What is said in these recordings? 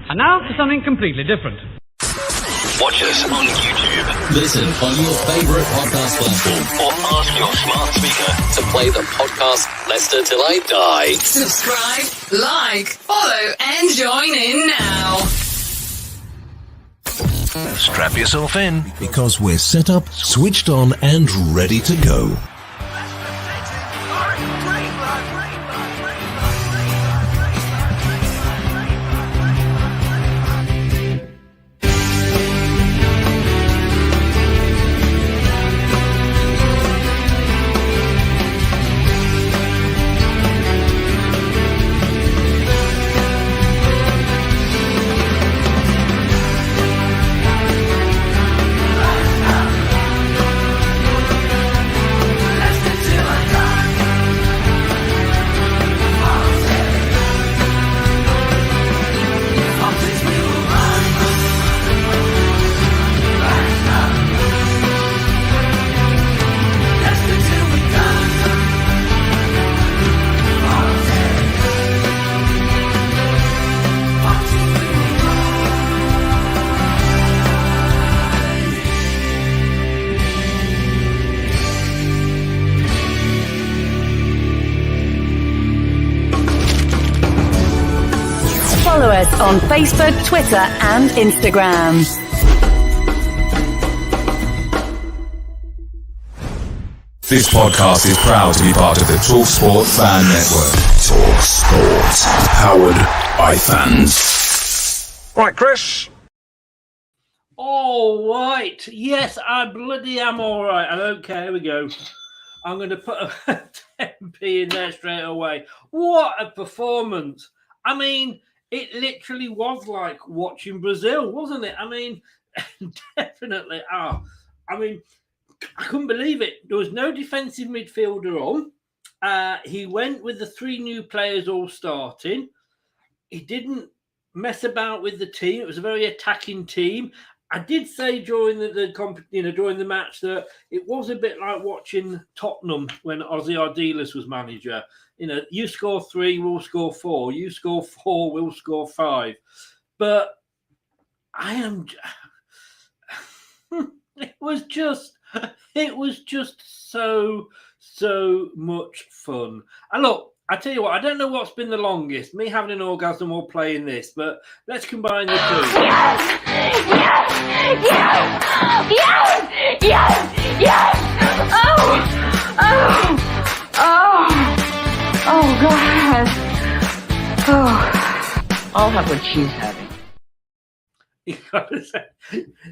And now for something completely different. Watch us on YouTube. Listen on your favourite podcast platform. Or ask your smart speaker to play the podcast Leicester Till I Die. Subscribe, like, follow, and join in now. Strap yourself in. Because we're set up, switched on, and ready to go. Follow us on Facebook, Twitter and Instagram. This podcast is proud to be part of the TalkSport Fan Network. TalkSport. Powered by fans. Right, Chris. All right. Yes, I bloody am all right. I don't care. Here we go. I'm going to put a 10p in there straight away. What a performance. I mean, it literally was like watching Brazil, wasn't it? I mean, definitely. I couldn't believe it. There was no defensive midfielder on. He went with the three new players all starting. He didn't mess about with the team. It was a very attacking team. I did say during during the match that it was a bit like watching Tottenham when Ozzy Ardiles was manager. You know, you score 3, we'll score 4. You score 4, we'll score 5. But it was just so much fun. And look, I tell you what, I don't know what's been the longest, me having an orgasm or playing this, but let's combine the two. Yes! Yes! Yes! Yes! Yes! Yes! Oh, God. Oh, I'll have what she's having.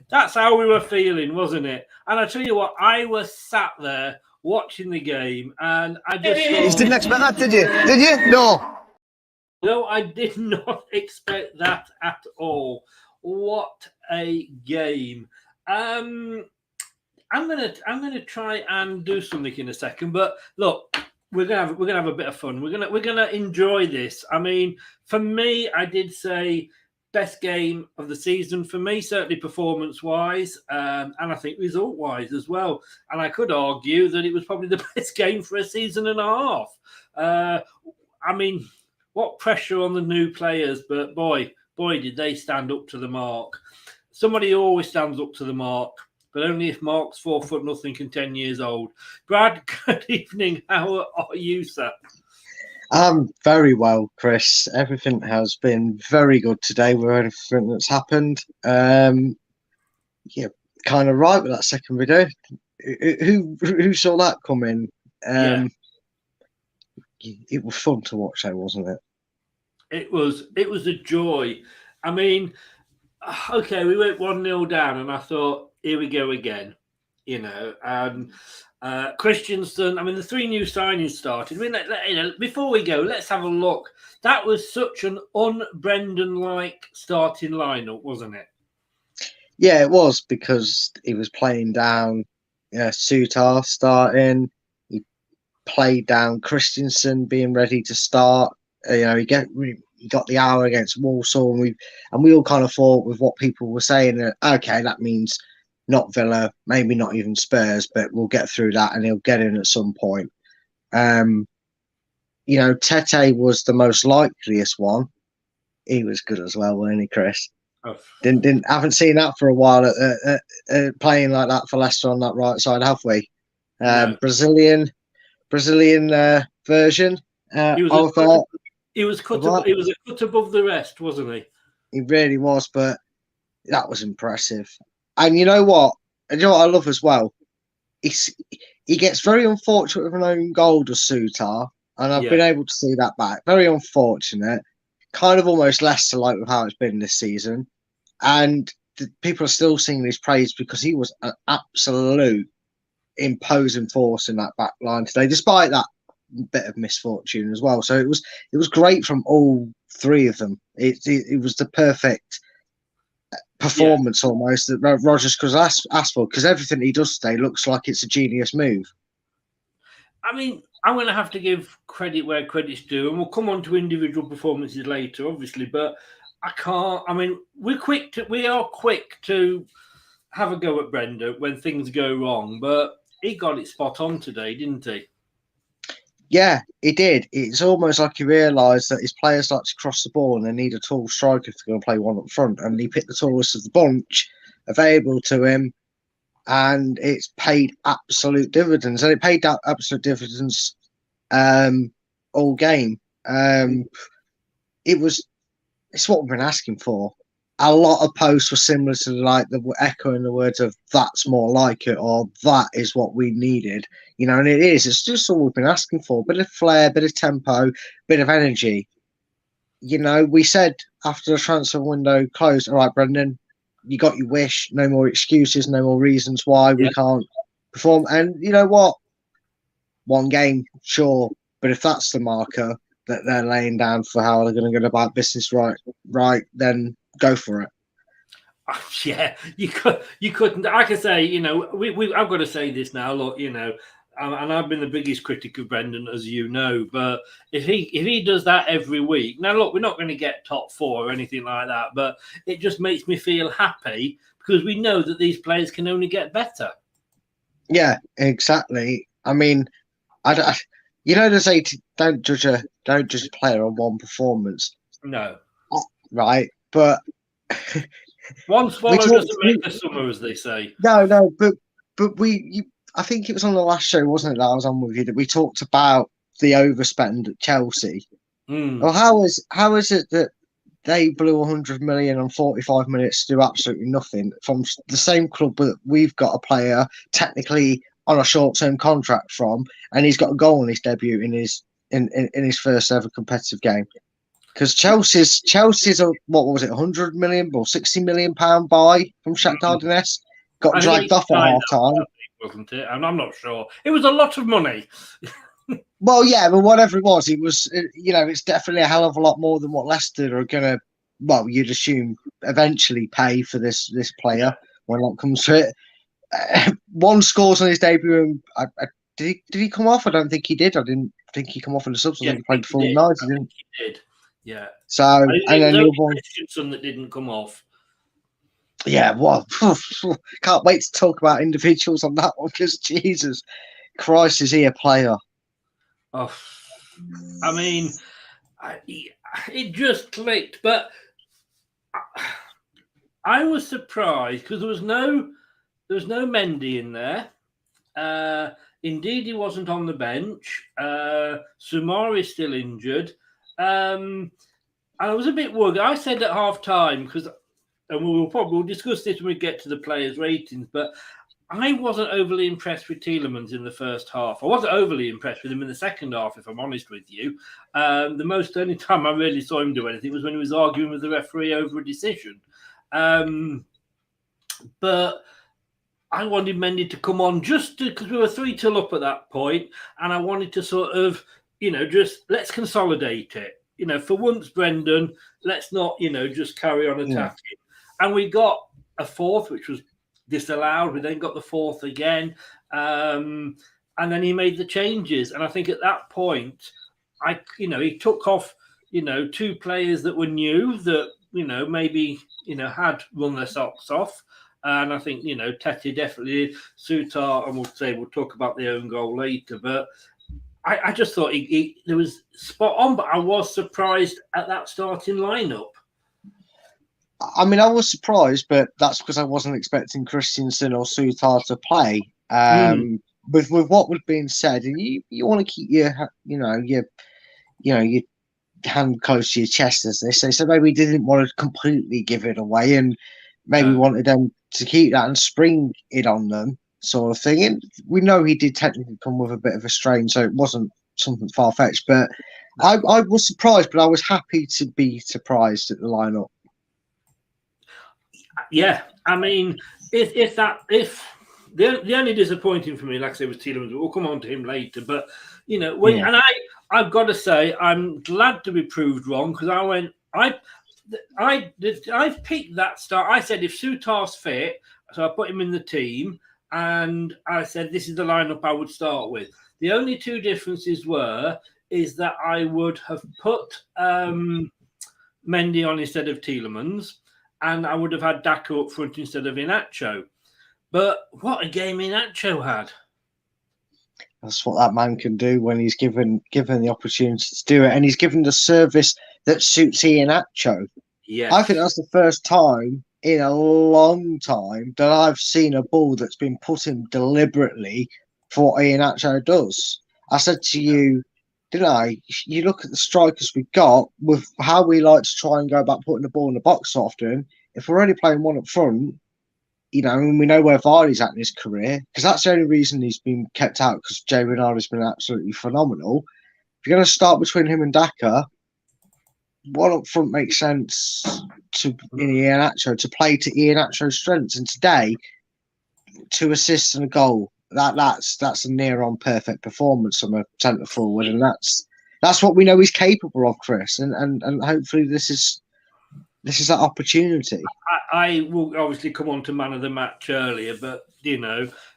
That's how we were feeling, wasn't it? And I tell you what, I was sat there watching the game, and I just You didn't expect that, did you? Did you? No, I did not expect that at all. What a game! I'm gonna try and do something in a second, but look, we're gonna have a bit of fun. We're gonna enjoy this. I mean, for me, I did say best game of the season for me, certainly performance-wise, and I think result-wise as well. And I could argue that it was probably the best game for a season and a half. I mean, what pressure on the new players, but boy, did they stand up to the mark. Somebody always stands up to the mark, but only if Mark's 4'0" and 10 years old. Brad, good evening. How are you, sir? I'm very well, Chris. Everything has been very good today with everything that's happened. Yeah, kind of right with that second video. Who saw that coming? It was fun to watch, though, wasn't it? It was a joy. I mean, okay, we went 1-0 down, and I thought, here we go again, you know. And Christensen, I mean, the three new signings started. I mean, before we go, let's have a look. That was such an un-Brendan-like starting lineup, wasn't it? Yeah, it was, because he was playing down Sutar starting. He played down Christensen being ready to start. He got the hour against Walsall, and we all kind of thought with what people were saying that okay, that means not Villa, maybe not even Spurs, but we'll get through that and he'll get in at some point. Tete was the most likeliest one. he was good as well, wasn't he, Chris? Oh. Haven't seen that for a while playing like that for Leicester on that right side, have we? No. Brazilian version. He was a cut above the rest, wasn't he? He really was, but that was impressive. And you know what? And you know what I love as well? He gets very unfortunate with an own goal to Sutar, and I've been able to see that back. Very unfortunate. Kind of almost Leicester-like with how it's been this season. And people are still singing his praise because he was an absolute imposing force in that back line today, despite that bit of misfortune as well. So it was great from all three of them. It was the perfect performance almost that Rodgers could ask for, because everything he does today looks like it's a genius move. I mean, I'm going to have to give credit where credit's due, and we'll come on to individual performances later, obviously. But I can't. I mean, we are quick to have a go at Brenda when things go wrong, but he got it spot on today, didn't he? Yeah, he did. It's almost like he realised that his players like to cross the ball and they need a tall striker to go and play one up front. And he picked the tallest of the bunch available to him, and it's paid absolute dividends. And it paid absolute dividends all game. It's what we've been asking for. A lot of posts were similar to like the echoing the words of "that's more like it" or "that is what we needed," you know, and it is. It's just all we've been asking for: bit of flair, bit of tempo, bit of energy. You know, we said after the transfer window closed, "All right, Brendan, you got your wish. No more excuses, no more reasons why we can't perform." And you know what? One game, sure, but if that's the marker that they're laying down for how they're going to go about business, right, then go for it. Yeah, you couldn't. I can say, you know, I've got to say this now. Look, you know, and I've been the biggest critic of Brendan, as you know. But if he does that every week, now look, we're not going to get top 4 or anything like that. But it just makes me feel happy because we know that these players can only get better. Yeah, exactly. I mean, you know, they say don't judge a player on one performance. No, right, but one swallow doesn't make a summer, as they say. No, but I think it was on the last show, wasn't it, that I was on with you, that we talked about the overspend at Chelsea. Well, how is it that they blew 100 million on 45 minutes to do absolutely nothing from the same club that we've got a player technically on a short-term contract from, and he's got a goal in his debut in his first ever competitive game? Because Chelsea's what was it, 100 million or 60 million pound buy from Shakhtar Donetsk got dragged off at half time, wasn't it? And I'm not sure. It was a lot of money. Well, yeah, but whatever it was, you know, it's definitely a hell of a lot more than what Leicester are gonna. Well, you'd assume eventually pay for this player when that comes to it. One scores on his debut. And did he come off? I don't think he did. I didn't think he come off in the subs. I think he played the full night. He did. Yeah. So and then the other one that didn't come off. Yeah, well, can't wait to talk about individuals on that one because Jesus Christ, is he a player? Oh, I mean, it just clicked, but I was surprised because there was no Mendy in there. Indeed, he wasn't on the bench. Sumar is still injured. And I was a bit worried. I said at half time, because, and we'll discuss this when we get to the players' ratings, but I wasn't overly impressed with Tielemans in the first half. I wasn't overly impressed with him in the second half, if I'm honest with you. The only time I really saw him do anything was when he was arguing with the referee over a decision. But I wanted Mendy to come on just because we were 3-2 up at that point, and I wanted to sort of, you know, just let's consolidate it. You know, for once, Brendan, let's not, you know, just carry on attacking. Yeah. And we got a fourth, which was disallowed. We then got the fourth again. And then he made the changes. And I think at that point, he took off, you know, 2 players that were new that, you know, maybe, you know, had run their socks off. And I think, you know, Tete definitely, Sutar, and we'll talk about the own goal later. But I just thought there was spot on, but I was surprised at that starting lineup. I mean, I was surprised, but that's because I wasn't expecting Christensen or Sutar to play. With what was being said, and you want to keep your hand close to your chest, as they say. So maybe he didn't want to completely give it away, and maybe wanted them to keep that and spring it on them, sort of thing. And we know he did technically come with a bit of a strain, so it wasn't something far fetched. But I was surprised, but I was happy to be surprised at the lineup. Yeah, I mean, if the only disappointing for me, like I said, was Tielemans. We'll come on to him later, but and I've got to say, I'm glad to be proved wrong because I picked that start. I said if Sutar's fit, so I put him in the team, and I said this is the lineup I would start with. The only two differences is that I would have put Mendy on instead of Tielemans, and I would have had Daka up front instead of Iheanacho. But what a game Iheanacho had! That's what that man can do when he's given the opportunity to do it, and he's given the service that suits Iheanacho. Yeah, I think that's the first time in a long time that I've seen a ball that's been put in deliberately for what Iheanacho does. I said to you, didn't I? You look at the strikers we got with how we like to try and go about putting the ball in the box often. If we're only playing one up front, and we know where Vardy's at in his career, because that's the only reason he's been kept out, because Jay Renardo's been absolutely phenomenal. If you're going to start between him and Daka, one up front makes sense in Iheanacho to play to Iheanacho's strengths. And today, 2 assists and a goal. That's a near on perfect performance from a centre forward, and that's what we know he's capable of, Chris. And hopefully this is that opportunity. I will obviously come on to man of the match earlier, but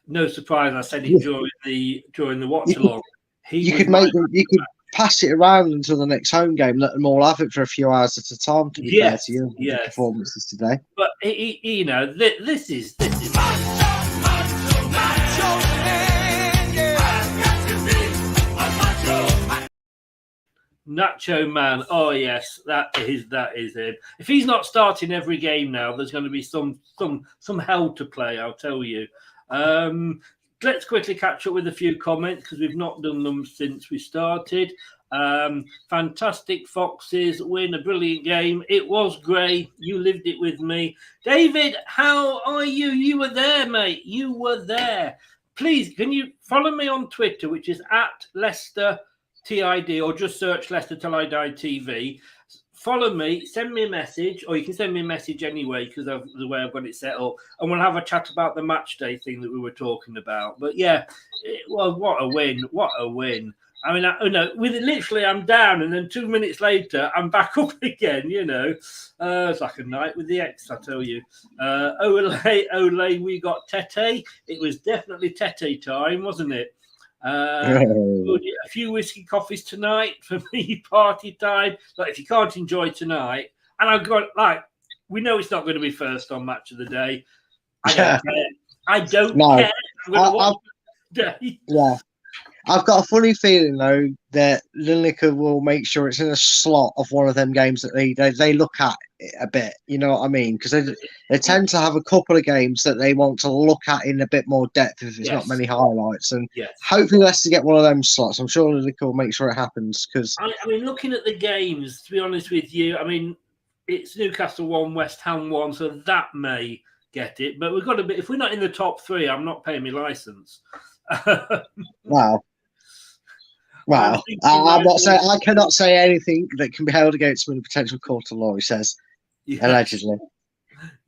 no surprise. I said it during the watch along. You could pass it around until the next home game, let them all have it for a few hours at a time. To be fair to you, the performances today. But this is. Nacho Man, oh yes, that is him. If he's not starting every game now, there's going to be some hell to play, I'll tell you. Let's quickly catch up with a few comments because we've not done them since we started. Fantastic Foxes win a brilliant game. It was great. You lived it with me. David, how are you? You were there, mate. You were there. Please, can you follow me on Twitter, which is at Leicester TID, or just search Leicester Till I Die TV. Follow me, send me a message, or you can send me a message anyway because of the way I've got it set up, and we'll have a chat about the match day thing that we were talking about. But yeah, well, what a win! What a win! I mean, literally, I'm down, and then 2 minutes later, I'm back up again. It's like a night with the ex, I tell you. Ole, we got Tete. It was definitely Tete time, wasn't it? A few whiskey coffees tonight for me, party time. Like, if you can't enjoy tonight, and I've got we know it's not going to be first on match of the day. I don't care. I don't care. I'm going to watch the day. Yeah. I've got a funny feeling though that Lineker will make sure it's in a slot of one of them games that they look at a bit. You know what I mean? Because they tend to have a couple of games that they want to look at in a bit more depth if it's not many highlights. And hopefully Leicester get one of them slots. I'm sure Lineker will make sure it happens. Because I mean, looking at the games, to be honest with you, I mean, it's Newcastle 1, West Ham 1, so that may get it. But we've got a bit. If we're not in the top 3, I'm not paying my license. Wow. Well, I'm not saying I cannot say anything that can be held against me in a potential court of law. He says, allegedly.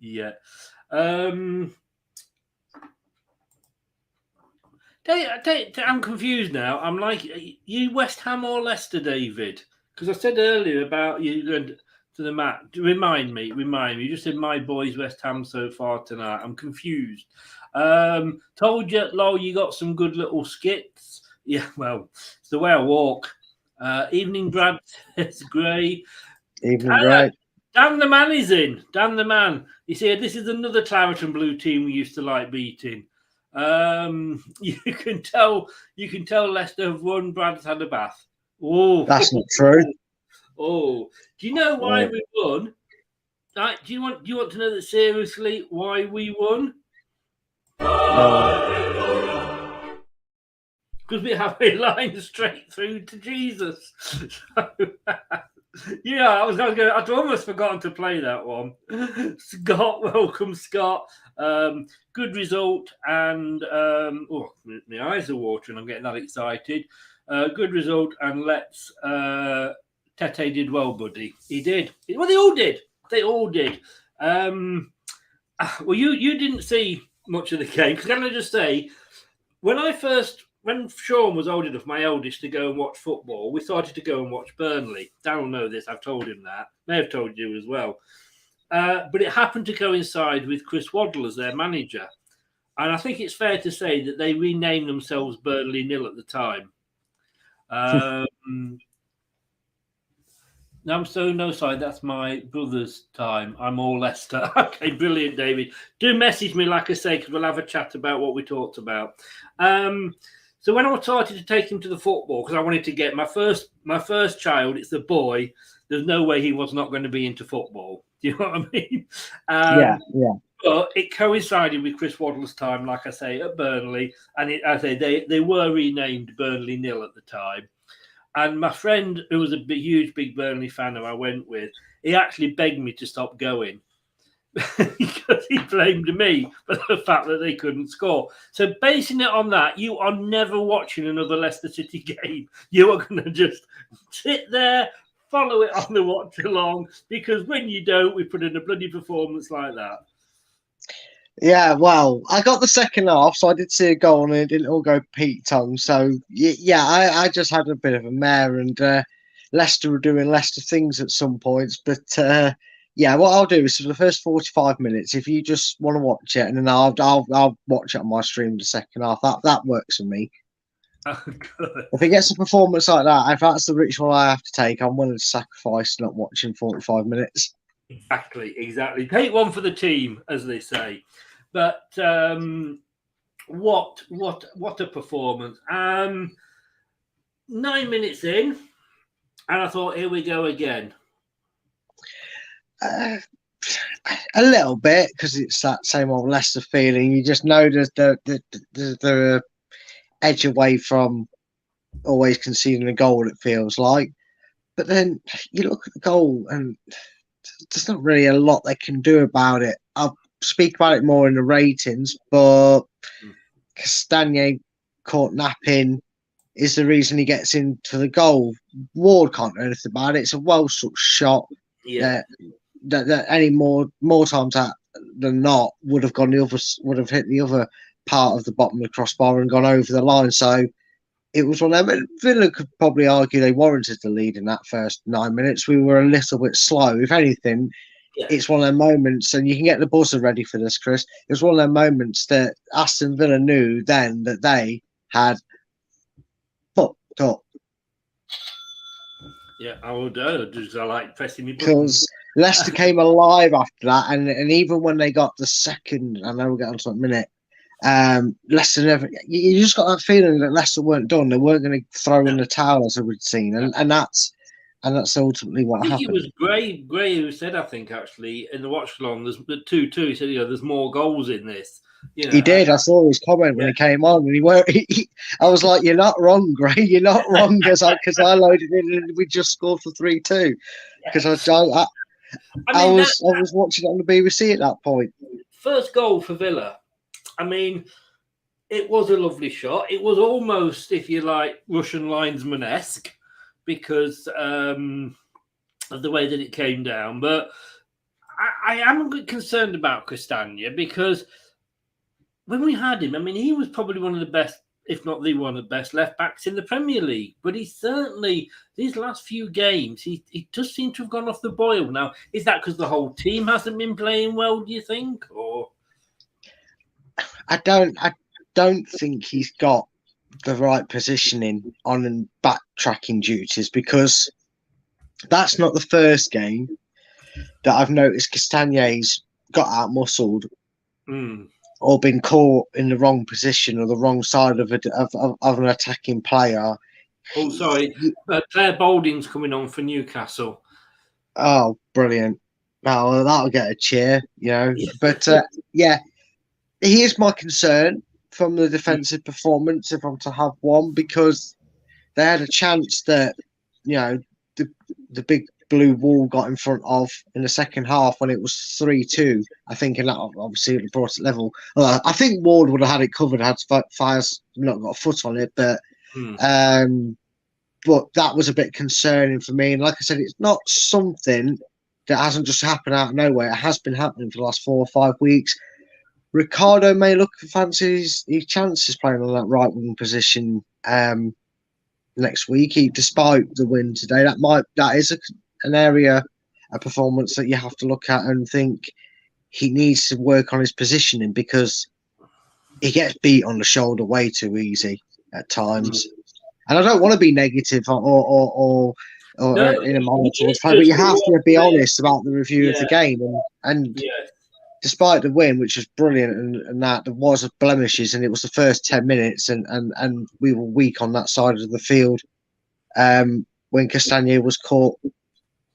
Yeah. I'm confused now. I'm like, you West Ham or Leicester, David? Because I said earlier about you going to the match. Remind me. You just said my boys West Ham so far tonight. I'm confused. Told you, Lol, you got some good little skits. Yeah, well, it's the way I walk. Evening, Brad. It's great. Evening, Brad. Dan the man is in. Dan the man. He said, this is another claret and blue team we used to like beating. You can tell Leicester have won. Brad's had a bath. Oh, that's not true. Oh, do you know why we won? Right, do you want to know that seriously why we won? Because we have a line straight through to Jesus. So, yeah, I'd almost forgotten to play that one. Scott, welcome, Scott. Good result, and my eyes are watering. I'm getting that excited. Good result, and let's. Tete did well, buddy. He did. Well, they all did. They all did. Well, you didn't see much of the game, because can I just say, when Sean was old enough, my eldest, to go and watch football, we started to go and watch Burnley. Darryl know this. I've told him that. May have told you as well. But it happened to coincide with Chris Waddle as their manager. And I think it's fair to say that they renamed themselves Burnley Nil at the time. I'm so no side. That's my brother's time. I'm all Leicester. Okay, brilliant, David. Do message me, like I say, because we'll have a chat about what we talked about. So when I started to take him to the football, because I wanted to get my first child, it's a boy. There's no way he was not going to be into football. Do you know what I mean? Yeah. But it coincided with Chris Waddle's time, like I say, at Burnley, and they were renamed Burnley Nil at the time. And my friend, who was a huge, big Burnley fan who I went with, he actually begged me to stop going because he blamed me for the fact that they couldn't score. So basing it on that, you are never watching another Leicester City game. You are going to just sit there, follow it on the watch along, because when you don't, we put in a bloody performance like that. Yeah, well, I got the second half, so I did see a goal and it didn't all go Pete Tong. So, yeah, I just had a bit of a mare, and Leicester were doing Leicester things at some points. But, yeah, what I'll do is for the first 45 minutes, if you just want to watch it, and then I'll watch it on my stream the second half. That works for me. Oh, good. If it gets a performance like that, if that's the ritual I have to take, I'm willing to sacrifice not watching 45 minutes. Exactly. Take one for the team, as they say. But what a performance! 9 minutes in, and I thought, here we go again. A little bit, because it's that same old Leicester feeling. You just know the edge away from always conceding a goal, it feels like. But then you look at the goal and there's not really a lot they can do about it. I'll speak about it more in the ratings, but Castagne caught napping is the reason he gets into the goal. Ward can't do anything about it. It's a well-struck shot. Yeah. That any more times than not would have hit the other part of the bottom of the crossbar and gone over the line. So it was one of them. Villa could probably argue they warranted the lead in that first 9 minutes. We were a little bit slow. If anything, It's one of them moments, and you can get the buzzer ready for this, Chris. It was one of them moments that Aston Villa knew then that they had fucked up. Yeah, I would just I like pressing me because Leicester came alive after that, and even when they got the second, I know we'll get on to it in a minute. Leicester never. You just got that feeling that Leicester weren't done. They weren't going to throw in the towel as we'd seen, and that's ultimately what happened. It was Gray who said, I think actually in the watch along, there's the 2-2. He said, there's more goals in this. He did. I saw his comment when he came on, and I was like, "You're not wrong, Gray. You're not wrong," because I loaded in and we just scored for 3-2. Because I was watching it on the BBC at that point. First goal for Villa. I mean, it was a lovely shot. It was almost, if you like, Russian linesman-esque because of the way that it came down. But I am a bit concerned about Castagne because when we had him, I mean, he was probably one of the best, if not the one of the best left backs in the Premier League. But he certainly, these last few games, he does seem to have gone off the boil. Now, is that because the whole team hasn't been playing well, do you think? Or I don't think he's got the right positioning on backtracking duties, because that's not the first game that I've noticed Castagne's got out-muscled or been caught in the wrong position or the wrong side of an attacking player. Oh, sorry. Claire Balding's coming on for Newcastle. Oh, brilliant. well, that'll get a cheer, you know. But yeah, he is my concern from the defensive performance, if I'm to have one, because they had a chance that, you know, the big blue wall got in front of in the second half when it was 3-2. I think, and that obviously it brought it level. I think Ward would have had it covered had Fires not got a foot on it, but that was a bit concerning for me. And like I said, it's not something that hasn't just happened out of nowhere. It has been happening for the last 4 or 5 weeks. Ricardo may look fancy his chances playing on that right wing position next week. Despite the win today, that is an area, a performance that you have to look at and think he needs to work on his positioning, because he gets beat on the shoulder way too easy at times. And I don't want to be negative or in a monitor, but you have to be honest about the review of the game. And despite the win, which was brilliant, and that there was blemishes, and it was the first 10 minutes, and we were weak on that side of the field when Castagna was caught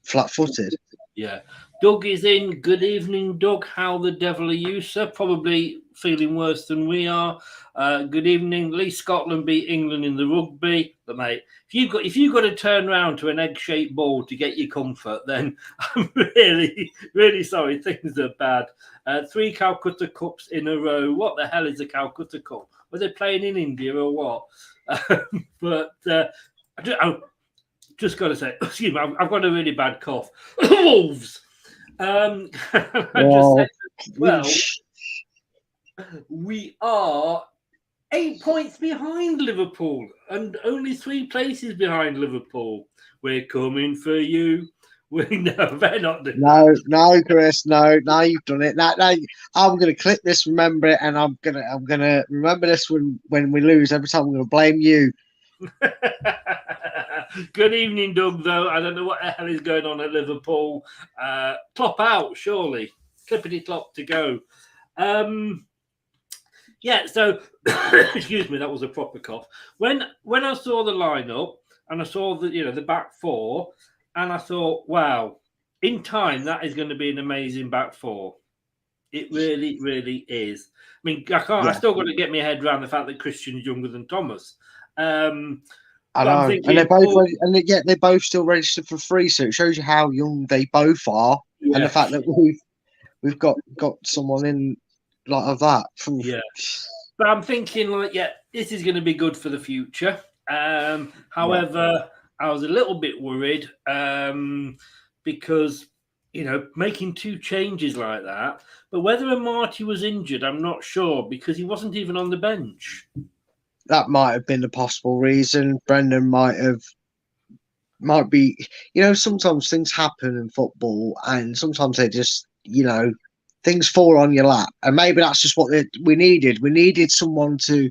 flat-footed. Yeah. Doug is in. Good evening, Doug. How the devil are you, sir? Probably feeling worse than we are. Good evening. At least Scotland beat England in the rugby. But mate, if you've got to turn around to an egg-shaped ball to get your comfort, then I'm really, really sorry. Things are bad. 3 Calcutta Cups in a row. What the hell is a Calcutta Cup? Were they playing in India or what? But I just got to say, excuse me, I've got a really bad cough. Wolves. We are 8 points behind Liverpool and only 3 places behind Liverpool. We're coming for you. No, they're not doing that. No, Chris, no, you've done it. Now, I'm gonna clip this, remember it, and I'm gonna remember this when we lose. Every time I'm gonna blame you. Good evening, Doug, though. I don't know what the hell is going on at Liverpool. Klopp out, surely. Clippity clop to go. Yeah, so, excuse me, that was a proper cough. When I saw the lineup and I saw the back four, and I thought, wow, in time, that is going to be an amazing back four. It really, really is. I mean, I still got to get my head around the fact that Christian's younger than Thomas. I know, thinking, and they're both, and yet they're both still registered for free. So it shows you how young they both are, and the fact that we've got someone in like of that. Yeah, but I'm thinking this is going to be good for the future. However, I was a little bit worried because making 2 changes like that. But whether Marty was injured, I'm not sure, because he wasn't even on the bench. That might have been the possible reason. Brendan might be, sometimes things happen in football, and sometimes they just, things fall on your lap. And maybe that's just what we needed. We needed someone to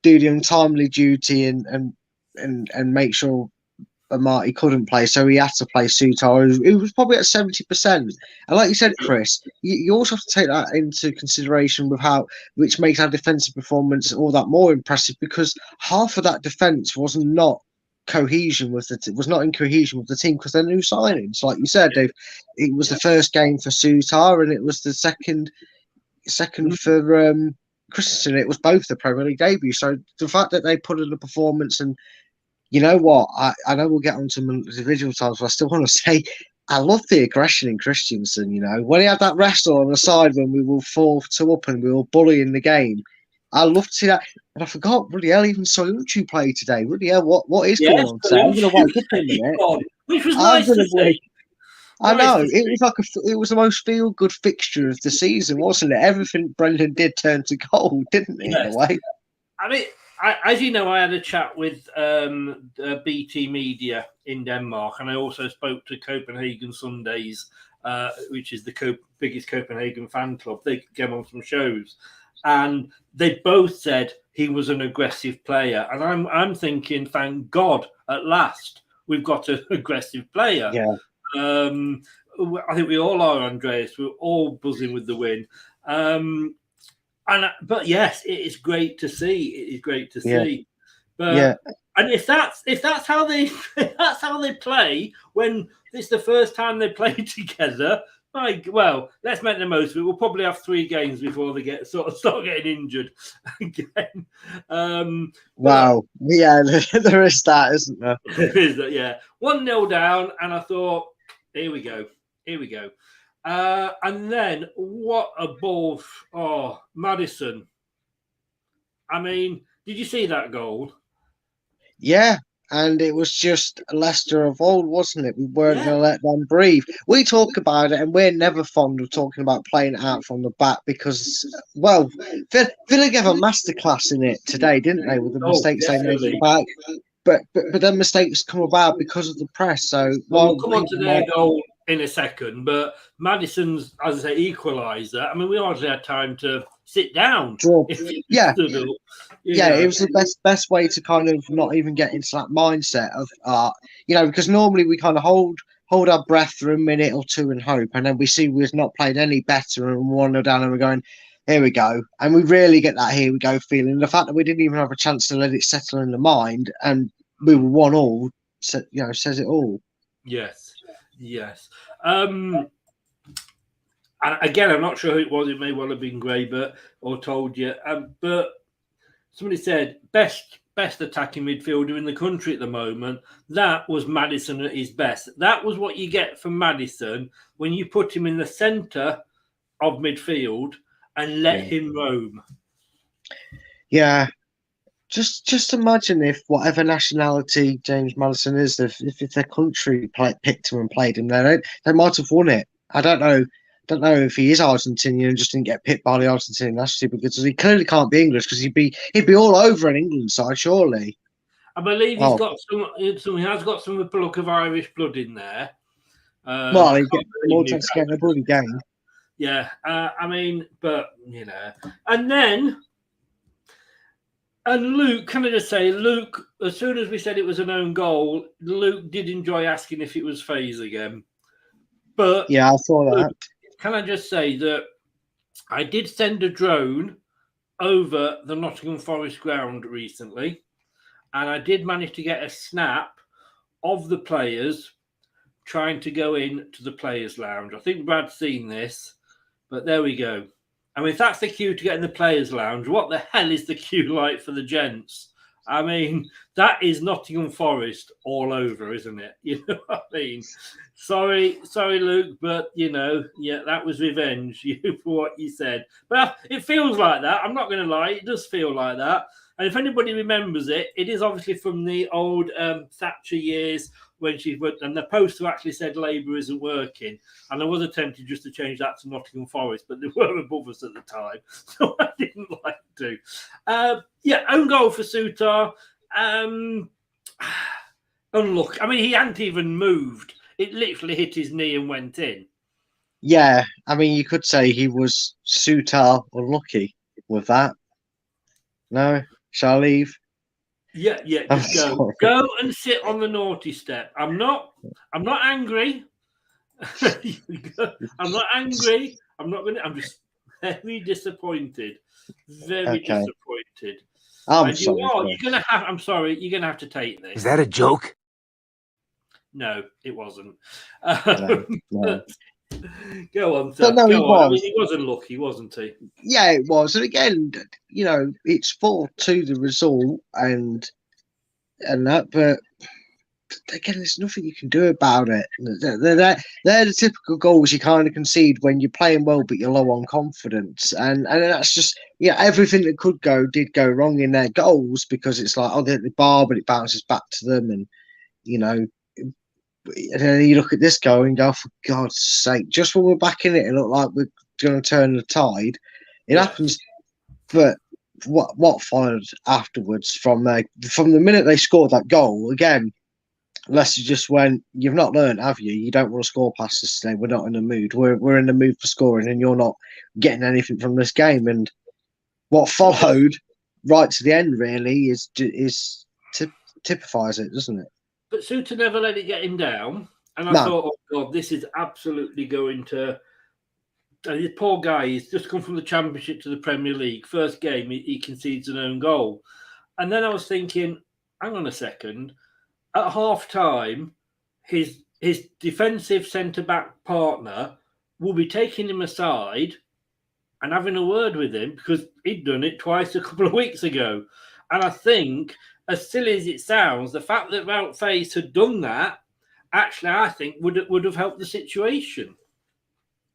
do the untimely duty and make sure Marty couldn't play, so he had to play Sutar, who was probably at 70%. And like you said, Chris, you also have to take that into consideration which makes our defensive performance all that more impressive, because half of that defence was not in cohesion with the team, because they're new signings. Like you said, Dave, it was the first game for Sutar, and it was the second for Christensen. It was both the Premier League debuts. So the fact that they put in a performance, and you know what? I know we'll get on to individual times, but I still want to say I love the aggression in Christensen. When he had that wrestle on the side when we were 4-2 up and we were bullying the game, I love to see that. And I forgot, bloody hell, even Soyuncu played today. Bloody hell, what is going on today? I'm going to wake up in a minute. Which was nice to see. I know, it was the most feel-good fixture of the season, wasn't it? Everything Brendan did turn to gold, didn't it, in a way? I mean, as you know, I had a chat with BT Media in Denmark, and I also spoke to Copenhagen Sundays, which is the biggest Copenhagen fan club. They came on some shows, and they both said he was an aggressive player. And I'm thinking, thank God, at last we've got an aggressive player. Yeah. I think we all are, Andreas. We're all buzzing with the win. But yes, it is great to see. It is great to see. But and if that's how they play when it's the first time they play together, Well, let's make the most of it. We'll probably have 3 games before they start getting injured again. Wow. Yeah, there is that, isn't there? There is that, yeah. 1-0 down, and I thought, here we go. And then what a ball. Oh, Maddison. I mean, did you see that goal? Yeah, and it was just Leicester of old, wasn't it? We weren't going to let them breathe. We talk about it, and we're never fond of talking about playing it out from the back because, well, Villa gave a masterclass in it today, didn't they, with the mistakes they made at the back? But then mistakes come about because of the press. So we'll come on to their goal in a second, but Maddison's, as I say, equaliser. I mean, we hardly had time to sit down. Yeah, it was the best way to kind of not even get into that mindset of, because normally we kind of hold our breath for a minute or two and hope, and then we see we've not played any better and 1-0 down, and we're going, here we go, and we really get that here we go feeling. The fact that we didn't even have a chance to let it settle in the mind, and we were 1-1, says it all. Yes. And again, I'm not sure who it was. It may well have been Gray, or told you. But somebody said best attacking midfielder in the country at the moment. That was Maddison at his best. That was what you get from Maddison when you put him in the centre of midfield and let him roam. Yeah. Just imagine if whatever nationality James Maddison is, if their country picked him and played him there, they might have won it. I don't know if he is Argentinian and just didn't get picked by the Argentinian national team because he clearly can't be English because he'd be all over an England side, surely. I believe he's got some. He has got some bloke of Irish blood in there. Well, he gets more chance to get in a bloody game. Yeah, and then. And Luke, can I just say, Luke, as soon as we said it was an own goal, Luke did enjoy asking if it was phase again. But yeah, I saw that. Luke, can I just say that I did send a drone over the Nottingham Forest ground recently, and I did manage to get a snap of the players trying to go in to the players' lounge. I think Brad's seen this, but there we go. I mean, if that's the queue to get in the players' lounge, what the hell is the queue like for the gents? I mean, that is Nottingham Forest all over, isn't it? You know what I mean? Sorry, Luke, but, that was revenge for what you said. But it feels like that. I'm not going to lie. It does feel like that. And if anybody remembers it, it is obviously from the old Thatcher years when she went, and the poster actually said Labour isn't working. And I was attempted just to change that to Nottingham Forest, but they were above us at the time, so I didn't like to. Own goal for Sutar. Unlucky. I mean, he hadn't even moved. It literally hit his knee and went in. Yeah, I mean, you could say he was Sutar unlucky with that. No, shall I leave? Yeah, just go. Sorry. Go and sit on the naughty step. I'm not angry. I'm not angry. I'm just very disappointed. Very disappointed. I'm sorry. I'm sorry, you're gonna have to take this. Is that a joke? No, it wasn't. No. Go on, But no, he go on. was. I mean, he wasn't lucky, wasn't he? Yeah, it was. And again, it's 4-2 the result and that, but again, there's nothing you can do about it. They're the typical goals you kind of concede when you're playing well, but you're low on confidence. And that's just, everything that could go did go wrong in their goals because it's like, they hit the bar, but it bounces back to them. And, and then you look at this goal and go, for God's sake, just when we're back in it, it looked like we're going to turn the tide. It happens, but what followed afterwards from the minute they scored that goal, again, Leicester just went, you've not learned, have you? You don't want to score past us today. We're not in the mood. We're in the mood for scoring, and you're not getting anything from this game. And what followed right to the end really typifies it, doesn't it? But Suter never let it get him down. And I thought, oh, God, this is absolutely going to... And this poor guy, he's just come from the Championship to the Premier League. First game, he concedes an own goal. And then I was thinking, hang on a second. At half-time, his defensive centre-back partner will be taking him aside and having a word with him, because he'd done it twice a couple of weeks ago. And I think, as silly as it sounds, the fact that Wout Faes had done that, actually, I think would have helped the situation.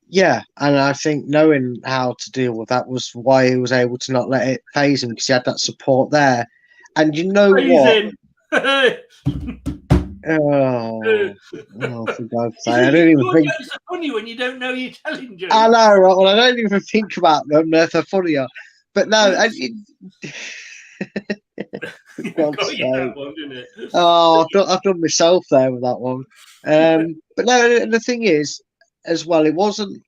Yeah, and I think knowing how to deal with that was why he was able to not let it phase him, because he had that support there. And you know what? Oh, for God's sake! I don't even think. It's funny when you don't know you're telling jokes. I know, right? Well, I don't even think about them if they're funnier. But no, for God's sake. That one, didn't it? Oh, I've done myself there with that one. But no, the thing is, as well, it wasn't.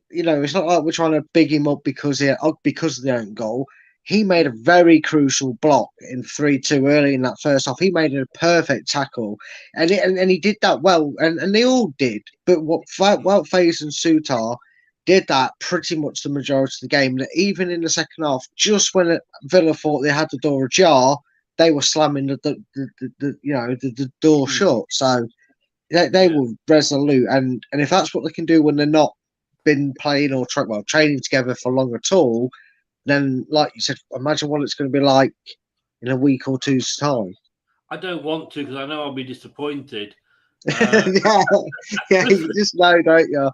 It's not like we're trying to big him up because of the own goal. He made a very crucial block in 3-2 early in that first half. He made a perfect tackle, and he did that well, and they all did. But Wout Faes and Sutar did that pretty much the majority of the game. That even in the second half, just when Villa thought they had the door ajar, they were slamming the door shut. So they were resolute, and if that's what they can do when they're not been playing or training together for long at all, then, like you said, imagine what it's going to be like in a week or two's time. I don't want to, because I know I'll be disappointed. Yeah, you just know, don't you?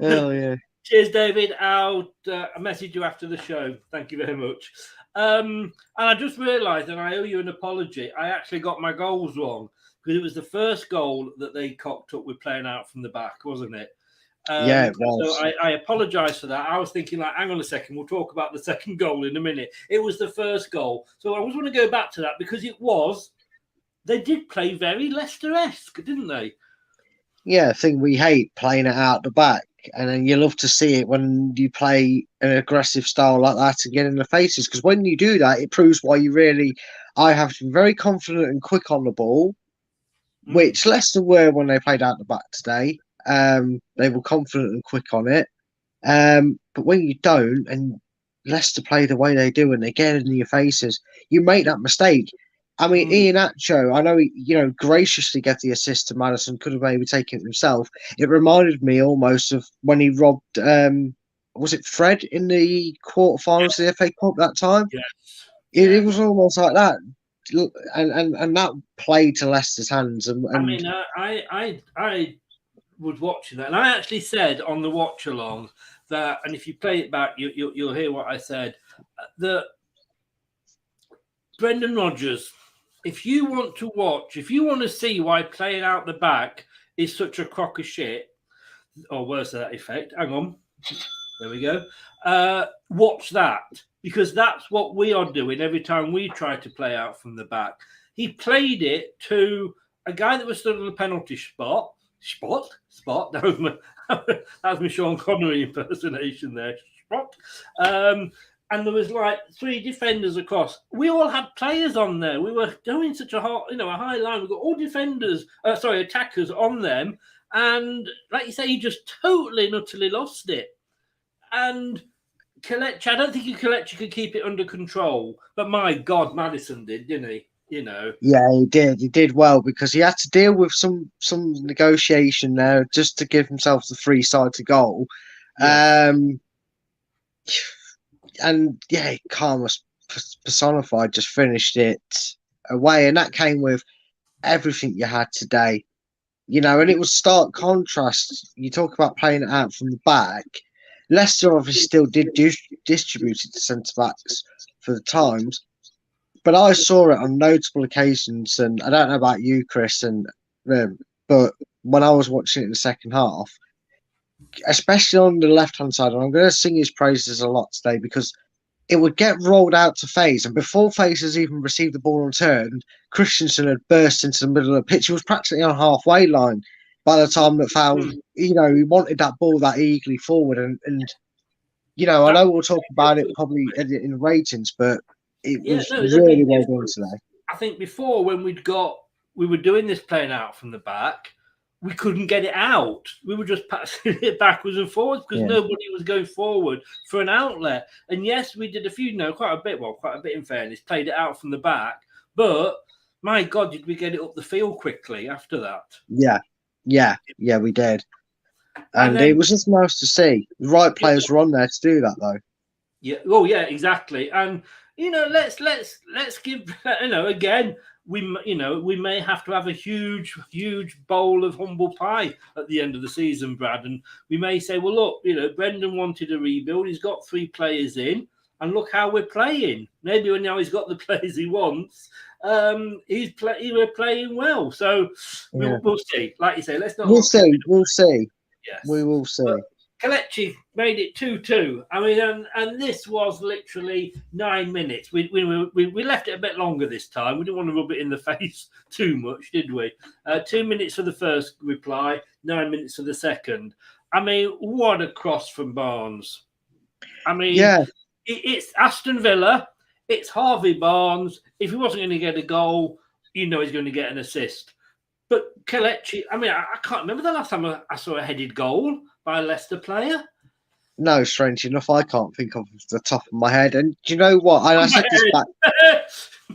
Oh, yeah. Cheers, David. I'll message you after the show. Thank you very much. And I just realised, and I owe you an apology, I actually got my goals wrong, because it was the first goal that they cocked up with playing out from the back, wasn't it? Yeah, it was. So I apologise for that. I was thinking, like, hang on a second, we'll talk about the second goal in a minute. It was the first goal. So I just want to go back to that, because they did play very Leicester-esque, didn't they? Yeah, I think we hate playing it out the back. And then you love to see it when you play an aggressive style like that and get in the faces. Because when you do that, it proves why I have to be very confident and quick on the ball, which Leicester were when they played out the back today. They were confident and quick on it. But when you don't, and Leicester play the way they do and they get in your faces, you make that mistake. I mean, Ian Atcho, I know he, graciously get the assist to Maddison, could have maybe taken it himself. It reminded me almost of when he robbed, was it Fred in the quarterfinals of the FA Cup that time? Yes. It was almost like that. And that played to Leicester's hands. And I mean, I was watching that, and I actually said on the watch along that, and if you play it back, you'll hear what I said. That Brendan Rodgers, if you want to see why playing out the back is such a crock of shit, or worse to that effect, hang on, there we go. Watch that, because that's what we are doing every time we try to play out from the back. He played it to a guy that was stood on the penalty spot. That was my Sean Connery impersonation there. Spot. And there was like 3 defenders across. We all had players on there. We were doing such a high line. We've got all attackers on them. And like you say, he just totally and utterly lost it. And Kelechi, I don't think Kelechi could keep it under control. But my God, Maddison did, didn't he? Yeah, he did. He did well, because he had to deal with some negotiation there just to give himself the free side to goal. Yeah. And yeah, Karma personified just finished it away, and that came with everything you had today. And it was stark contrast. You talk about playing it out from the back. Leicester obviously still did distribute it to centre backs for the times. But I saw it on notable occasions, and I don't know about you, Chris, but when I was watching it in the second half, especially on the left-hand side, and I'm going to sing his praises a lot today, because it would get rolled out to Faes, and before Faes has even received the ball returned, Christensen had burst into the middle of the pitch. He was practically on halfway line by the time that found, he wanted that ball that eagerly forward, and I know we'll talk about it probably in the ratings, but it was really well done today. I think before, when we were doing this playing out from the back, we couldn't get it out. We were just passing it backwards and forwards because nobody was going forward for an outlet. And yes, we did a few, quite a bit in fairness, played it out from the back. But my God, did we get it up the field quickly after that? Yeah, we did. And then, it was just nice to see. The right players were on there to do that, though. yeah. Oh, yeah, exactly. And let's give again. We may have to have a huge bowl of humble pie at the end of the season, Brad, and we may say, well, look, Brendan wanted a rebuild. He's got 3 players in, and look how we're playing. Maybe when now he's got the players he wants, we're playing well. So we'll see. Like you say, let's not. We'll see. Yes, we will see. But Kelechi made it 2-2. I mean, and this was literally 9 minutes. We left it a bit longer this time. We didn't want to rub it in the face too much, did we? 2 minutes for the first reply, 9 minutes for the second. I mean, what a cross from Barnes. I mean, it's Aston Villa. It's Harvey Barnes. If he wasn't going to get a goal, he's going to get an assist. But Kelechi, I mean, I can't remember the last time I saw a headed goal by a Leicester player. No, strange enough, I can't think of the top of my head. And do you know what? I said this back.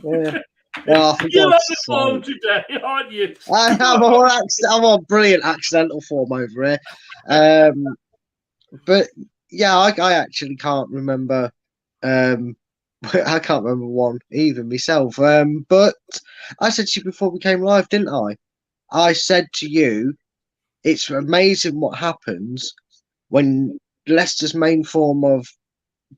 Well, You're on the form today, aren't you? I'm on brilliant accidental form over here. But yeah, I actually can't remember. I can't remember one either myself. But I said to you before we came live, didn't I? I said to you, it's amazing what happens when Leicester's main form of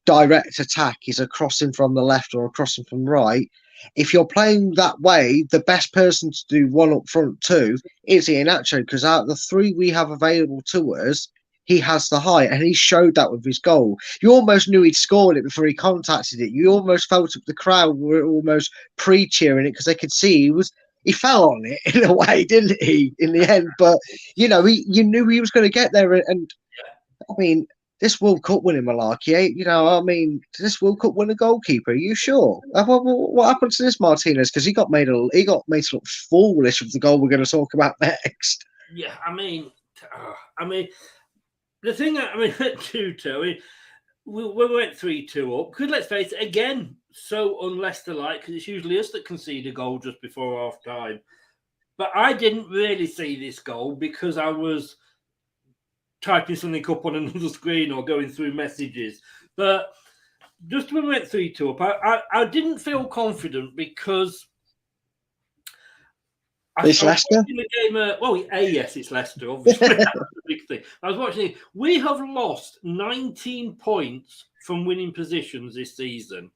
direct attack is a crossing from the left or a crossing from the right. If you're playing that way, the best person to do one up front too is Iheanacho, because out of the 3 we have available to us, he has the height, and he showed that with his goal. You almost knew he'd scored it before he contacted it. You almost felt the crowd were almost pre-cheering it because they could see he fell on it in a way, didn't he, in the end? But, you knew he was going to get there. And I mean, this World Cup winning malarkey, this World Cup winning goalkeeper, are you sure? What happened to this Martinez? Because he got made to look foolish with the goal we're going to talk about next. Yeah, I mean, the thing, at 2-2, we went 3-2 up. Because let's face it, again, so un-Leicester-like, because it's usually us that concede a goal just before half-time. But I didn't really see this goal because I was typing something up on another screen or going through messages. But just when we went 3-2 up, I didn't feel confident because It's Leicester? Yes, it's Leicester, obviously. That's the big thing. I was watching it. We have lost 19 points from winning positions this season.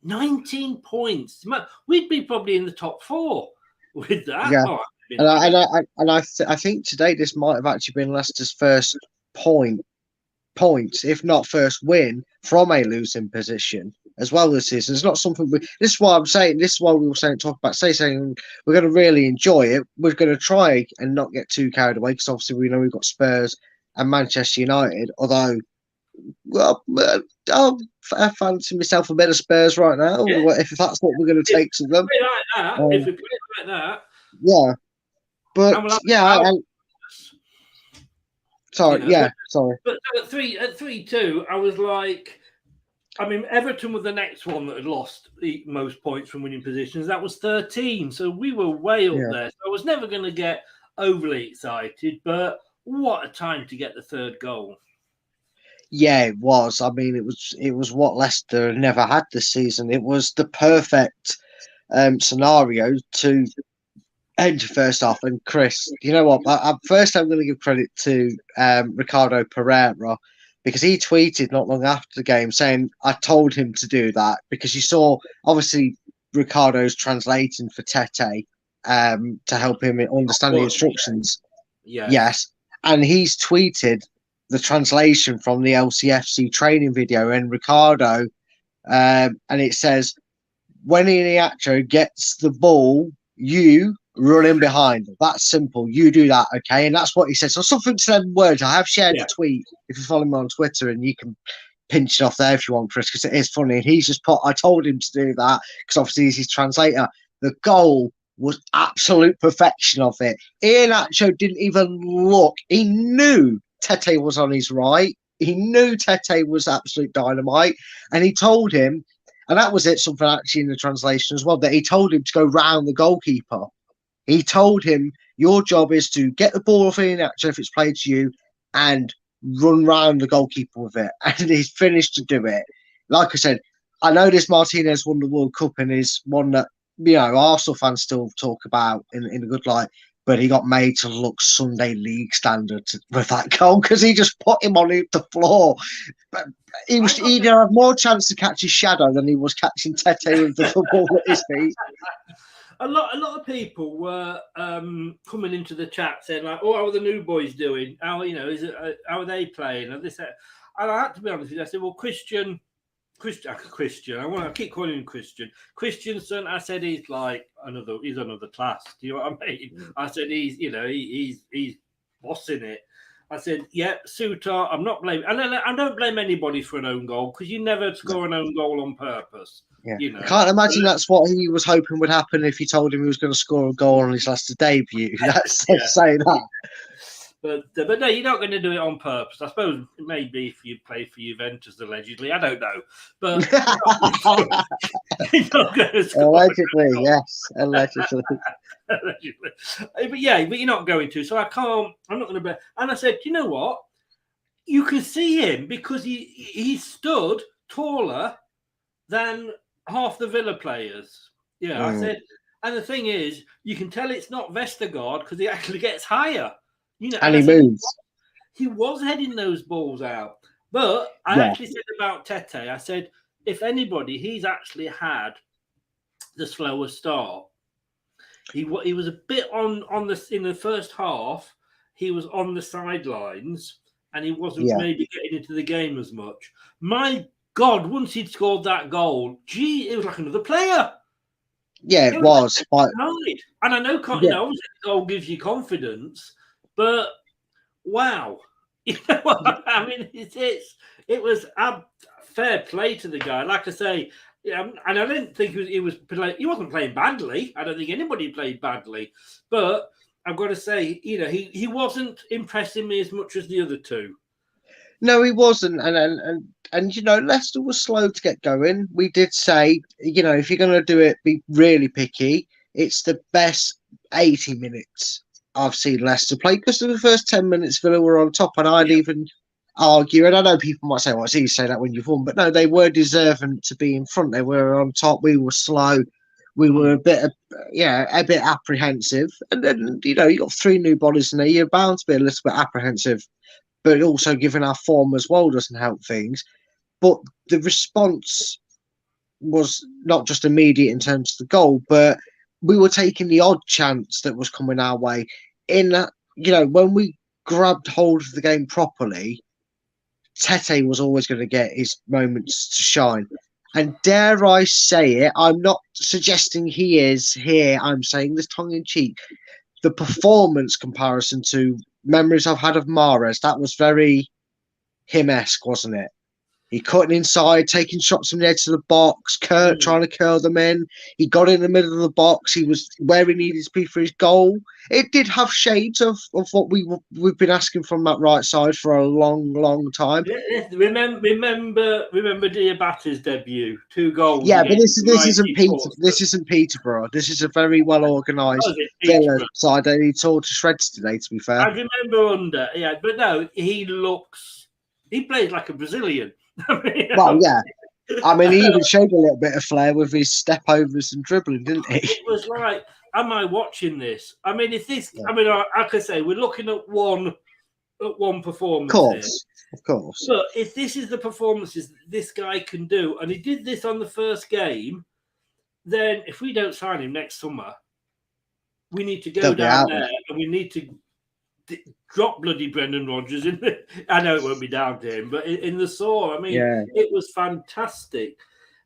19 points. We'd be probably in the top 4 with that. Yeah. I think today this might have actually been Leicester's first points, if not first win, from a losing position as well this season. It's not something this is why I'm saying, this is why we were saying we're going to really enjoy it. We're going to try and not get too carried away because obviously we know we've got Spurs and Manchester United, although I fancy myself a bit of Spurs right now, if that's what we're going to take to them. If we play like that. Yeah. But sorry. But at 3-2, I was like, Everton were the next one that had lost the most points from winning positions. That was 13. So we were way up there. So I was never going to get overly excited, but what a time to get the third goal. Yeah, it was. It was what Leicester never had this season. It was the perfect scenario to end first off. And Chris, you know what? First, I'm going to give credit to Ricardo Pereira because he tweeted not long after the game saying, I told him to do that because you saw, obviously, Ricardo's translating for Tete to help him understand the instructions. Yeah. Yes. And he's tweeted the translation from the LCFC training video in Ricardo, and it says, when Iheanacho gets the ball, you run in behind. That's simple. You do that, okay? And that's what he said. So something to them words. I have shared the tweet if you follow me on Twitter, and you can pinch it off there if you want, Chris, because it is funny. And he's just put, I told him to do that because obviously he's his translator. The goal was absolute perfection of it. Iheanacho didn't even look. He knew Tete was on his right. He knew Tete was absolute dynamite. And he told him, and that was it, something actually in the translation as well, that he told him to go round the goalkeeper. He told him, your job is to get the ball off Iheanacho if it's played to you, and run round the goalkeeper with it, and he's finished to do it. Like I said, I know this Martinez won the World Cup and is one that, Arsenal fans still talk about in a good light, but he got made to look Sunday League standard with that goal because he just put him on the floor. But he'd have more chance to catch his shadow than he was catching Tete with the football at his feet. A lot of people were coming into the chat saying like, "Oh, how are the new boys doing? How how are they playing?" And this, and I had to be honest with you. I said, "Well, Christian. I keep calling him Christian. Christensen. I said he's like he's another class. Do you know what I mean? I said he's bossing it. I said, yeah, Suter. I'm not blaming. I don't blame anybody for an own goal because you never score an own goal on purpose. Yeah. I can't imagine that's what he was hoping would happen if you told him he was going to score a goal on his Leicester debut. That's say that. But no, you're not going to do it on purpose. I suppose maybe if you play for Juventus, allegedly. I don't know. But you're not going to score. Allegedly, yes. Allegedly. Allegedly. But you're not going to. So I'm not going to. And I said, you know what? You can see him because he stood taller than half the Villa players. Yeah, I said. And the thing is, you can tell it's not Vestergaard because he actually gets higher. And he moves. He was heading those balls out. But I actually said about Tete, I said, if anybody, he's actually had the slower start. He was a bit on the in the first half, he was on the sidelines and he wasn't maybe getting into the game as much. My God, once he'd scored that goal, it was like another player. Yeah, it was. And I know, obviously the goal gives you confidence. But wow, I mean, it was a fair play to the guy. Like I say, and I didn't think he wasn't playing badly. I don't think anybody played badly. But I've got to say, he wasn't impressing me as much as the other two. No, he wasn't, and Leicester was slow to get going. We did say, if you're going to do it, be really picky. It's the best 80 minutes I've seen Leicester play because in the first 10 minutes Villa were on top, and I'd even argue, and I know people might say, well, it's easy to say that when you've won, but no, they were deserving to be in front. They were on top. We were slow. We were a bit apprehensive. And then, you got 3 new bodies in there. You're bound to be a little bit apprehensive, but also given our form as well doesn't help things. But the response was not just immediate in terms of the goal, but we were taking the odd chance that was coming our way. When we grabbed hold of the game properly, Tete was always going to get his moments to shine. And dare I say it, I'm not suggesting he is here. I'm saying this tongue-in-cheek. The performance comparison to memories I've had of Mahrez, that was very him-esque, wasn't it? He cutting inside, taking shots from the edge of the box, trying to curl them in. He got in the middle of the box. He was where he needed to be for his goal. It did have shades of what we've been asking from that right side for a long, long time. Remember Diabata's debut, 2 goals. Yeah, but this isn't Peterborough. This is a very well organised side. They need tore to shreds today, to be fair. I remember but no, he plays like a Brazilian. Well, yeah. I mean, he even showed a little bit of flair with his step overs and dribbling, didn't he? It was like, am I watching this? I mean, if this, I could say we're looking at one performance. Of course. But if this is the performances that this guy can do, and he did this on the first game, then if we don't sign him next summer, we need to go down there and we need to drop bloody Brendan Rodgers in the, I know it won't be down to him, but in the saw. I mean, It was fantastic.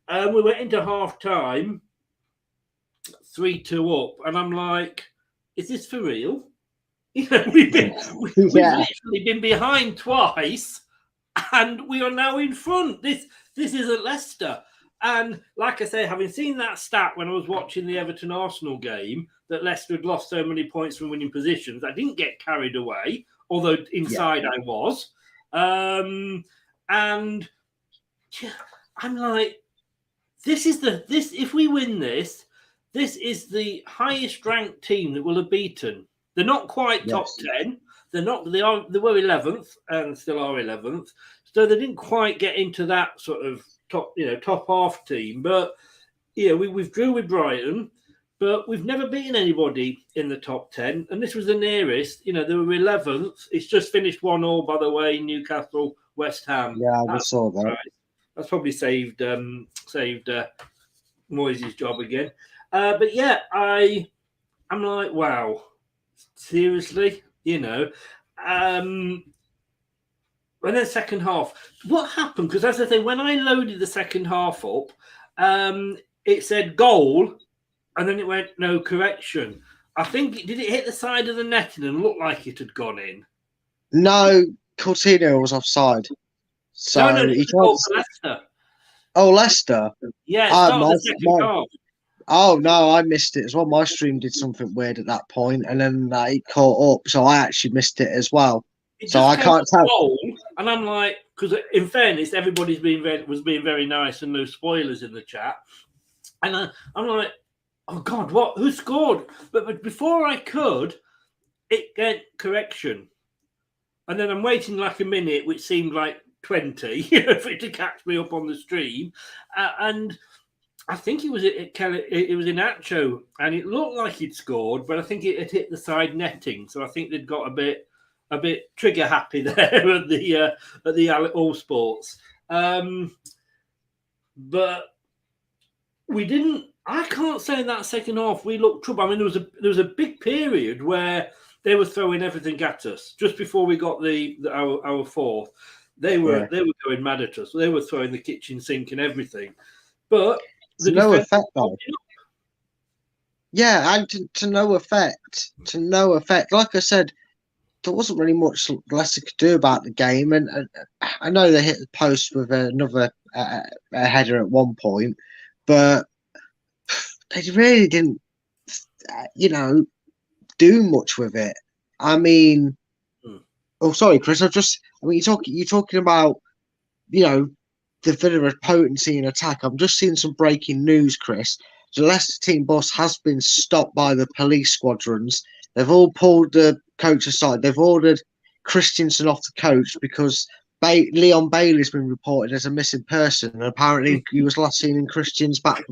We went into half time 3-2 up, and I'm like, is this for real? We've literally been behind twice, and we are now in front. This is a Leicester. And like I say, having seen that stat when I was watching the Everton-Arsenal game, that Leicester had lost so many points from winning positions, I didn't get carried away, although inside I was. And I'm like, if we win this is the highest ranked team that will have beaten. They're not quite top 10, They're not. They were 11th and still are 11th. So they didn't quite get into that sort of top half team. But yeah, we've drew with Brighton, but we've never beaten anybody in the top 10. And this was the nearest. They were 11th. It's just finished 1-1, by the way. Newcastle, West Ham. Yeah, I just saw that. Right. That's probably saved Moyes' job again. But yeah, I'm like, wow, seriously, And then second half, what happened? Because as I say, when I loaded the second half up, it said goal, and then it went no correction. I think did it hit the side of the netting and look like it had gone in? No, Coutinho was offside. So no, he tried to... Leicester. Oh, Leicester. Yeah, the second half. Oh no, I missed it as well. My stream did something weird at that point, and then it caught up, so I actually missed it as well. So I can't tell. And I'm like, because in fairness, everybody's was being very nice and no spoilers in the chat, and I'm like, oh God, what? Who scored? But before I could, it get correction, and then I'm waiting like a minute, which seemed like 20, for it to catch me up on the stream, and. I think it was Inacho, and it looked like he'd scored, but I think it had hit the side netting. So I think they'd got a bit trigger happy there at the All Sports. But we didn't. I can't say in that second half we looked trouble. I mean, there was a big period where they were throwing everything at us just before we got our fourth. They were going mad at us. They were throwing the kitchen sink and everything, but. To no effect, though. Yeah, and to no effect. To no effect. Like I said, there wasn't really much Leicester could do about the game, and I know they hit the post with another header at one point, but they really didn't, do much with it. I mean, oh, sorry, Chris. You're talking about, the bit of a potency in attack. I'm just seeing some breaking news, Chris. The Leicester team bus has been stopped by the police squadrons. They've all pulled the coach aside. They've ordered Christensen off the coach because Leon Bailey's been reported as a missing person, and apparently he was last seen in Christensen's back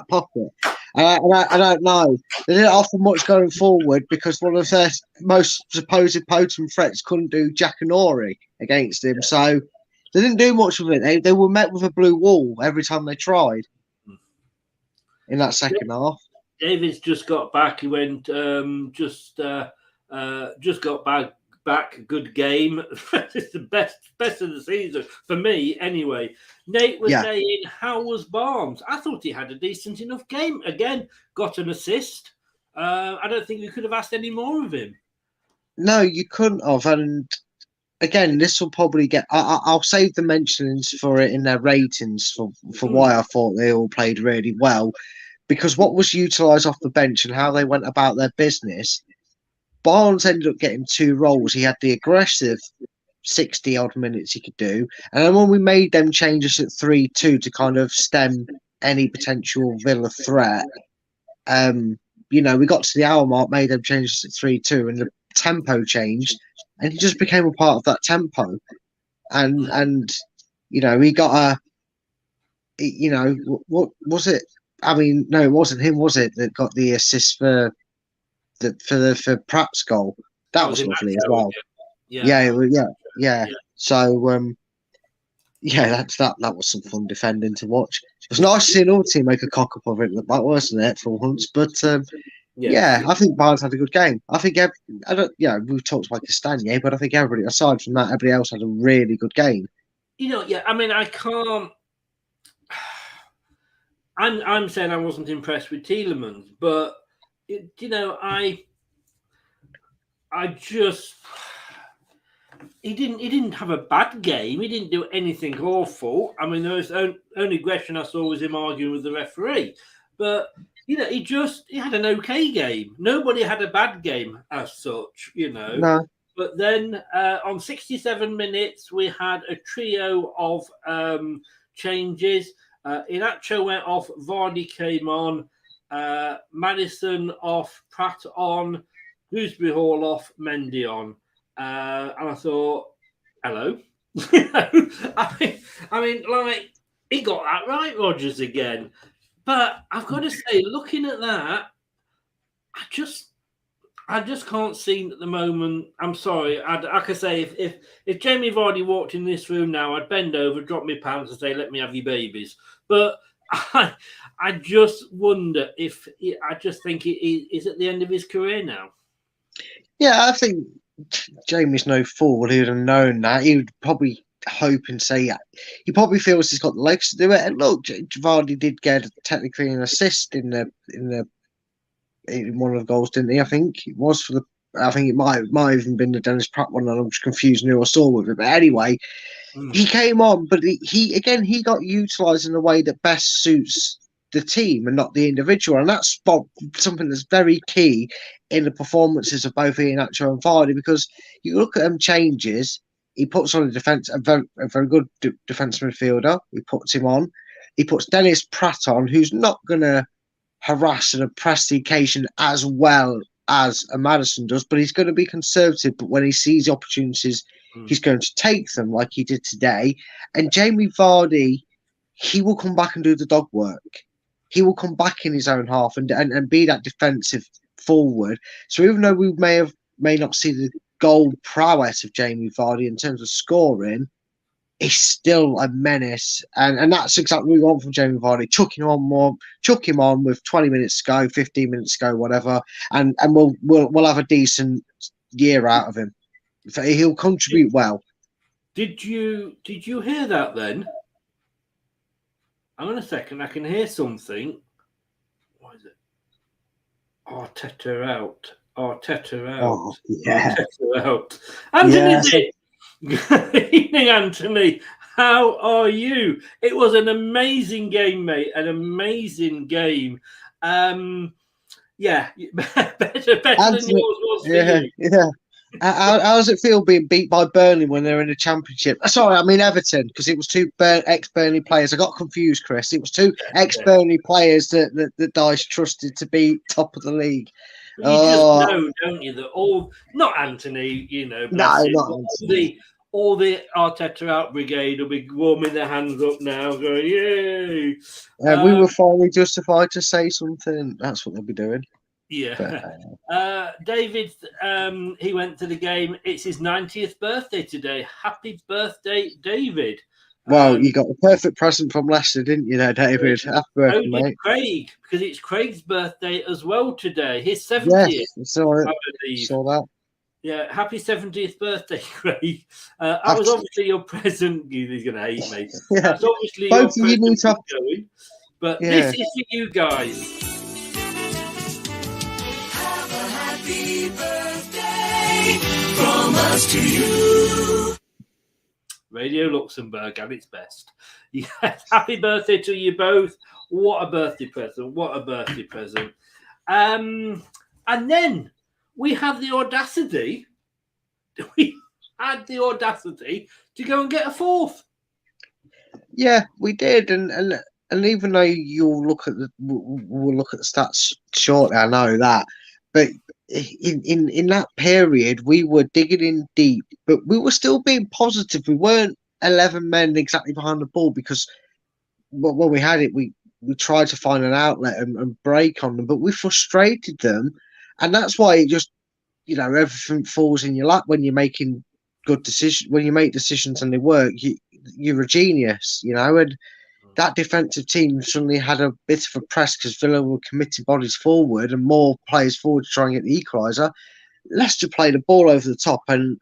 pocket. I don't know. They didn't offer much going forward because one of their most supposed potent threats couldn't do Jackanory against him. So they didn't do much with it. They were met with a blue wall every time they tried in that second half. David's just got back. He went just got back. Good game. It's the best of the season for me, anyway. Nate was saying, how was Barnes? I thought he had a decent enough game. Again, got an assist. I don't think we could have asked any more of him. No, you couldn't have. And again, this will probably get. I'll save the mentions for it in their ratings for why I thought they all played really well, because what was utilised off the bench and how they went about their business. Barnes ended up getting 2 roles. He had the aggressive 60-odd minutes he could do, and then when we made them changes at 3-2 to kind of stem any potential Villa threat, we got to the hour mark, made them changes at 3-2, and the tempo changed, and he just became a part of that tempo. And he got what was it? I mean, no, it wasn't him, was it, that got the assist for Pratt's goal? That was lovely as well. Yeah. So that was some fun defending to watch. It was nice to see another team make a cock up of it, that wasn't it, for once? But I think Barnes had a good game. I think we've talked about Castagne, but I think everybody, aside from that, everybody else had a really good game. I mean, I can't. I'm saying I wasn't impressed with Tielemans, but I just he didn't have a bad game. He didn't do anything awful. I mean, there was only aggression I saw was him arguing with the referee, but he had an okay game. Nobody had a bad game as such, No. But then on 67 minutes, we had a trio of changes. Inacho went off, Vardy came on, Madison off, Pratt on, Gooseberry Hall off, Mendy on. And I thought, hello. I mean, like, he got that right, Rodgers, again. But I've got to say, looking at that, I just can't see at the moment. I'm sorry. Like I say, if Jamie Vardy walked in this room now, I'd bend over, drop my pants, and say, "Let me have your babies." But I just wonder if I just think he is at the end of his career now. Yeah, I think Jamie's no fool. He would have known that. He would probably hope and say he probably feels he's got the legs to do it. And look, Vardy did get technically an assist in one of the goals, didn't he? I think it was for the. I think it might have even been the Dennis Pratt one, and I'm just confused who I saw with it. But anyway, he came on, but he got utilised in a way that best suits the team and not the individual, and that's something that's very key in the performances of both Iheanacho and Vardy, because you look at them changes. He puts on a very good defence midfielder. He puts him on. He puts Dennis Pratt on, who's not going to harass and oppress the occasion as well as a Maddison does, but he's going to be conservative. But when he sees opportunities, he's going to take them, like he did today. And Jamie Vardy, he will come back and do the dog work. He will come back in his own half and be that defensive forward. So even though we may not see the goal prowess of Jamie Vardy in terms of scoring, he's still a menace, and that's exactly what we want from Jamie Vardy. Chuck him on with 20 minutes to go, 15 minutes to go, whatever, and we'll have a decent year out of him. He'll contribute well. Did you hear that then? Hang on a second, I can hear something. What is it? Arteta out. Oh, yeah. Arteta out. Anthony, good evening, Anthony. How are you? It was an amazing game, mate. An amazing game. Yeah, better than yours was for you. Yeah. How does it feel being beat by Burnley when they're in the Championship? Sorry, I mean Everton, because it was two ex-Burnley players. I got confused, Chris. It was two ex-Burnley players that Dice trusted to be top of the league. You just know, don't you, that all, not Anthony, all the Arteta out brigade will be warming their hands up now, going, yay. We were finally justified to say something. That's what they'll be doing. Yeah. David, he went to the game. It's his 90th birthday today. Happy birthday, David. Well, you got the perfect present from Leicester, didn't you there, David? Happy birthday, mate. Craig, because it's Craig's birthday as well today. His 70th. Yes, I believe. Saw that. Yeah, happy 70th birthday, Craig. That was obviously your present. He's going to hate me. Yeah. That's obviously both your of you need to going. But this is for you guys. Have a happy birthday from us to you. Radio Luxembourg at its best. Yes, happy birthday to you both. What a birthday present. What a birthday present. And then we have the audacity. We had the audacity to go and get a fourth. Yeah, we did. And even though we'll look at the stats shortly, I know that. But in that period, we were digging in deep, but we were still being positive. We weren't 11 men exactly behind the ball, because when we had it, we tried to find an outlet and break on them, but we frustrated them. And that's why it just, everything falls in your lap when you're making good decisions. When you make decisions and they work, you're a genius, and that defensive team suddenly had a bit of a press because Villa were committing bodies forward and more players forward to try and get the equaliser. Leicester played the ball over the top, and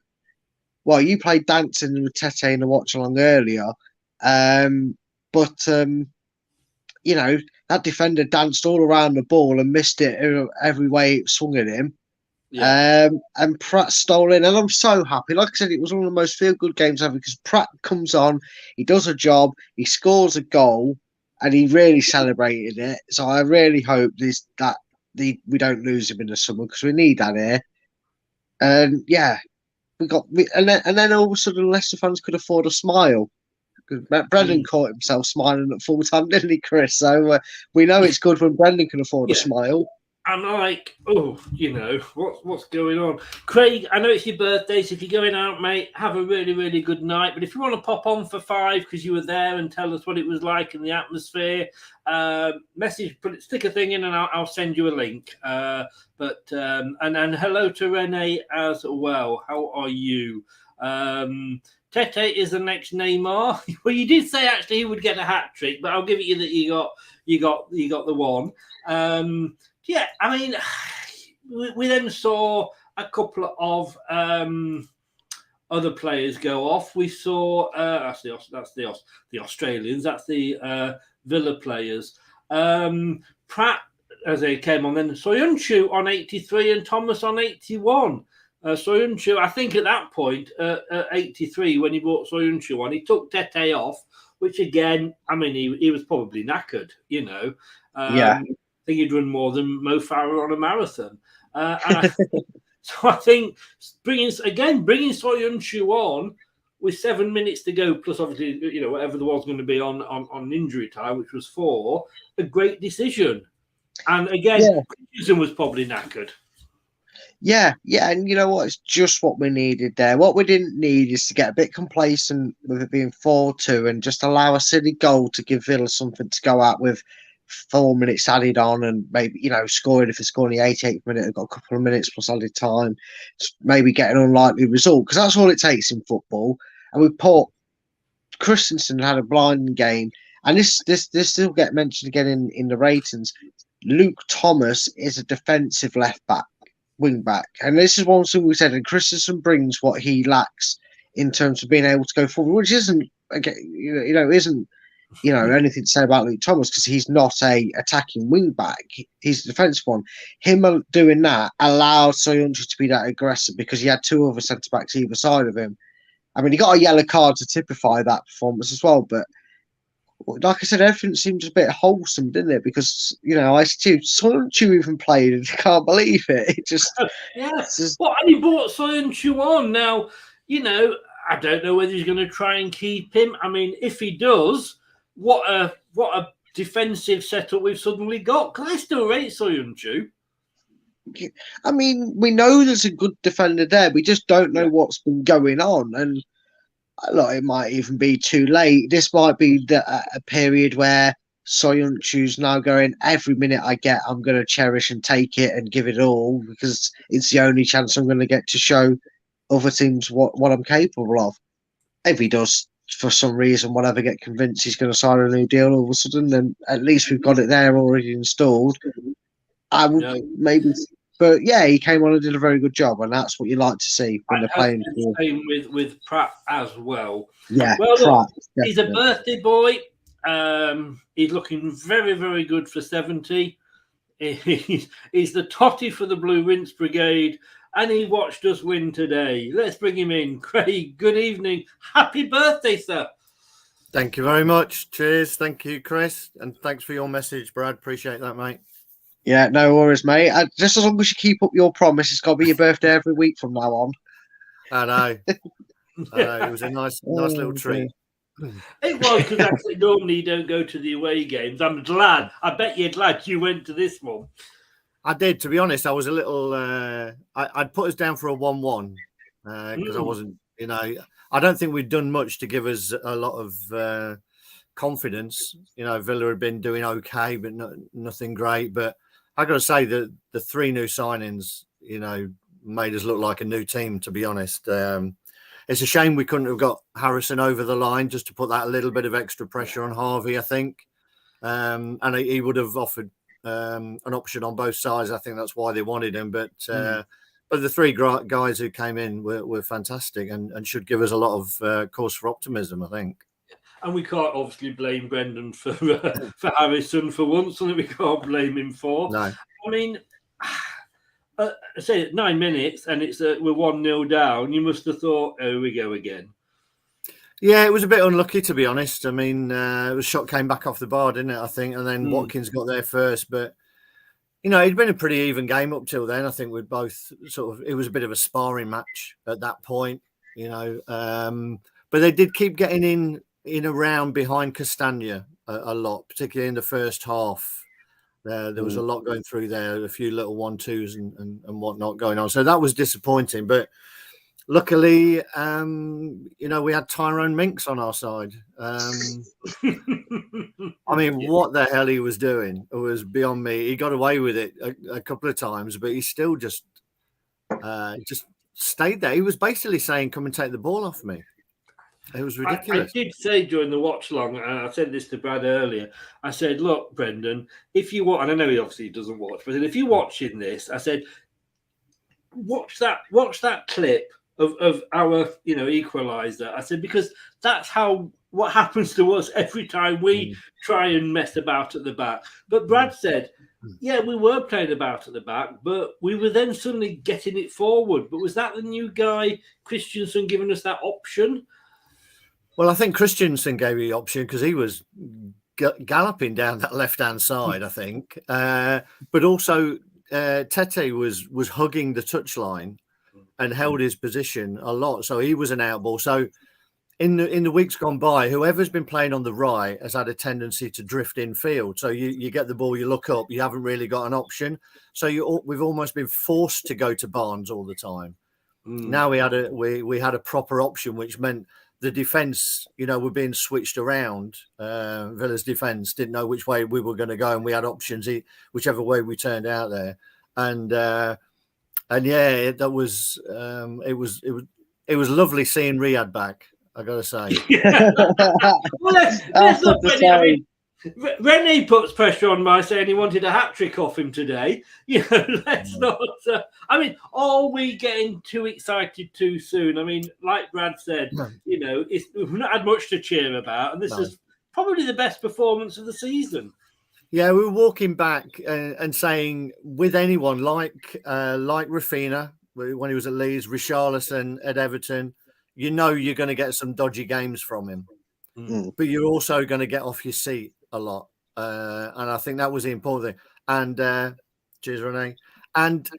you played dancing with Tete in the watch along earlier, but that defender danced all around the ball and missed it every way it swung at him. Yeah. And Pratt stole in, and I'm so happy. Like I said, it was one of the most feel-good games ever, because Pratt comes on, he does a job, he scores a goal, and he really celebrated it. So I really hope we don't lose him in the summer, because we need that here. And yeah, and then all of a sudden Leicester fans could afford a smile. Brendan caught himself smiling at full time, didn't he, Chris? So we know it's good when Brendan can afford a smile. I'm like, oh, what's going on? Craig, I know it's your birthday, so if you're going out, mate, have a really, really good night. But if you want to pop on for 5 because you were there and tell us what it was like in the atmosphere, stick a thing in and I'll send you a link. And hello to Renee as well. How are you? Tete is the next Neymar. Well, you did say actually he would get a hat trick, but I'll give it you that you got the one. Yeah, I mean, we then saw a couple of other players go off. We saw that's the Australians. That's the Villa players. Pratt as they came on, then Soyuncu on 83 and Thomas on 81. Soyuncu, I think at that point, at 83, when he brought Soyuncu on, he took Tete off, which again, I mean, he was probably knackered, Yeah. I think he'd run more than Mo Farah on a marathon. So I think bringing Soyuncu on with 7 minutes to go, plus obviously, whatever there was going to be on injury time, which was 4, a great decision. And again, Christensen was probably knackered. Yeah, and you know what? It's just what we needed there. What we didn't need is to get a bit complacent with it being 4-2 and just allow a silly goal to give Villa something to go out with 4 minutes added on and maybe, scoring if they're scoring the 88th minute, they've got a couple of minutes plus added time, maybe get an unlikely result because that's all it takes in football. And we put Christensen had a blinding game, and this still get mentioned again in the ratings. Luke Thomas is a defensive left back. Wing back, and this is one thing we said. And Christensen brings what he lacks in terms of being able to go forward, which isn't anything to say about Luke Thomas because he's not a attacking wing back. He's a defensive one. Him doing that allowed Soyuncu to be that aggressive because he had 2 other centre backs either side of him. I mean, he got a yellow card to typify that performance as well, but. Like I said, everything seems a bit wholesome, didn't it? Because Soyuncu even played, and I can't believe it. It just and he brought Soyuncu on. Now, I don't know whether he's going to try and keep him. I mean, if he does, what a defensive setup we've suddenly got. Because I still rate Soyuncu. I mean, we know there's a good defender there. We just don't know what's been going on, and. Look, it might even be too late. This might be a period where Soyuncu's now going, every minute I get, I'm going to cherish and take it and give it all because it's the only chance I'm going to get to show other teams what I'm capable of. If he does, for some reason, whatever, get convinced he's going to sign a new deal all of a sudden, then at least we've got it there already installed. I would maybe... But yeah, he came on and did a very good job, and that's what you like to see when they're playing. Same with Pratt as well. Yeah, well, Pratt, look, he's a birthday boy. He's looking very, very good for 70. He's the totty for the Blue Rinse Brigade, and he watched us win today. Let's bring him in. Craig, good evening. Happy birthday, sir. Thank you very much. Cheers. Thank you, Chris, and thanks for your message, Brad. Appreciate that, mate. Yeah, no worries, mate. Just as long as you keep up your promise, it's got to be your birthday every week from now on. I know. It was a nice little treat. It was, because actually normally you don't go to the away games. I'm glad. I bet you're glad you went to this one. I did. To be honest, I was a little... I'd put us down for a 1-1 because I wasn't... I don't think we'd done much to give us a lot of confidence. Villa had been doing okay, but nothing great. But I got to say that the 3 new signings, made us look like a new team, to be honest. It's a shame we couldn't have got Harrison over the line just to put that a little bit of extra pressure on Harvey, I think. And he would have offered an option on both sides. I think that's why they wanted him. But the 3 guys who came in were fantastic and should give us a lot of cause for optimism, I think. And we can't obviously blame Brendan for Harrison for once, something we can't blame him for. No. I mean, say 9 minutes and it's we're 1-0 down. You must have thought, oh, we go again. Yeah, it was a bit unlucky, to be honest. I mean, it was shot came back off the bar, didn't it? I think, and then Watkins got there first. But it'd been a pretty even game up till then. I think we'd both it was a bit of a sparring match at that point, But they did keep getting in around behind Castagna a lot, particularly in the first half. There was a lot going through there, a few little 1-2s and whatnot going on. So that was disappointing. But luckily, we had Tyrone Minks on our side. I mean, what the hell he was doing was beyond me. He got away with it a couple of times, but he still just stayed there. He was basically saying, "Come and take the ball off me." It was ridiculous. I did say during the watch long, and I said this to Brad earlier, I said, look, Brendan, if you want, and I know he obviously doesn't watch, but if you're watching this, I said, watch that clip of our, equaliser. I said, because that's what happens to us every time we try and mess about at the back. But Brad said, yeah, we were playing about at the back, but we were then suddenly getting it forward. But was that the new guy, Christensen, giving us that option? Well, I think Christensen gave you the option because he was galloping down that left-hand side, I think. But also, Tete was hugging the touchline and held his position a lot. So he was an outball. So in the weeks gone by, whoever's been playing on the right has had a tendency to drift in field. So you get the ball, you look up, you haven't really got an option. So we've almost been forced to go to Barnes all the time. Now we had a proper option, which meant the defence, were being switched around. Villa's defence didn't know which way we were going to go, and we had options whichever way we turned out there. And yeah, that was it was lovely seeing Riyadh back, I got to say. Well, let's not Rennie puts pressure on by saying he wanted a hat trick off him today. Let's not. Are we getting too excited too soon? I mean, like Brad said, we've not had much to cheer about, and this is probably the best performance of the season. Yeah, we were walking back and saying with anyone like Rafinha when he was at Leeds, Richarlison at Everton, you're going to get some dodgy games from him, but you're also going to get off your seat a lot, and I think that was the important thing. And cheers, Renee. And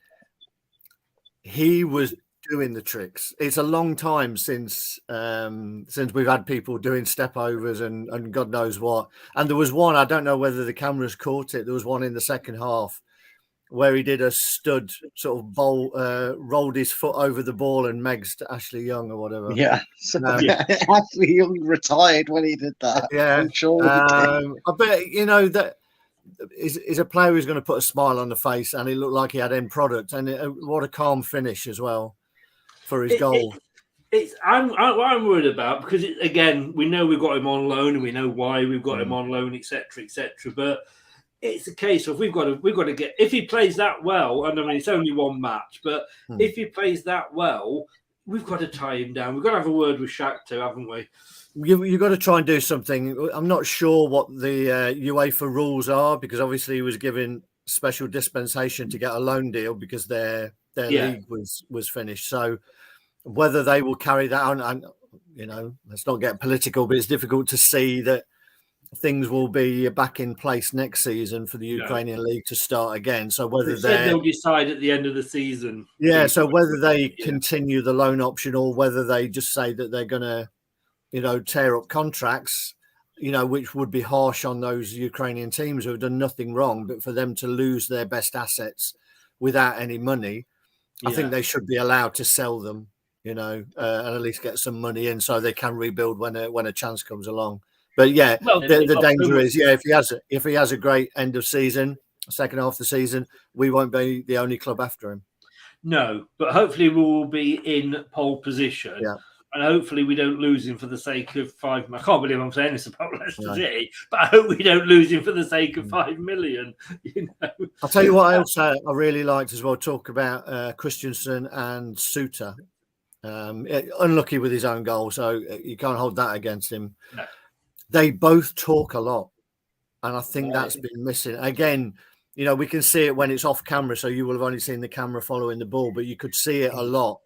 he was doing the tricks. It's a long time since we've had people doing step overs and God knows what. And there was one, I don't know whether the cameras caught it. There was one in the second half where he did a stud sort of rolled his foot over the ball and megs to Ashley Young or whatever. Yeah. Ashley Young retired when he did that. Yeah. I'm sure I bet, that is a player who's going to put a smile on the face, and he looked like he had end product. And what a calm finish as well for his goal. I'm worried about, because again, we know we've got him on loan and we know why we've got him on loan, etc., etc. But it's a case of we've got to get, if he plays that well, and I mean it's only one match, but if he plays that well, we've got to tie him down. We've got to have a word with Shakhtar, haven't we? You've got to try and do something. I'm not sure what the UEFA rules are, because obviously he was given special dispensation to get a loan deal because their league was finished. So whether they will carry that on, and let's not get political, but it's difficult to see that things will be back in place next season for the Ukrainian league to start again. So whether they'll decide at the end of the season. Yeah. So whether they continue the loan option or whether they just say that they're going to, tear up contracts, which would be harsh on those Ukrainian teams who have done nothing wrong, but for them to lose their best assets without any money, I think they should be allowed to sell them, and at least get some money in so they can rebuild when a chance comes along. But yeah, the danger is, if he has a great end of season, second half of the season, we won't be the only club after him. No, but hopefully we will be in pole position. Yeah. And hopefully we don't lose him for the sake of 5. I can't believe I'm saying this about Leicester City, but I hope we don't lose him for the sake of 5 million. I'll tell you what else I really liked as well. Talk about Christensen and Suter. Unlucky with his own goal, so you can't hold that against him. No. They both talk a lot, and I think that's been missing. Again, we can see it when it's off camera, so you will have only seen the camera following the ball, but you could see it a lot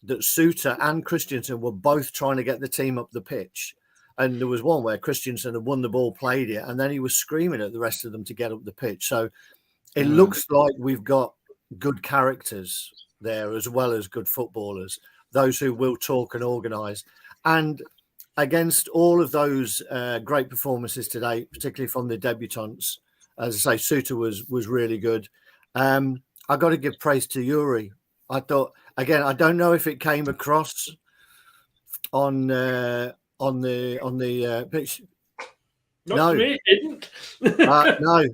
that Suter and Christensen were both trying to get the team up the pitch. And there was one where Christensen had won the ball, played it, and then he was screaming at the rest of them to get up the pitch. So it looks like we've got good characters there as well as good footballers, those who will talk and organise. And against all of those great performances today, particularly from the debutants, as I say, Suter was really good. I got to give praise to Yuri. I thought, again, I don't know if it came across on the pitch. Not to me, it didn't. No,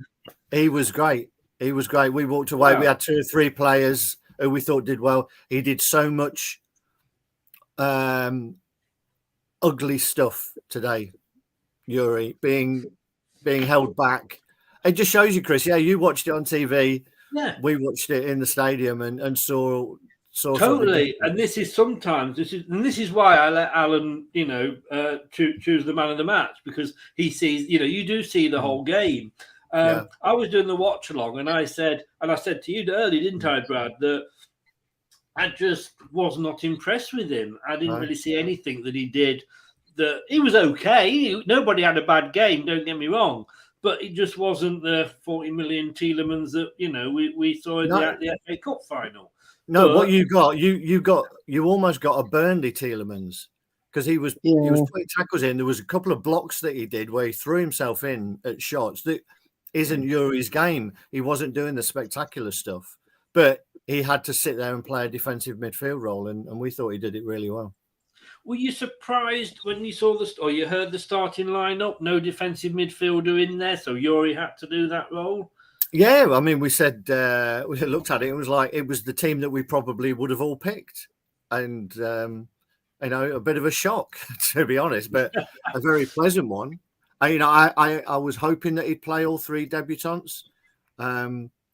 he was great. He was great. We walked away. Wow. We had 2 or 3 players who we thought did well. He did so much ugly stuff today, Yuri, being held back. It just shows you, Chris. Yeah, you watched it on TV. Yeah, we watched it in the stadium and saw totally. And this is why I let Alan, choose the man of the match, because he sees, you do see the whole game. I was doing the watch along, and I said to you earlier, didn't I, Brad, that I just was not impressed with him. I didn't really see anything that he did. That he was okay. Nobody had a bad game. Don't get me wrong. But it just wasn't the 40 million Tielemans that we saw in the FA Cup final. No, what you almost got a Burnley Tielemans, because he was putting tackles in. There was a couple of blocks that he did where he threw himself in at shots that isn't Yuri's game. He wasn't doing the spectacular stuff, but he had to sit there and play a defensive midfield role, and we thought he did it really well. Were you surprised when you saw you heard the starting lineup? No defensive midfielder in there, so Yuri had to do that role. Yeah, I mean, we said we looked at it. It was like it was the team that we probably would have all picked, and a bit of a shock, to be honest, but a very pleasant one. I was hoping that he'd play all 3 debutants.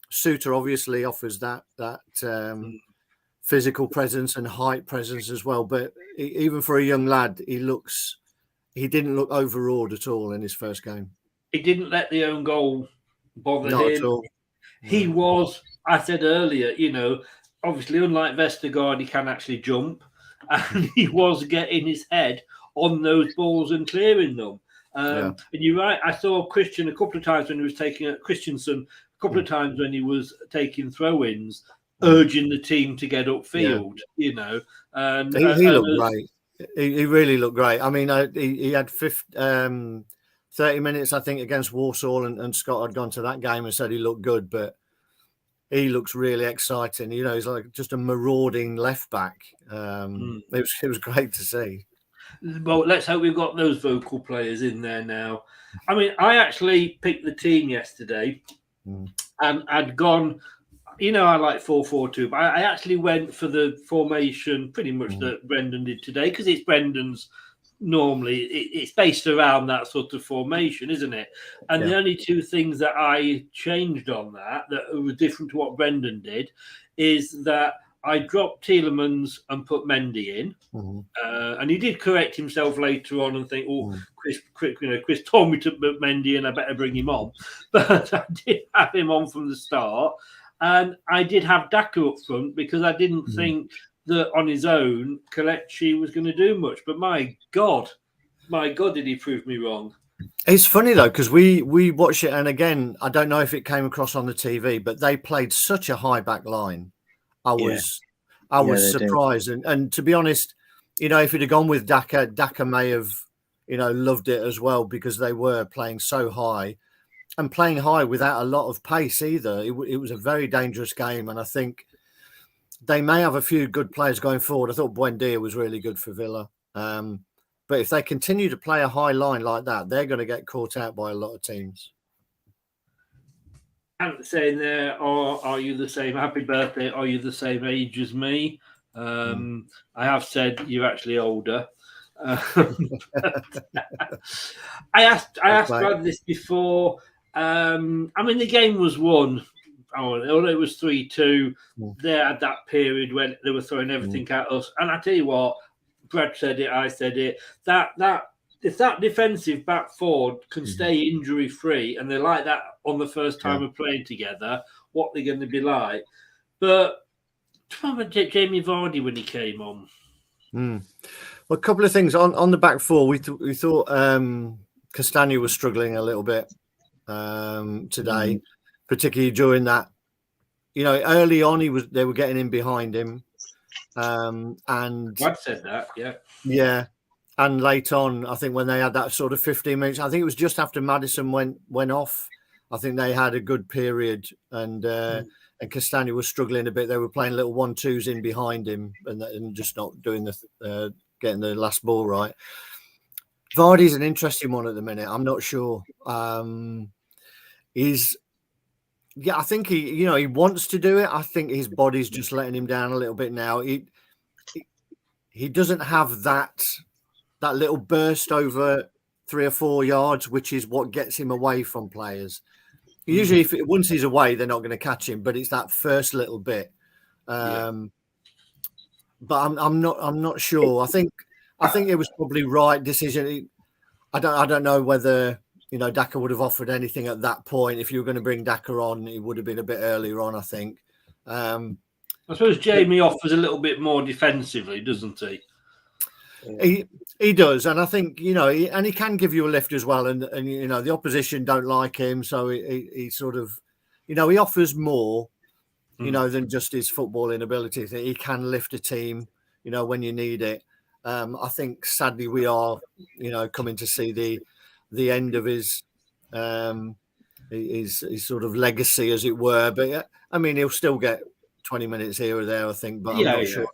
Suter obviously offers that physical presence and height presence as well, but even for a young lad, he didn't look overawed at all in his first game. He didn't let the own goal bother Not him. At all. He was, I said earlier, obviously unlike Vestergaard, he can actually jump, and he was getting his head on those balls and clearing them. And you're right. I saw Christian a couple of times when he was taking Christensen a couple of times when he was taking throw-ins, urging the team to get upfield. And he looked great. He really looked great. I mean, he had 30 minutes, I think, against Walsall, and Scott had gone to that game and said he looked good, but he looks really exciting. He's like just a marauding left back. It was great to see. Well, let's hope we've got those vocal players in there now. I mean, I actually picked the team yesterday, and I'd gone. I like 4-4-2, but I actually went for the formation pretty much that Brendan did today, because it's Brendan's. Normally, it's based around that sort of formation, isn't it? And the only 2 things that I changed on that were different to what Brendan did is that I dropped Tielemans and put Mendy in. And he did correct himself later on and think, Chris told me to put Mendy in, I better bring him on. But I did have him on from the start. And I did have Daka up front because I didn't think that on his own, Kelechi was going to do much. But my God, did he prove me wrong. It's funny, though, because we watched it. And again, I don't know if it came across on the TV, but they played such a high back line. I was surprised. And to be honest, if he'd have gone with Daka may have, loved it as well, because they were playing so high. And playing high without a lot of pace either. It was a very dangerous game. And I think they may have a few good players going forward. I thought Buendia was really good for Villa. But if they continue to play a high line like that, they're going to get caught out by a lot of teams. And saying there, are you the same? Happy birthday. Are you the same age as me? I have said you're actually older. I asked Brad this before. I mean, the game was won. Although it was 3-2, they had that period when they were throwing everything at us. And I tell you what, Brad said it, I said it. That if that defensive back forward can stay injury free, and they're like that on the first time of playing together, what they're going to be like. But remember Jamie Vardy when he came on. Well, a couple of things on the back four. We thought Castagna was struggling a little bit today, particularly during that. Early on they were getting in behind him, and I've said that, yeah. And late on, I think when they had that sort of 15 minutes, I think it was just after Maddison went off. I think they had a good period, and Castagna was struggling a bit. They were playing little 1-2s in behind him, and just not doing the getting the last ball right. Vardy's an interesting one at the minute. I'm not sure. I think he wants to do it. I think his body's just letting him down a little bit now. He doesn't have that little burst over 3 or 4 yards, which is what gets him away from players. Usually, once he's away, they're not going to catch him. But it's that first little bit. But I'm not sure. I think it was probably right decision. I don't know whether Daka would have offered anything at that point. If you were going to bring Daka on, it would have been a bit earlier on, I think. I suppose Jamie offers a little bit more defensively, doesn't he? He does, and I think he can give you a lift as well. And the opposition don't like him, so he sort of he offers more, than just his footballing ability. He can lift a team, when you need it. I think sadly we are, coming to see the end of his sort of legacy, as it were. But I mean, he'll still get 20 minutes here or there, I think. But I'm not sure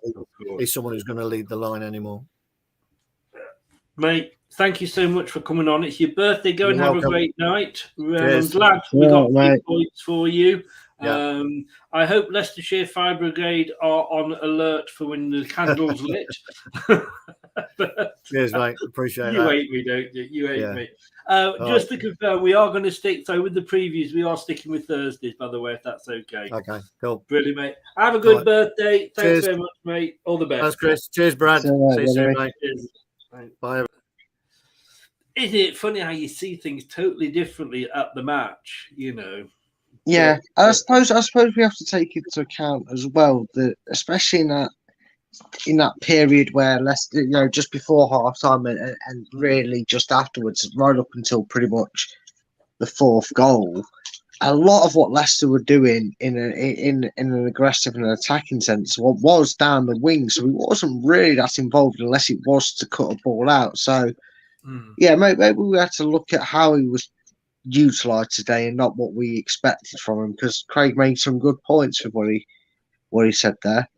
he's someone who's going to lead the line anymore. Mate, thank you so much for coming on. It's your birthday. Go and have a great night. I'm Cheers. glad we got 3 points for you. Yeah. I hope Leicestershire Fire Brigade are on alert for when the candle's lit. Cheers, mate. Appreciate you that. hate me, don't you? You hate Yeah. me. Just to confirm, we are going to stick. So with the previews, we are sticking with Thursdays, by the way, if that's okay. Okay, cool. Brilliant, mate. Have a good Right. birthday. Thanks Cheers. very much, mate. All the best. Thanks, Chris. Cheers, Brad. See you soon, mate. Cheers. Bye. Isn't it funny how you see things totally differently at the match? Yeah, I suppose we have to take into account as well that, especially in that period where Leicester, just before half time and really just afterwards, right up until pretty much the 4th goal, a lot of what Leicester were doing in an aggressive and an attacking sense was down the wing. So he wasn't really that involved unless it was to cut a ball out. So yeah, maybe we had to look at how he was utilised today and not what we expected from him, because Craig made some good points with what he said there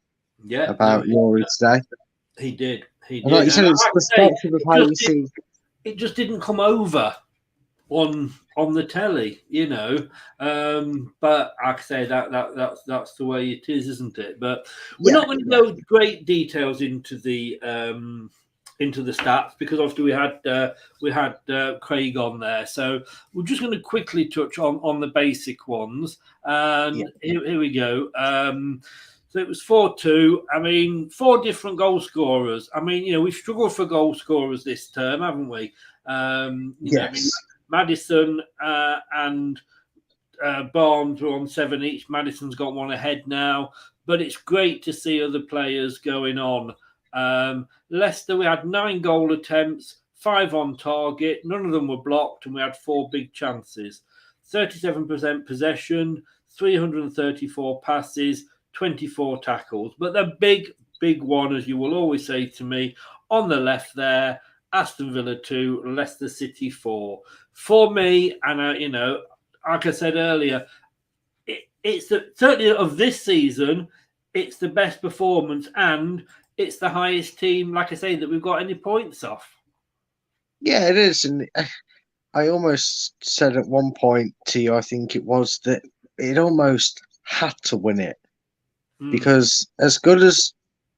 about Rory today. He did. And like you said, it's perspective of how you see. It just didn't come over on the telly, But like I say, that's the way it is, isn't it? But we're not going to go great details into the stats, because obviously we had Craig on there, so we're just going to quickly touch on the basic ones. And here we go. So it was 4-2. I mean, 4 different goal scorers. I mean, we've struggled for goal scorers this term, haven't we? Yes. Maddison and Barnes were on 7 each. Maddison's got 1 ahead now, but it's great to see other players going on. Leicester, we had 9 goal attempts, 5 on target. None of them were blocked, and we had 4 big chances. 37% possession, 334 passes, 24 tackles. But the big one, as you will always say to me, on the left there, Aston Villa 2, Leicester City 4. For me, and like I said earlier, it's certainly of this season, it's the best performance, and it's the highest team, like I say, that we've got any points off. Yeah, it is. And I almost said at one point to you, I think it was, that it almost had to win it. Because as good as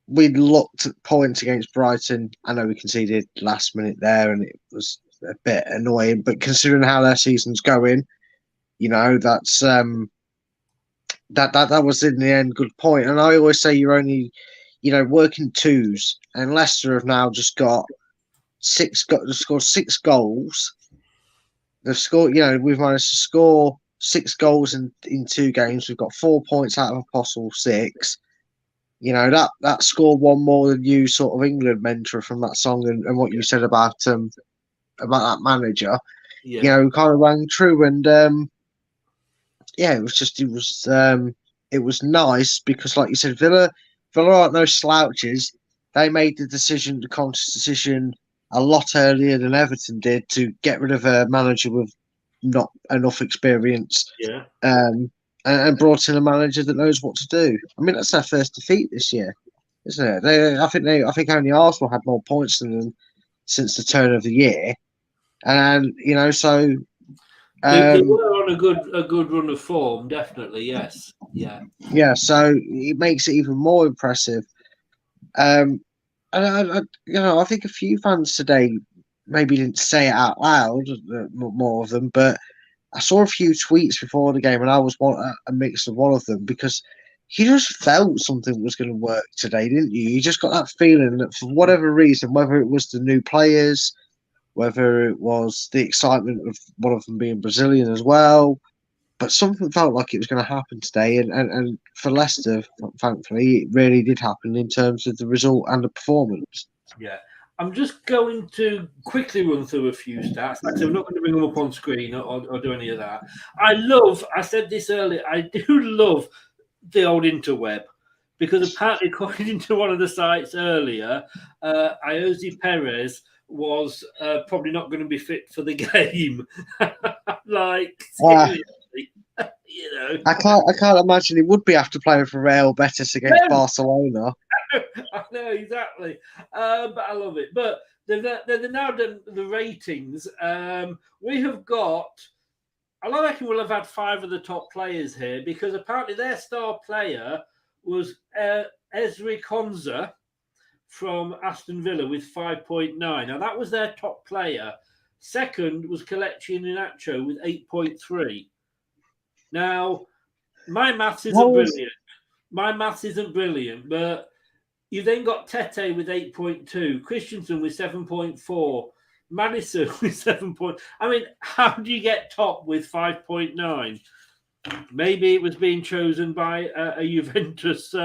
we looked at points against Brighton, I know we conceded last minute there and it was a bit annoying, but considering how their season's going, that's that was in the end good point. And I always say you're only working twos, and Leicester have now just got scored 6 goals. They've scored, we've managed to score 6 goals in 2 games. We've got 4 points out of a possible 6. That scored 1 more than you, sort of England mentor from that song, and what you said about that manager. We kind of rang true, and it was nice because, like you said, Villa aren't no slouches. They made the conscious decision a lot earlier than Everton did to get rid of a manager with not enough experience. Yeah. And brought in a manager that knows what to do. I mean, that's their first defeat this year, isn't it? I think only Arsenal had more points than them since the turn of the year, and so They were on a good run of form, definitely. Yes, yeah. So it makes it even more impressive. And I think a few fans today maybe didn't say it out loud, more of them, but I saw a few tweets before the game, and I was a mix of one of them, because you just felt something was going to work today, didn't you? You just got that feeling that for whatever reason, whether it was the new players, whether it was the excitement of one of them being Brazilian as well, but something felt like it was going to happen today. And for Leicester, thankfully, it really did happen in terms of the result and the performance. Yeah. I'm just going to quickly run through a few stats. Like I said, we're not going to bring them up on screen or do any of that. I said this earlier, I do love the old interweb, because apparently, according to one of the sites earlier, Iosi Perez was probably not going to be fit for the game. Seriously. I can't imagine he would be after playing for Real Betis against Barcelona. I know, exactly. But I love it. But they've now done the ratings. We have got, I reckon we'll have had 5 of the top players here, because apparently their star player was Ezri Konza from Aston Villa with 5.9. Now, that was their top player. Second was Kelechi Iheanacho with 8.3. Now, my maths isn't brilliant. But you then got Tete with 8.2, Christensen with 7.4, Madison with 7. I mean, how do you get top with 5.9? Maybe it was being chosen by a Juventus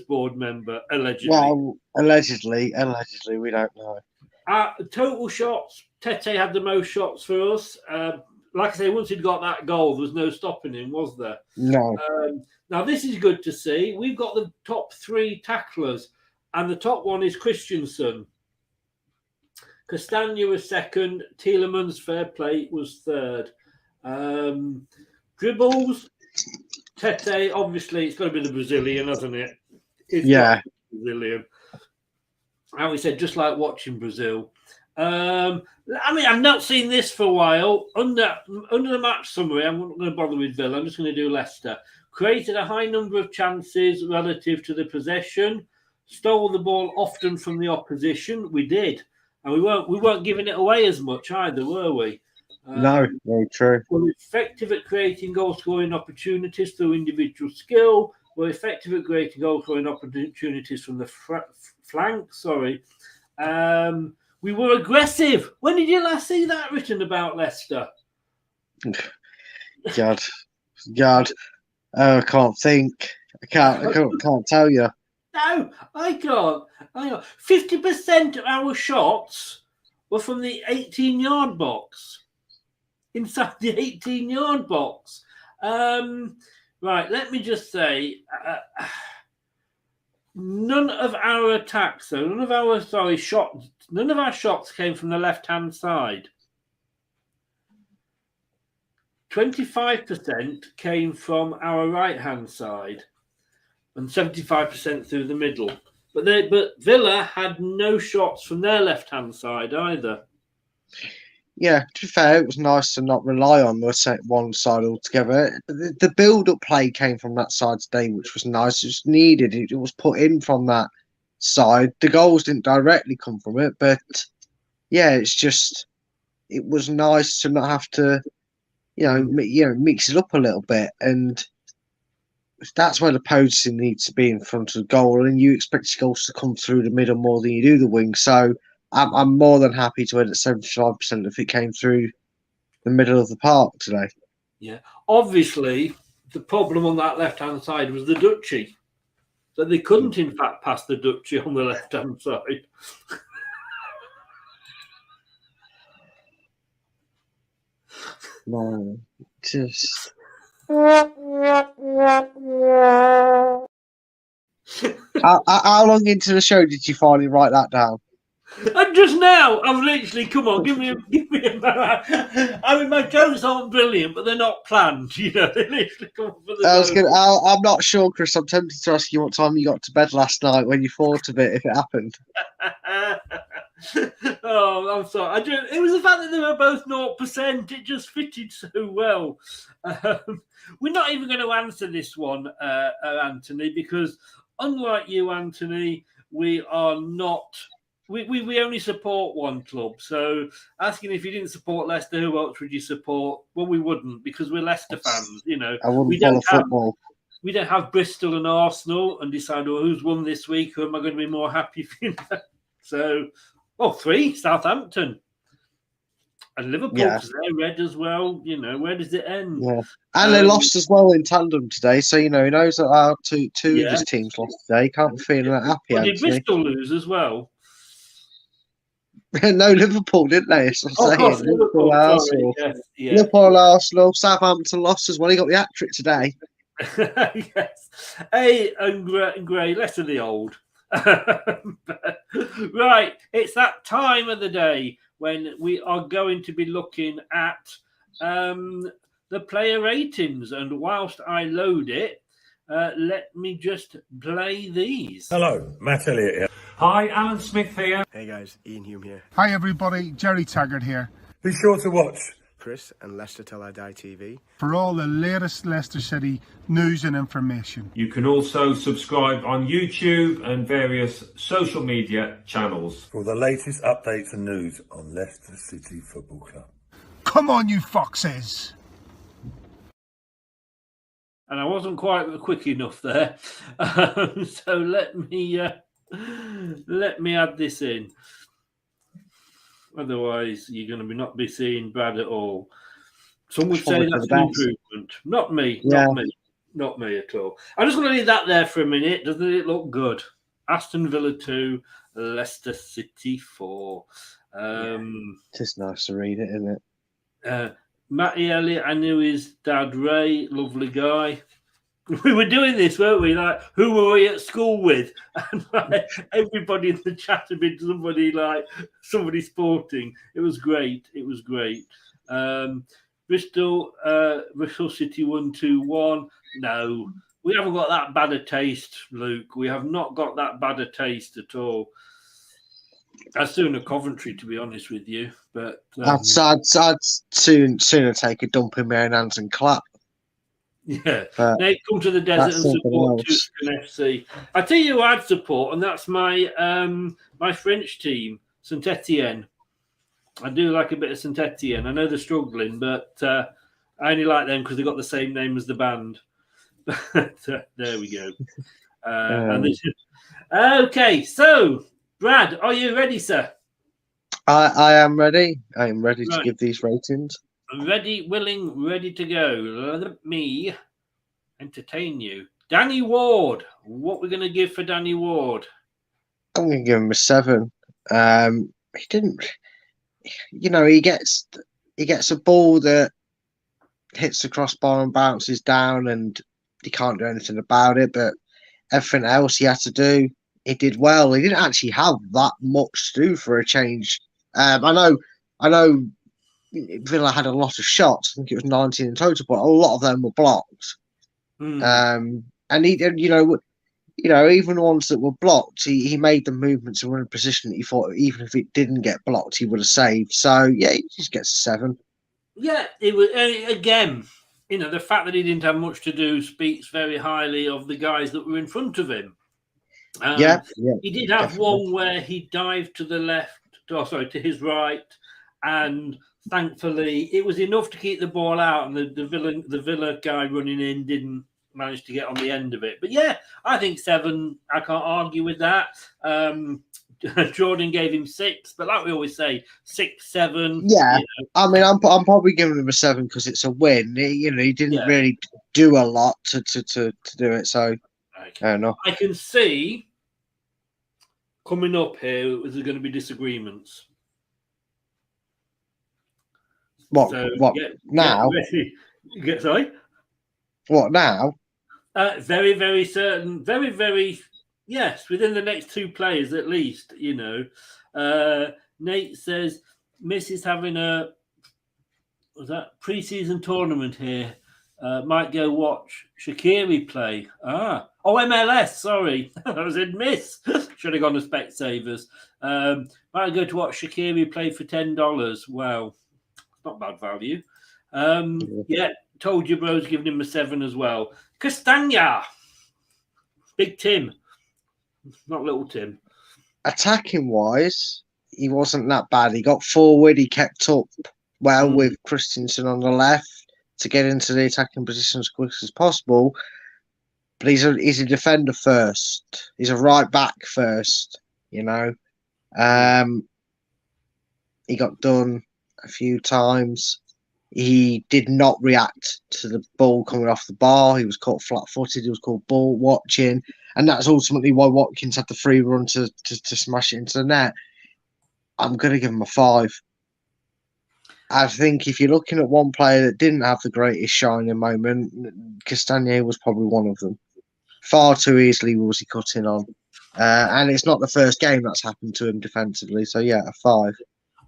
board member, allegedly. Well, allegedly, we don't know. Total shots, Tete had the most shots for us. Like I say, once he'd got that goal, there was no stopping him, was there? No. Now, this is good to see. We've got the top 3 tacklers, and the top one is Christensen. Castagna was second. Tielemans, fair play, was third. Dribbles, Tete, obviously, it's got to be the Brazilian, hasn't it? Yeah. Brazilian. And we said, just like watching Brazil. I mean, I've not seen this for a while. Under the match summary, I'm not going to bother with Villa. I'm just going to do Leicester. Created a high number of chances relative to the possession. Stole the ball often from the opposition. We did, and we weren't giving it away as much either, were we? No, very true. We're effective at creating goal-scoring opportunities through individual skill. We're effective at creating goal-scoring opportunities from the flank. We were aggressive. When did you last see that written about Leicester? God. Oh, I can't think. I can't tell you. No, I can't. 50% of our shots were from the 18-yard box. Inside the 18-yard box. Right, let me just say, none of our attacks, though, none of our shots came from the left-hand side. 25% came from our right-hand side, and 75% through the middle. But Villa had no shots from their left-hand side either. Yeah, to be fair, it was nice to not rely on the one side altogether. The build-up play came from that side today, which was nice. It was needed. It was put in from that side. The goals didn't directly come from it, but yeah, it was nice to not have to, mix it up a little bit. And that's where the potency needs to be in front of the goal, and you expect your goals to come through the middle more than you do the wing. So I'm more than happy to end at 75% if it came through the middle of the park today. Yeah. Obviously, the problem on that left-hand side was the Duchy. So they couldn't, in fact, pass the Duchy on the left-hand side. No, just... How long into the show did you finally write that down? And just now, I've literally come on. Give me a. I mean, my jokes aren't brilliant, but they're not planned. You know, they literally come up for the. I'm not sure, Chris. I'm tempted to ask you what time you got to bed last night when you thought of it, if it happened. Oh, I'm sorry. It was the fact that they were both 0%. It just fitted so well. We're not even going to answer this one, Anthony, because unlike you, Anthony, we are not. We only support one club. So asking if you didn't support Leicester, who else would you support? Well, we wouldn't, because we're Leicester fans. You know, I wouldn't follow football. We don't have Bristol and Arsenal and decide, well, who's won this week? Who am I going to be more happy for? So, 3 Southampton. And Liverpool, because they're red as well. You know, where does it end? Yeah. And they lost as well in tandem today. So, you know, he knows that our two of his teams lost today. He can't be feeling that happy, Did Bristol lose as well? No, Liverpool, didn't they? That's what I'm saying. Liverpool, Arsenal. Yes, Liverpool, Arsenal. Southampton lost as well. He got the hat-trick today. Yes. Hey, and Gray, less of the old. Right, it's that time of the day when we are going to be looking at the player ratings. And whilst I load it, let me just play these. Hello, Matt Elliott here. Hi, Alan Smith here. Hey guys, Ian Hume here. Hi everybody, Jerry Taggart here. Be sure to watch Chris and Leicester Till I Die TV for all the latest Leicester City news and information. You can also subscribe on YouTube and various social media channels for the latest updates and news on Leicester City Football Club. Come on, you foxes! And I wasn't quite quick enough there, so let me add this in. Otherwise, you're going to not be seeing Brad at all. Some would say that's an improvement. Not me. Not me at all. I'm just going to leave that there for a minute. Doesn't it look good? Aston Villa 2, Leicester City 4. It's just nice to read it, isn't it? Matty Elliott, I knew his dad Ray, lovely guy. We were doing this, weren't we? Like, who were we at school with? And like, everybody in the chat had been somebody sporting. It was great. It was great. Bristol City 1-2-1. No, we haven't got that bad a taste, Luke. We have not got that bad a taste at all. I'd sooner Coventry, to be honest with you. But I'd sooner take a dump in my own hands and clap. Yeah, they come to the desert and support Tuscan FC. I tell you who I'd support, and that's my my French team, Saint Etienne. I do like a bit of Saint Etienne. I know they're struggling, but I only like them because they got the same name as the band. There we go. Okay, so Brad, are you ready, sir? I am ready. I am ready to give these ratings. Ready, willing, ready to go. Let me entertain you. Danny Ward. What we're going to give for Danny Ward? I'm going to give him a 7. He didn't, you know, he gets a ball that hits the crossbar and bounces down, and he can't do anything about it. But everything else he had to do, he did well. He didn't actually have that much to do for a change. I know. Villa had a lot of shots. I think it was 19 in total, but a lot of them were blocked. And he did, you know, even the ones that were blocked, he made the movements and were in a position that he thought even if it didn't get blocked, he would have saved. So yeah, he just gets a 7. Yeah, it was again. You know, the fact that he didn't have much to do speaks very highly of the guys that were in front of him. He did have definitely one where he dived to the left, to his right, and thankfully, it was enough to keep the ball out, and the Villa guy running in didn't manage to get on the end of it. But yeah, I think 7. I can't argue with that. Jordan gave him 6, but like we always say, 6, 7. Yeah, you know. I mean, I'm probably giving him a 7 because it's a win. He didn't really do a lot to do it. So I don't know. I can see coming up here, there's going to be disagreements. What? So what now? Sorry. What now? Very, very certain. Very, very. Yes, within the next 2 players at least. You know, Nate says, Miss is having a pre-season tournament here. Might go watch Shaqiri play. MLS, sorry. I was in Miss. Should have gone to Specsavers. Might go to watch Shaqiri play for $10. Wow. Not bad value. Yeah, told you bro's giving him a 7 as well. Castagna. Big Tim. Not little Tim. Attacking wise, he wasn't that bad. He got forward, he kept up well with Christensen on the left to get into the attacking position as quick as possible. But he's a defender first. He's a right back first, you know. He got done a few times. He did not react to the ball coming off the bar. He was caught flat-footed. He was called ball watching. And that's ultimately why Watkins had the free run to smash it into the net. I'm going to give him a 5. I think if you're looking at one player that didn't have the greatest shining moment, Castagna was probably one of them. Far too easily was he cutting on. And it's not the first game that's happened to him defensively. So, yeah, a 5.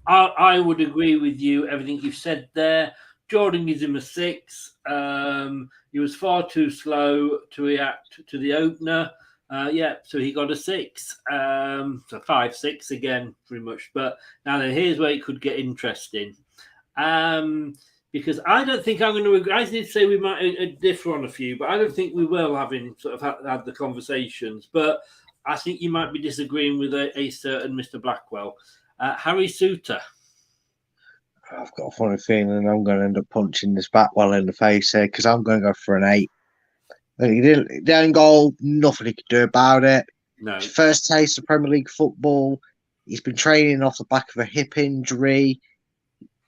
I would agree with you, everything you've said there. Jordan gives him a 6. He was far too slow to react to the opener. So he got a 6. So 5, 6 again, pretty much. But now then, here's where it could get interesting. Because I don't think I'm going to agree. I did say we might differ on a few, but I don't think we will, having sort of had the conversations. But I think you might be disagreeing with a certain Mr. Blackwell. Harry Suter. I've got a funny feeling I'm going to end up punching this Blackwell in the face here because I'm going to go for an 8. He didn't. The own goal, nothing he could do about it. No. First taste of Premier League football. He's been training off the back of a hip injury.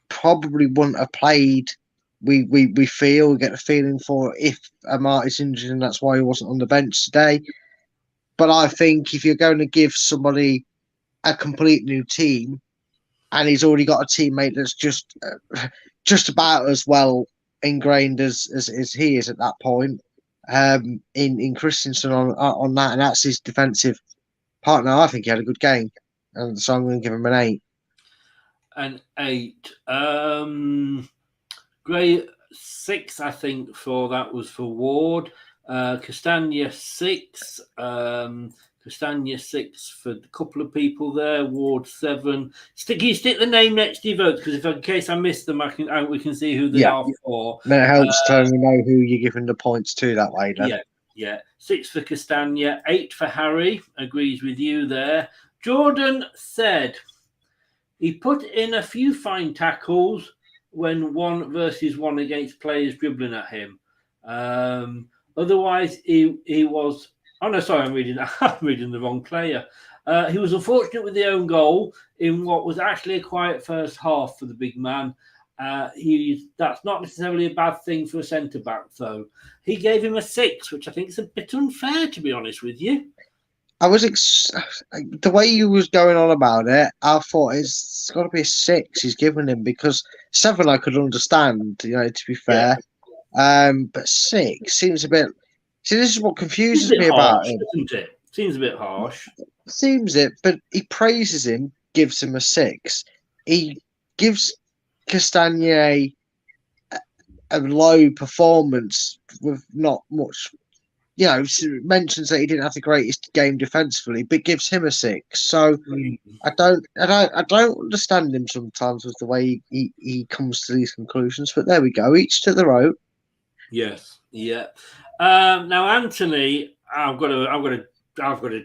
Probably wouldn't have played. We get a feeling for if Amartey's injured, and that's why he wasn't on the bench today. But I think if you're going to give somebody a complete new team, and he's already got a teammate that's just about as well ingrained as he is at that point, in Christensen on that, and that's his defensive partner. I think he had a good game, and so I'm going to give him an 8. An 8. Great 6, I think, for that was for Ward. Castagna 6. Castagna 6 for a couple of people there. Ward 7. Can you stick the name next to your votes? Because in case I miss them, we can see who they are for. Then it helps to know who you're giving the points to that way. Then. Yeah. 6 for Castagna, 8 for Harry. Agrees with you there. Jordan said he put in a few fine tackles when 1 versus 1 against players dribbling at him. Otherwise, he was. Oh no, sorry, I'm reading the wrong player. He was unfortunate with the own goal in what was actually a quiet first half for the big man. That's not necessarily a bad thing for a centre back, though. He gave him a 6, which I think is a bit unfair, to be honest with you. The way you was going on about it, I thought it's got to be a 6 he's given him, because 7 I could understand, to be fair. But 6 seems a bit. See, this is what confuses me about him. Isn't it? Seems a bit harsh. Seems it, but he praises him, gives him a 6. He gives Castagna a low performance with not much. Mentions that he didn't have the greatest game defensively, but gives him a 6. So I don't understand him sometimes with the way he comes to these conclusions. But there we go, each to their own. Yes, yeah. Now, Anthony, I've got to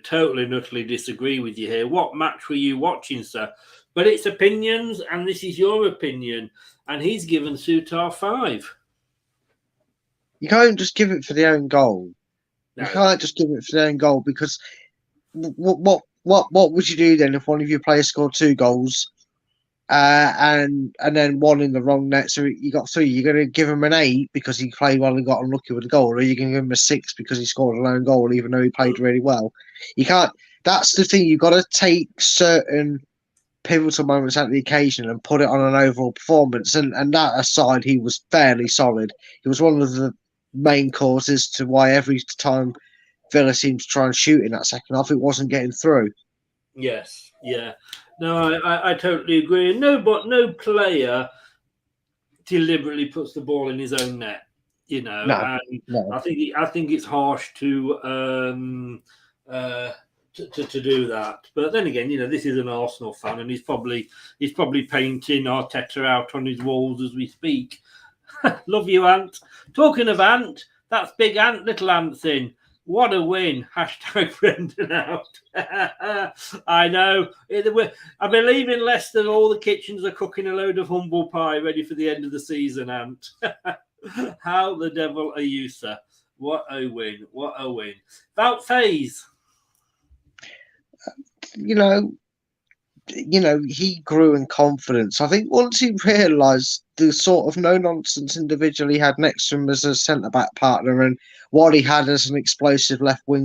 totally and utterly disagree with you here. What match were you watching, sir? But it's opinions, and this is your opinion. And he's given Suter 5. You can't just give it for the own goal. No. You can't just give it for the own goal, because what would you do then if one of your players scored 2 goals and then 1 in the wrong net? So you got 3. You're going to give him an 8 because he played well and got unlucky with the goal, or you're going to give him a 6 because he scored a lone goal even though he played really well? You can't. That's the thing. You've got to take certain pivotal moments out of the occasion and put it on an overall performance. And that aside, he was fairly solid. He was one of the main causes to why every time Villa seemed to try and shoot in that second half, it wasn't getting through. Yes. Yeah. No, I totally agree. No player deliberately puts the ball in his own net. No. I think it's harsh to do that. But then again, this is an Arsenal fan, and he's probably painting Arteta out on his walls as we speak. Love you, Ant. Talking of Ant, that's Big Ant, Little Ant's in. What a win. Hashtag Brendan out. I know. I believe in Leicester, all the kitchens are cooking a load of humble pie ready for the end of the season, Ant. How the devil are you, sir? What a win. What a win. About phase. He grew in confidence. I think once he realised the sort of no-nonsense individual he had next to him as a centre-back partner and what he had as an explosive left wing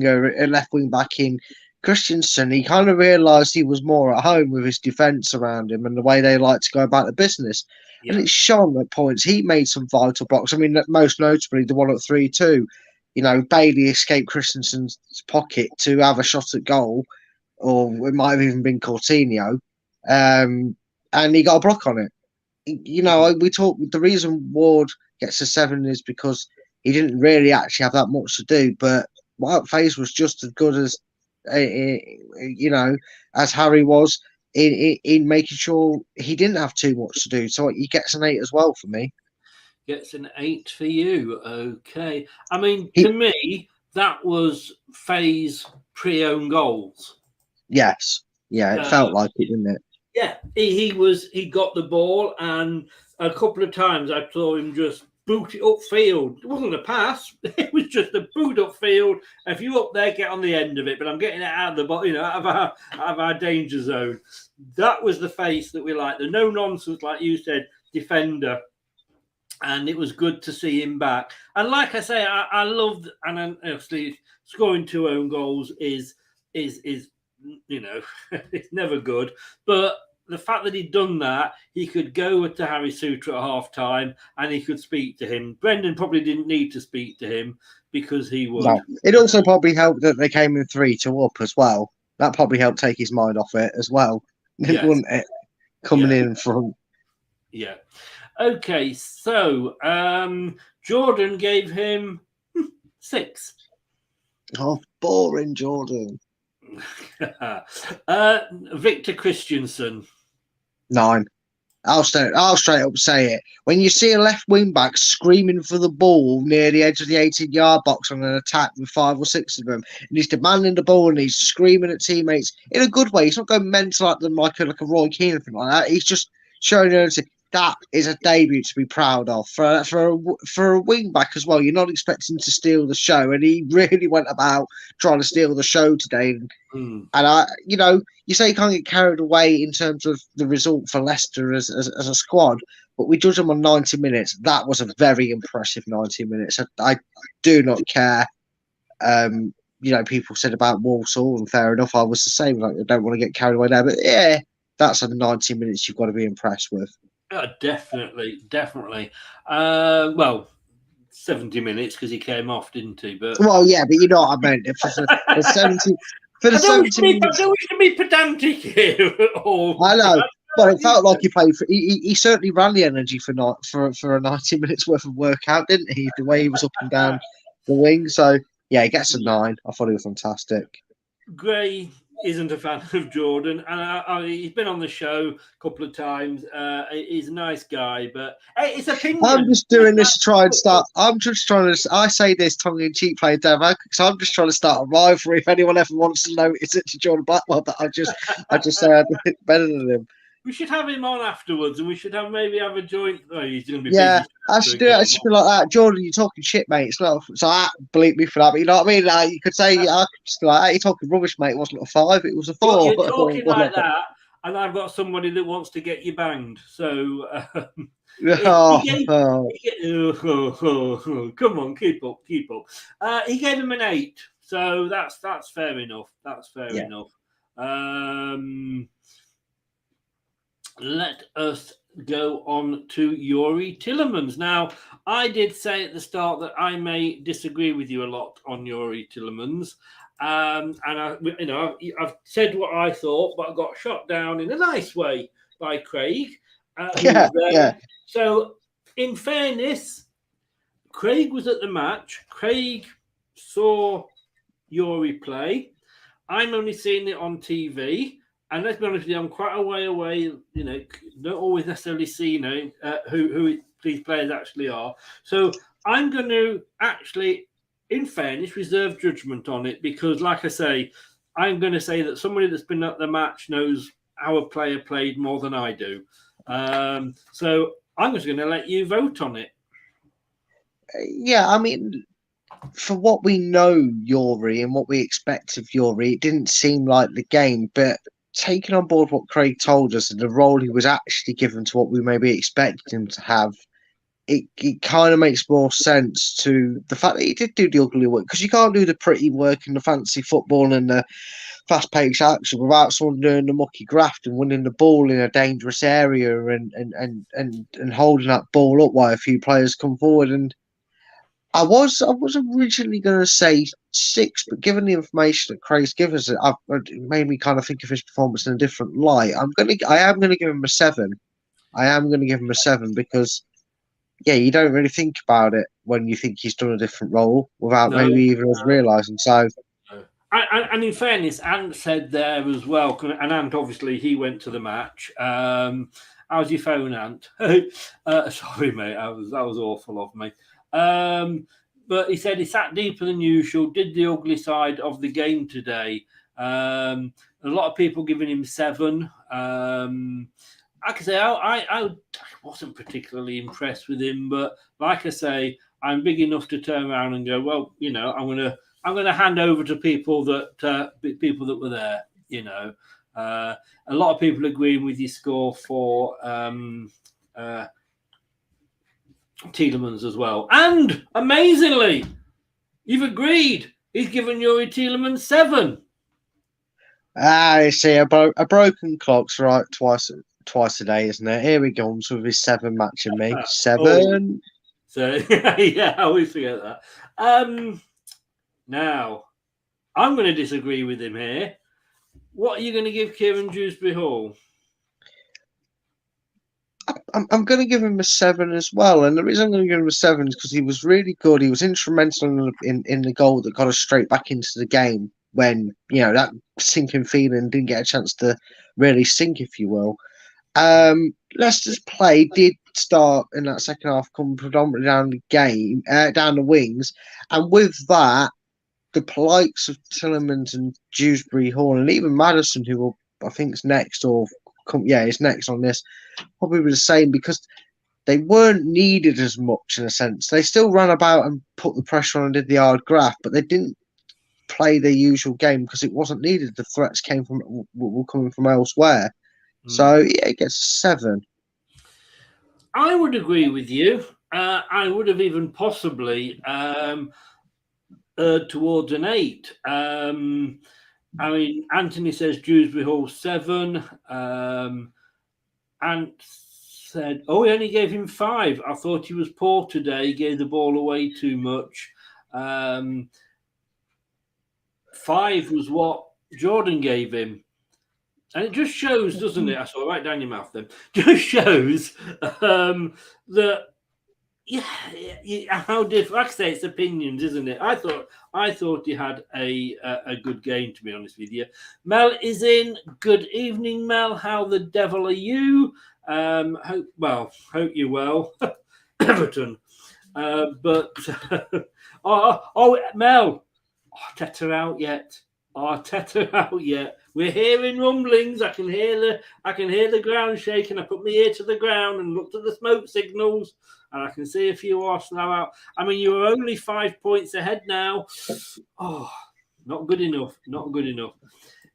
back in Christensen, he kind of realised he was more at home with his defence around him and the way they like to go about the business. Yeah. And it's shown at points. He made some vital blocks. I mean, most notably, the one at 3-2. Bailey escaped Christensen's pocket to have a shot at goal, or it might have even been Coutinho, and he got a block on it. We talk. The reason Ward gets a 7 is because he didn't really actually have that much to do, but Wout Faes was just as good as as Harry was in making sure he didn't have too much to do. So he gets an 8 as well for me. Gets an 8 for you. Okay. I mean, to me, that was Faes pre-own goals. Yes. Yeah, it felt like it, didn't it? Yeah, he got the ball, and a couple of times I saw him just boot it upfield. It wasn't a pass; it was just a boot upfield. If you up there, get on the end of it. But I'm getting it out of the out of our danger zone. That was the face that we liked. The no nonsense, like you said, defender. And it was good to see him back. And like I say, I loved, and obviously scoring 2 own goals is it's never good. But the fact that he'd done that, he could go to Harry Suter at half time and he could speak to him. Brendan probably didn't need to speak to him because he would. No. It also probably helped that they came in 3-2 up as well. That probably helped take his mind off it as well, wouldn't it? Coming in from. Yeah. Okay, so Jordan gave him 6. Oh, boring, Jordan. Victor Christensen. 9. I'll straight up say it. When you see a left wing back screaming for the ball near the edge of the 18-yard box on an attack with 5 or 6 of them, and he's demanding the ball and he's screaming at teammates in a good way. He's not going mental like a Roy Keane or anything like that. He's just showing urgency. That is a debut to be proud of for a wing back as well. You're not expecting to steal the show, and he really went about trying to steal the show today. And you say you can't get carried away in terms of the result for Leicester as a squad, but we judge them on 90 minutes. That was a very impressive 90 minutes. I do not care. People said about Walsall, and fair enough. I was the same. Like, I don't want to get carried away there, but yeah, that's a 90 minutes you've got to be impressed with. Definitely. 70 minutes because he came off, didn't he? But well, yeah, but you know what I meant. For the 70 minutes, I don't wish to be pedantic here. I know, but it felt like he played. He certainly ran the energy for a 90 minutes worth of workout, didn't he? The way he was up and down the wing. So yeah, he gets a 9. I thought he was fantastic. Gray isn't a fan of Jordan, and he's been on the show a couple of times. He's a nice guy, but hey, it's opinion. I'm just doing this to try and start. I'm just trying to. I say this tongue in cheek, playing Dave, because I'm just trying to start a rivalry. If anyone ever wants to know, it's to Jordan Blackwell, but I just say I do it better than him. We should have him on afterwards, and we should maybe have a joint. Oh, he's going to be yeah. busy. I should do it. It should be like that. Jordan, you're talking shit, mate. It's not. So bleep me for that. But you know what I mean? Like, you could say, I could just be like, hey, you're talking rubbish, mate. It wasn't a 5. It was a 4. You're talking like that, and I've got somebody that wants to get you banged. So, come on, keep up. He gave him an 8. So that's fair enough. That's fair enough. Let us go on to Yuri Tillemans. Now, I did say at the start that I may disagree with you a lot on Yuri Tillemans. And I've said what I thought, but I got shot down in a nice way by Craig. Who was there. So, in fairness, Craig was at the match. Craig saw Yuri play. I'm only seeing it on TV. And let's be honest with you, I'm quite a way away. Don't always necessarily see, who these players actually are. So I'm going to actually, in fairness, reserve judgment on it because, like I say, I'm going to say that somebody that's been at the match knows how a player played more than I do. So I'm just going to let you vote on it. Yeah, I mean, for what we know, Yuri, and what we expect of Yuri, it didn't seem like the game, but taking on board what Craig told us and the role he was actually given to what we maybe expected him to have, it kind of makes more sense to the fact that he did do the ugly work, because you can't do the pretty work and the fancy football and the fast-paced action without someone doing the mucky graft and winning the ball in a dangerous area and holding that ball up while a few players come forward. And I was originally going to say 6, but given the information that Craig's given us, it made me kind of think of his performance in a different light. I am going to give him a 7. I am going to give him a 7 because, yeah, you don't really think about it when you think he's done a different role without maybe even us realising. So, and in fairness, Ant said there as well, and Ant obviously he went to the match. How's your phone, Ant? Sorry, mate, that was awful of me. But he said he sat deeper than usual, did the ugly side of the game today. A lot of people giving him 7. Like I say, I wasn't particularly impressed with him, but like I say, I'm big enough to turn around and go, well, I'm gonna hand over to people that were there. A lot of people agreeing with your score for Tielemans as well. And amazingly, you've agreed. He's given Yuri Tielemans 7. You see, a broken clock's right twice a day, isn't it? Here he comes with his 7 matching me. 7. Oh. So yeah, I always forget that. Now, I'm going to disagree with him here. What are you going to give Kieran Dewsbury Hall? I'm going to give him a 7 as well, and the reason I'm going to give him a 7 is because he was really good. He was instrumental in the goal that got us straight back into the game when that sinking feeling didn't get a chance to really sink, if you will. Leicester's play did start in that second half, come predominantly down the wings, and with that, the likes of Tielemans and Dewsbury Hall and even Maddison, who I think is next is next on this, probably the same because they weren't needed as much in a sense. They still ran about and put the pressure on and did the hard graft, but they didn't play their usual game because it wasn't needed. The threats were coming from elsewhere. So yeah, it gets a 7. I would agree with you. I would have even possibly towards an 8. I mean, Anthony says Dewsbury Hall 7. And said, he only gave him 5. I thought he was poor today. He gave the ball away too much. 5 was what Jordan gave him. And it just shows, doesn't it? I saw right down your mouth then. Just shows that, how different. Like I say, it's opinions, isn't it? I thought he had a good game, to be honest with you. Mel is in. Good evening, Mel. How the devil are you? Hope you're well, Everton. But Mel, Arteta out yet? Arteta out yet? We're hearing rumblings. I can hear the ground shaking. I put my ear to the ground and looked at the smoke signals, and I can see a few Arsenal out. I mean, you are only 5 points ahead now. Oh, not good enough. Not good enough.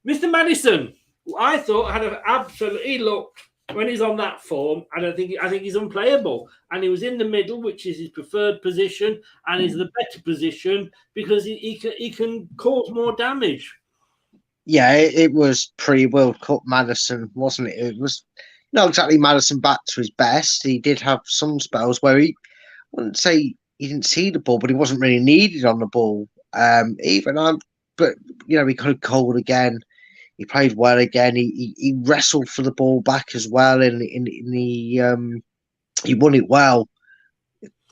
Mr. Maddison, I thought had absolutely looked when he's on that form. I think he's unplayable, and he was in the middle, which is his preferred position, and is the better position because he can cause more damage. Yeah, it was pre-World Cup Maddison, wasn't it? not exactly Maddison back to his best. He did have some spells where I wouldn't say he didn't see the ball, but he wasn't really needed on the ball. But he could have called again. He played well again. He wrestled for the ball back as well, and he won it well.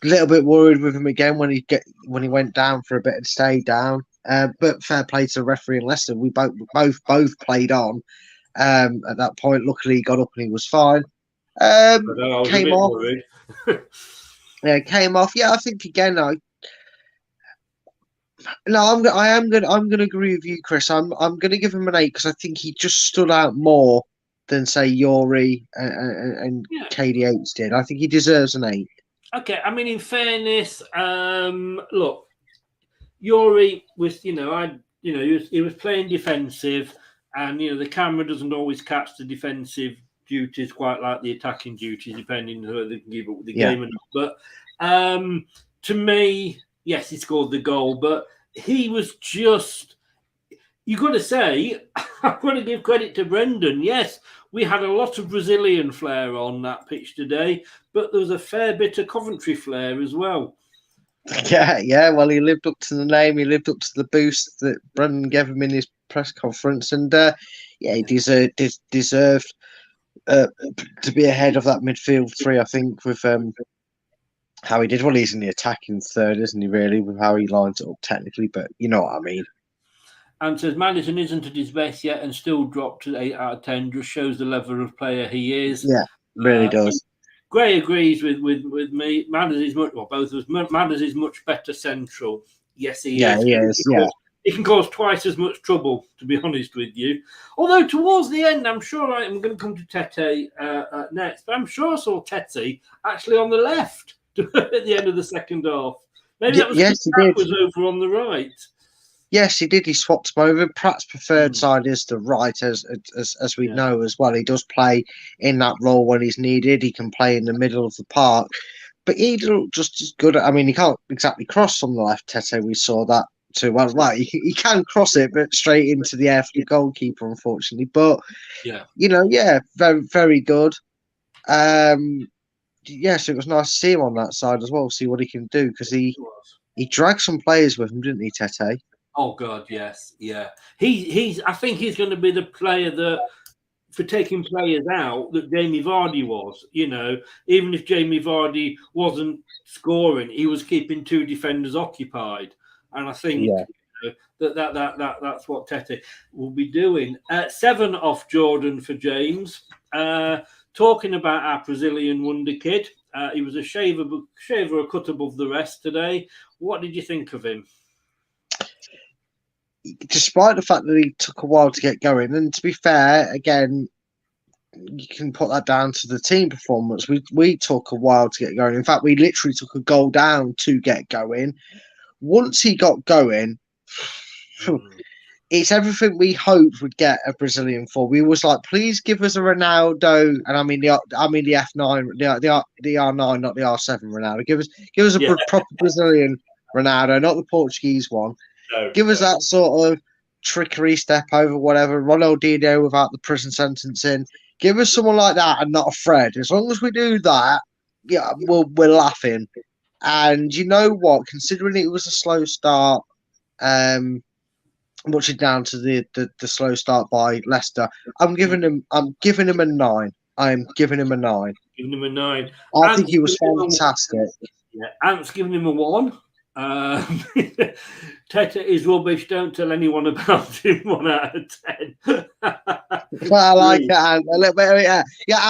A little bit worried with him again when he went down for a bit and stayed down. But fair play to the referee and Leicester. We both played on. At that point, luckily he got up and he was fine. Came off. Yeah, came off. Yeah, I think again. I am gonna agree with you, Chris. I'm gonna give him an 8 because I think he just stood out more than say Yuri and KDH did. I think he deserves an 8. Okay, I mean, in fairness, look, Yuri was, he was playing defensive, and the camera doesn't always catch the defensive duties quite like the attacking duties, depending on whether they can give up the game or not. But to me, yes, he scored the goal, but he was just. You got to say, I've got to give credit to Brendan. Yes, we had a lot of Brazilian flair on that pitch today, but there was a fair bit of Coventry flair as well. Yeah. Well, he lived up to the name. He lived up to the boost that Brendan gave him in his press conference, and he deserved to be ahead of that midfield three. I think with how he did. Well, he's in the attacking third, isn't he? Really, with how he lines it up technically, but you know what I mean. And says Maddison isn't at his best yet and still dropped to 8 out of 10. Just shows the level of player he is. Yeah, really does. Gray agrees with me. Maddison is much, well, both of us. Maddison is much better central. Yes, he is. Yeah, he is. He can cause twice as much trouble, to be honest with you. Although towards the end, I'm sure I'm going to come to Tete next, but I'm sure I saw Tete actually on the left at the end of the second half. Maybe that was was over on the right. Yes, he did. He swapped them over. Pratt's preferred side is the right, as we know as well. He does play in that role when he's needed. He can play in the middle of the park, but he looked just as good. I mean, he can't exactly cross on the left. Tete, we saw that too. Well, he can cross it, but straight into the air for the goalkeeper, unfortunately. But very, very good. So it was nice to see him on that side as well. See what he can do because he dragged some players with him, didn't he, Tete? Oh God, yes, yeah. I think he's going to be the player that, for taking players out, that Jamie Vardy was. Even if Jamie Vardy wasn't scoring, he was keeping two defenders occupied, and I think that's what Tete will be doing. 7 off Jordan for James. Talking about our Brazilian wonder kid, he was a shaver a cut above the rest today. What did you think of him? Despite the fact that he took a while to get going, and to be fair, again, you can put that down to the team performance. We took a while to get going. In fact, we literally took a goal down to get going. Once he got going, it's everything we hoped we'd get a Brazilian for. We was like, please give us a Ronaldo, and I mean the F9, the R9, not the R7 Ronaldo. Give us a proper Brazilian Ronaldo, not the Portuguese one. Give us that sort of trickery step over, whatever. Ronaldinho without the prison sentence in. Give us someone like that and not a Fred. As long as we do that, we're laughing. And you know what? Considering it was a slow start, much it down to the slow start by Leicester, I'm giving him a 9. I am giving him a 9. Giving him a 9. I think he was fantastic. Ant's giving him a 1. Tete is rubbish. Don't tell anyone about him. 1 out of 10. Well, I like it, Ant. A little bit. Yeah.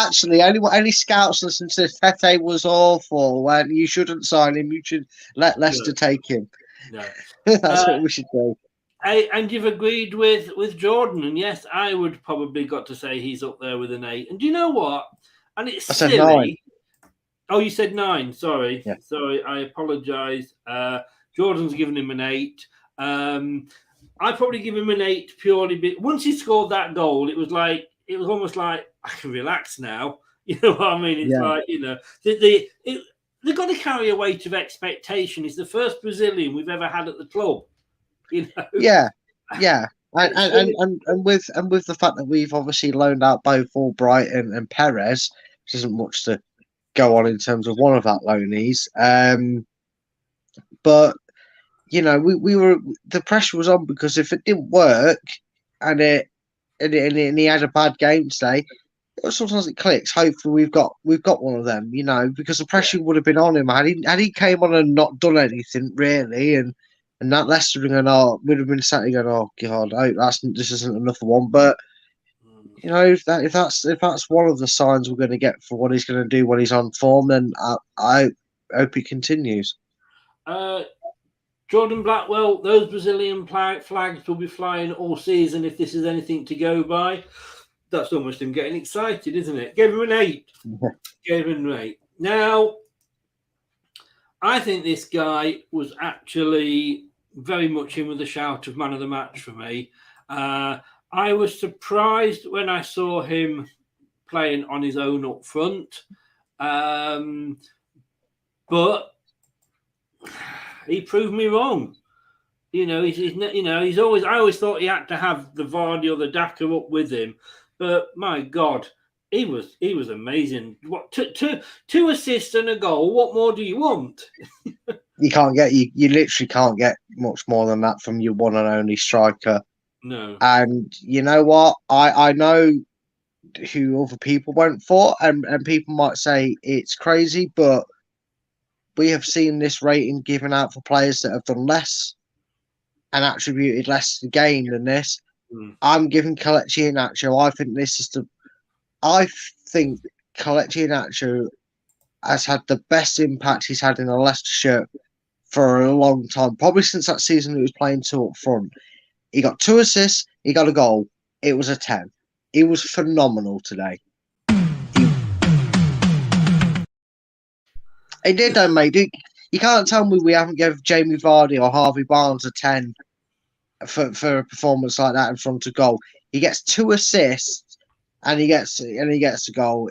Actually, any scouts listen to this, Tete was awful. When you shouldn't sign him, you should let Leicester take him. No. That's what we should do. And you've agreed with Jordan, and yes, I would probably got to say he's up there with an 8. And do you know what? And it's silly. 9. Oh, you said 9. Sorry. Yeah. Sorry. I apologise. Jordan's given him an 8. I'd probably give him an 8 purely. Once he scored that goal, it was almost like I can relax now. You know what I mean? It's like, they've got to carry a weight of expectation. He's the first Brazilian we've ever had at the club. Yeah. And with the fact that we've obviously loaned out both Albright and Perez, which isn't much to go on in terms of one of our loanees. But you know, we were the pressure was on because if it didn't work and he had a bad game today, sometimes it clicks. Hopefully we've got one of them, you know, because the pressure would have been on him had he came on and not done anything really, and that Leicester would have been sat there going, oh god, this isn't another one. But you know, if that's one of the signs we're going to get for what he's going to do when he's on form, then I hope he continues. Jordan Blackwell, those Brazilian flags will be flying all season if this is anything to go by. That's almost him getting excited, isn't it? Gave him an 8. Gave him an 8. Now, I think this guy was actually very much in with the shout of man of the match for me. I was surprised when I saw him playing on his own up front. But he proved me wrong. You know, he's always. I always thought he had to have the Vardy or the Daka up with him, but my God, he was amazing. What two assists and a goal? What more do you want? You literally can't get much more than that from your one and only striker. No. And you know what? I know who other people went for, and people might say it's crazy, but we have seen this rating given out for players that have done less and attributed less to the game than this. I'm giving Kelechi Iheanacho. I think Kelechi Iheanacho has had the best impact he's had in a Leicester shirt for a long time, probably since that season he was playing 2 up front. He got 2 assists, he got a goal. It was a 10. He was phenomenal today. He did, though, mate. You can't tell me we haven't given Jamie Vardy or Harvey Barnes a 10 for a performance like that in front of goal. He gets 2 assists and he gets a goal.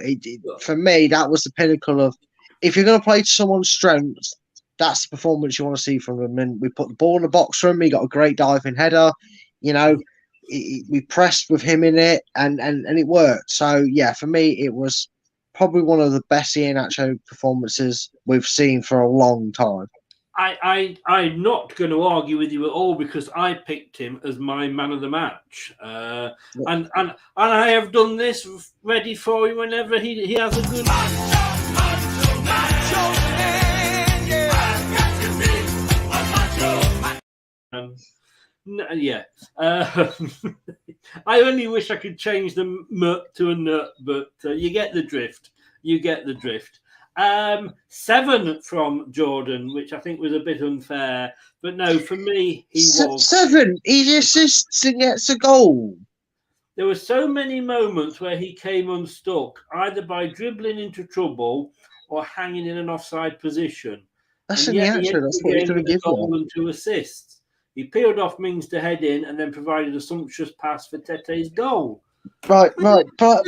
For me, that was the pinnacle of if you're going to play to someone's strengths, that's the performance you want to see from him. And we put the ball in the box for him. He got a great diving header. You know, we pressed with him in it, and it worked. So yeah, for me, it was probably one of the best Iheanacho performances we've seen for a long time. I'm not going to argue with you at all because I picked him as my man of the match, and I have done this ready for him whenever he has a good. Yeah, I only wish I could change the M to a nut, but you get the drift. 7 from Jordan, which I think was a bit unfair, but no, for me, he was 7. He assists and gets a goal. There were so many moments where he came unstuck, either by dribbling into trouble or hanging in an offside position. That's what he's going to give you. And 2 assists. He peeled off Mings to head in and then provided a sumptuous pass for Tete's goal. Right. But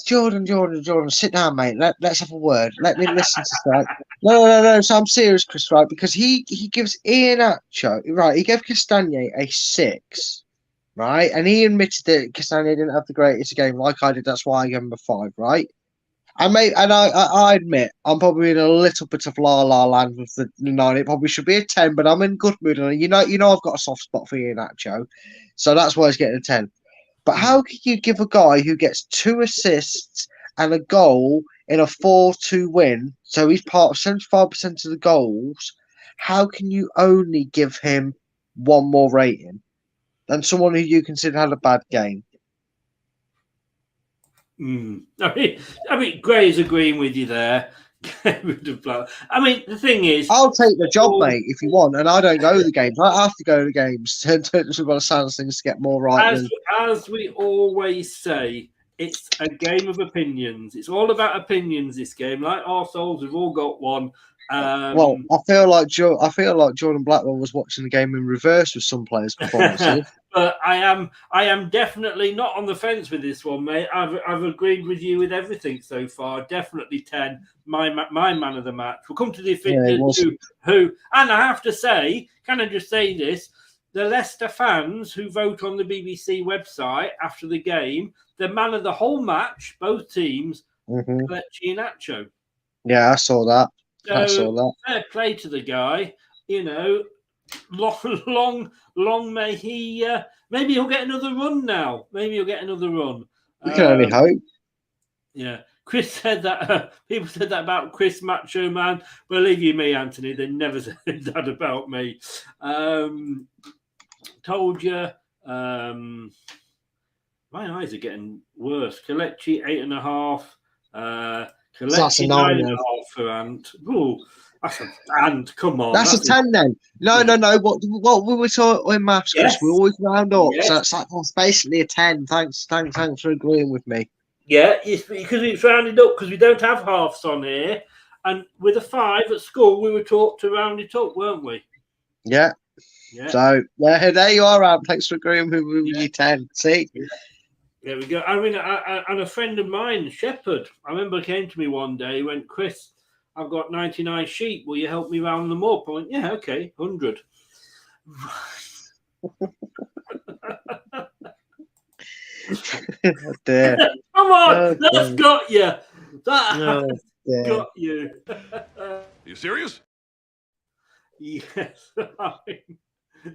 Jordan, sit down, mate. Let's have a word. Let me listen to that. No. So I'm serious, Chris, right? Because he gives Iheanacho, right? He gave Castagne a 6, right? And he admitted that Castagne didn't have the greatest game like I did. That's why I gave him a 5, right? I admit I'm probably in a little bit of la land with the 9. It probably should be a 10, but I'm in good mood, and you know I've got a soft spot for Iheanacho, so that's why he's getting a 10. But how can you give a guy who gets 2 assists and a goal in a 4-2 win, so he's part of 75% of the goals? How can you only give him 1 more rating than someone who you consider had a bad game? I mean, Gray is agreeing with you there. I mean, the thing is, I'll take the job, mate, if you want, and I don't go to the games. I have to go to the games to by the sounds things to get more right. As we always say, it's a game of opinions. It's all about opinions. This game, like our souls, we've all got one. Well, I feel like Jordan Blackwell was watching the game in reverse with some players' performances. But I am definitely not on the fence with this one, mate. I've agreed with you with everything so far. Definitely 10. My man of the match. We'll come to the opinion who, and I have to say, can I just say this? the Leicester fans who vote on the BBC website after the game, the man of the whole match, both teams, Kelechi Iheanacho. Yeah, I saw that. I saw So that. fair play to the guy. You know, long may he. Maybe he'll get another run now. Maybe he'll get another run. We can only hope. Yeah. Chris said that. People said that about Chris Macho Man. Believe you me, Anthony, they never said that about me. Told you. My eyes are getting worse. Kelechi 8.5. That's a Kelechi 9 9.5 for Ant. Ooh, that's a Ant. Come on. That's a 10 then. No. What we were talking in maths, Chris, we always round up. Yes. So that's basically a 10. Thanks for agreeing with me. Yeah, it's because it's rounded up because we don't have halves on here. And with a 5 at school, we were taught to round it up, weren't we? Yeah. So there you are, Ant. Thanks for agreeing with your 10. See? There we go. I mean, and a friend of mine, Shepherd, I remember came to me one day, he went, Chris, I've got 99 sheep. Will you help me round them up? I went, yeah, okay, 100. Oh, dear. Come on, Oh, that's dear. got you. That Oh, has dear. got you. You serious? Yes.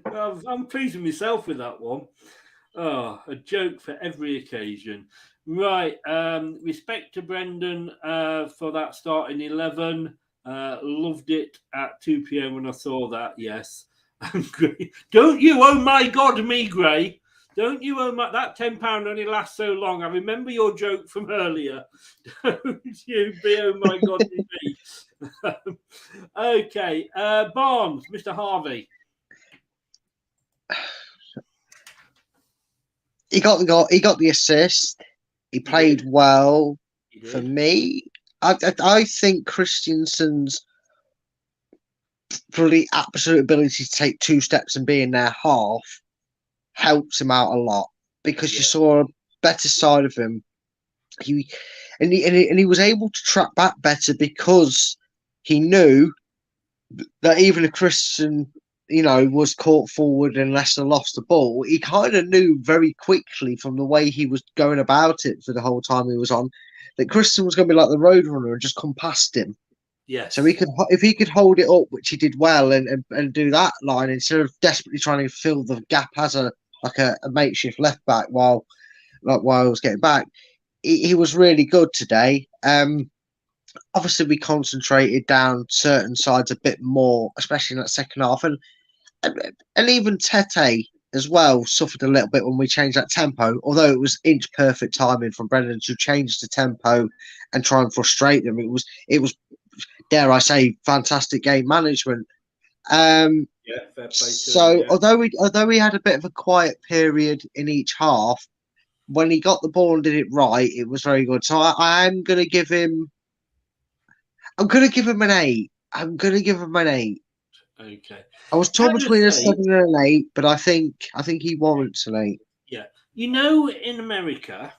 I'm pleased with myself with that one. Oh, a joke for every occasion. Right. Respect to Brendan for that starting 11. Loved it at 2 p.m. when I saw that. Yes. Don't you, oh my God, me, Gray. Don't you, oh my, that £10 only lasts so long. I remember your joke from earlier. Don't you be, oh my God, me. Okay. Barnes, Mr. Harvey. He got the assist. He played well. For me, I think Christensen's probably absolute ability to take 2 steps and be in their half helps him out a lot because you saw a better side of him. He was able to track back better because he knew that even if Christian, was caught forward and Leicester lost the ball, he kind of knew very quickly from the way he was going about it for the whole time he was on that Christian was going to be like the roadrunner and just come past him. Yes. So if he could hold it up, which he did well, and do that line instead of desperately trying to fill the gap as a makeshift left back while he was getting back, he was really good today. Obviously, we concentrated down certain sides a bit more, especially in that second half, and even Tete as well suffered a little bit when we changed that tempo. Although it was inch perfect timing from Brendan to change the tempo and try and frustrate them, it was dare I say fantastic game management. Fair play to him, Although we had a bit of a quiet period in each half, when he got the ball and did it right, it was very good. So I'm going to give him. I'm going to give him an 8. Okay. I was torn between a 7 and an 8, but I think he warrants an 8. Yeah. In America,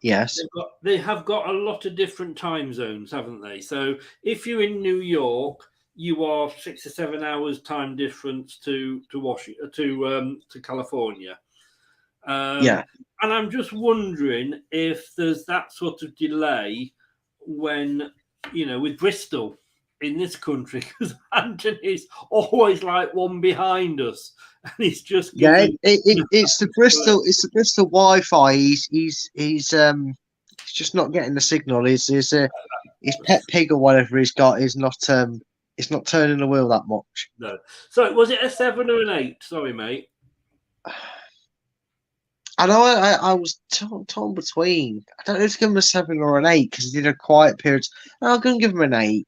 yes, they have got a lot of different time zones, haven't they? So if you're in New York, you are 6 or 7 hours time difference to Washington to California. And I'm just wondering if there's that sort of delay when, with Bristol in this country, because Anthony's always like one behind us, and he's just it's the Bristol Wi-Fi. He's just not getting the signal. His pet pig or whatever he's got is not it's not turning the wheel that much. No. So was it a 7 or an 8? Sorry, mate. I know I was torn between. I don't know if to give him a 7 or an 8 because he did a quiet period. I'm going to give him an 8.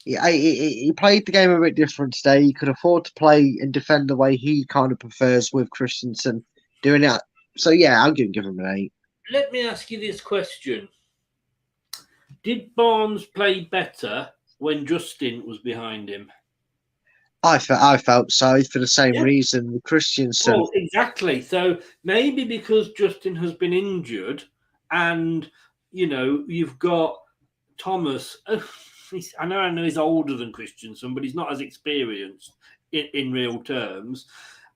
He played the game a bit different today. He could afford to play and defend the way he kind of prefers with Christensen doing that. So, yeah, I'm going to give him an 8. Let me ask you this question. Did Barnes play better when Justin was behind him? I felt so for the same reason with Christensen. Well, exactly. So maybe because Justin has been injured and, you've got Thomas. I know he's older than Christensen, but he's not as experienced in real terms.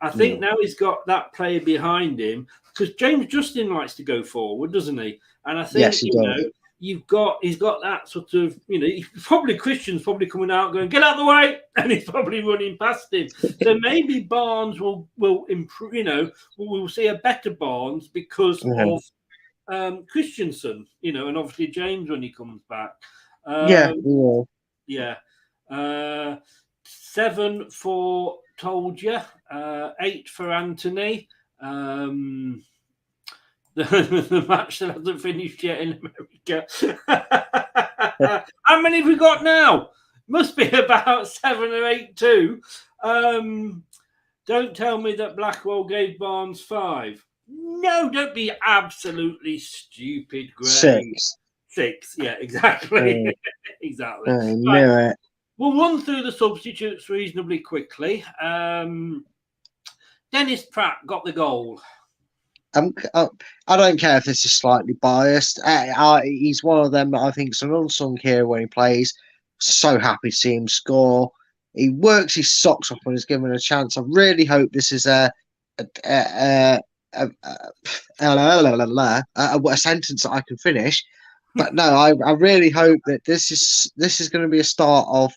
I think now he's got that player behind him, because James Justin likes to go forward, doesn't he? And I think, Yes, he does. he's got that sort of, Christian's probably coming out going, get out of the way, and he's probably running past him. So maybe Barnes will improve, we'll see a better Barnes because of Christensen, and obviously James when he comes back. Yeah, we will. Yeah. 7 for Told You, 8 for Anthony. The match that hasn't finished yet in America. How many have we got now? Must be about 7 or 8 too. Don't tell me that Blackwell gave Barnes 5. No, don't be absolutely stupid, Greg. 6, yeah, exactly. Exactly. I knew it. We'll run through the substitutes reasonably quickly. Dennis Pratt got the goal. I don't care if this is slightly biased. He's one of them that I think is an unsung hero when he plays. So happy to see him score. He works his socks off when he's given a chance. I really hope this is a sentence that I can finish. But no, I really hope that this is going to be a start of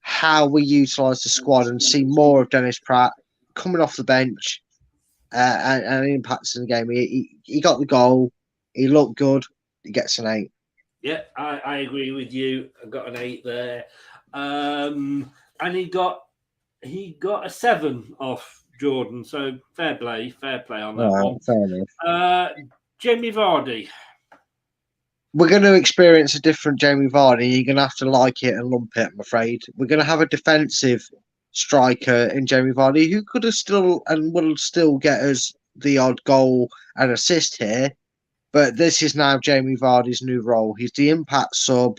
how we utilise the squad and see more of Dennis Pratt coming off the bench and impacts in the game. He got the goal. He looked good. He gets an 8. Yeah, I agree with you. I got an 8 there, and he got a 7 off Jordan. So fair play on that one. Fair enough. Jamie Vardy. We're going to experience a different Jamie Vardy. You're going to have to like it and lump it, I'm afraid. We're going to have a defensive striker in Jamie Vardy who could have still and will still get us the odd goal and assist here. But this is now Jamie Vardy's new role. He's the impact sub.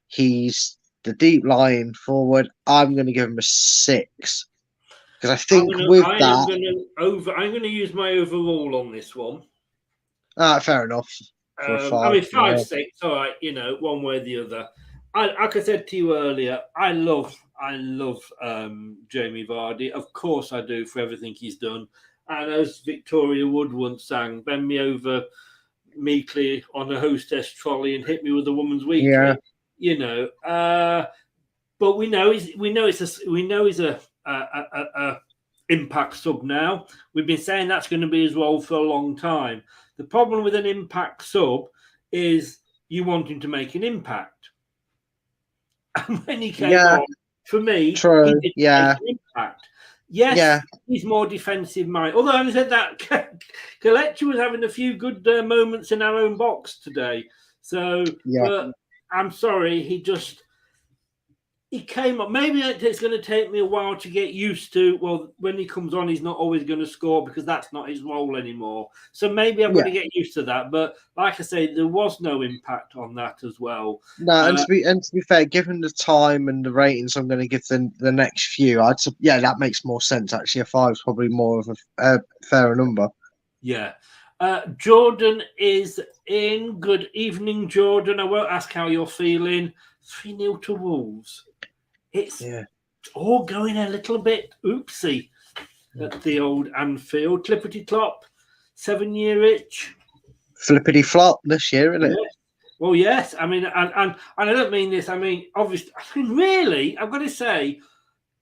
He's the deep lying forward. I'm going to give him a 6. Because I think I'm going to use my overall on this one. Fair enough. 5, 6. All right, one way or the other. Like I said to you earlier, I love Jamie Vardy. Of course, I do for everything he's done. And as Victoria Wood once sang, "Bend me over meekly on a hostess trolley and hit me with a woman's weekly." Yeah. But we know he's a impact sub now. We've been saying that's going to be his role for a long time. The problem with an impact sub is you want him to make an impact. And when he came on, for me, true. He didn't make an impact. Yes, he's more defensive minded. Although having said that, Kelechi was having a few good moments in our own box today. So but I'm sorry, he came up. Maybe it's going to take me a while to get used to. Well, when he comes on, he's not always going to score because that's not his role anymore. So maybe I'm going to get used to that. But like I say, there was no impact on that as well. No, and to be fair, given the time and the ratings I'm going to give the next few, that makes more sense. Actually, a 5 is probably more of a fairer number. Yeah. Jordan is in. Good evening, Jordan. I won't ask how you're feeling. 3-0 to Wolves. It's all going a little bit oopsie at the old Anfield. Clippity clop, 7-year itch. Flippity flop this year, isn't it? Yes. Well, yes. I mean, and I don't mean this. I mean, obviously, really, I've got to say,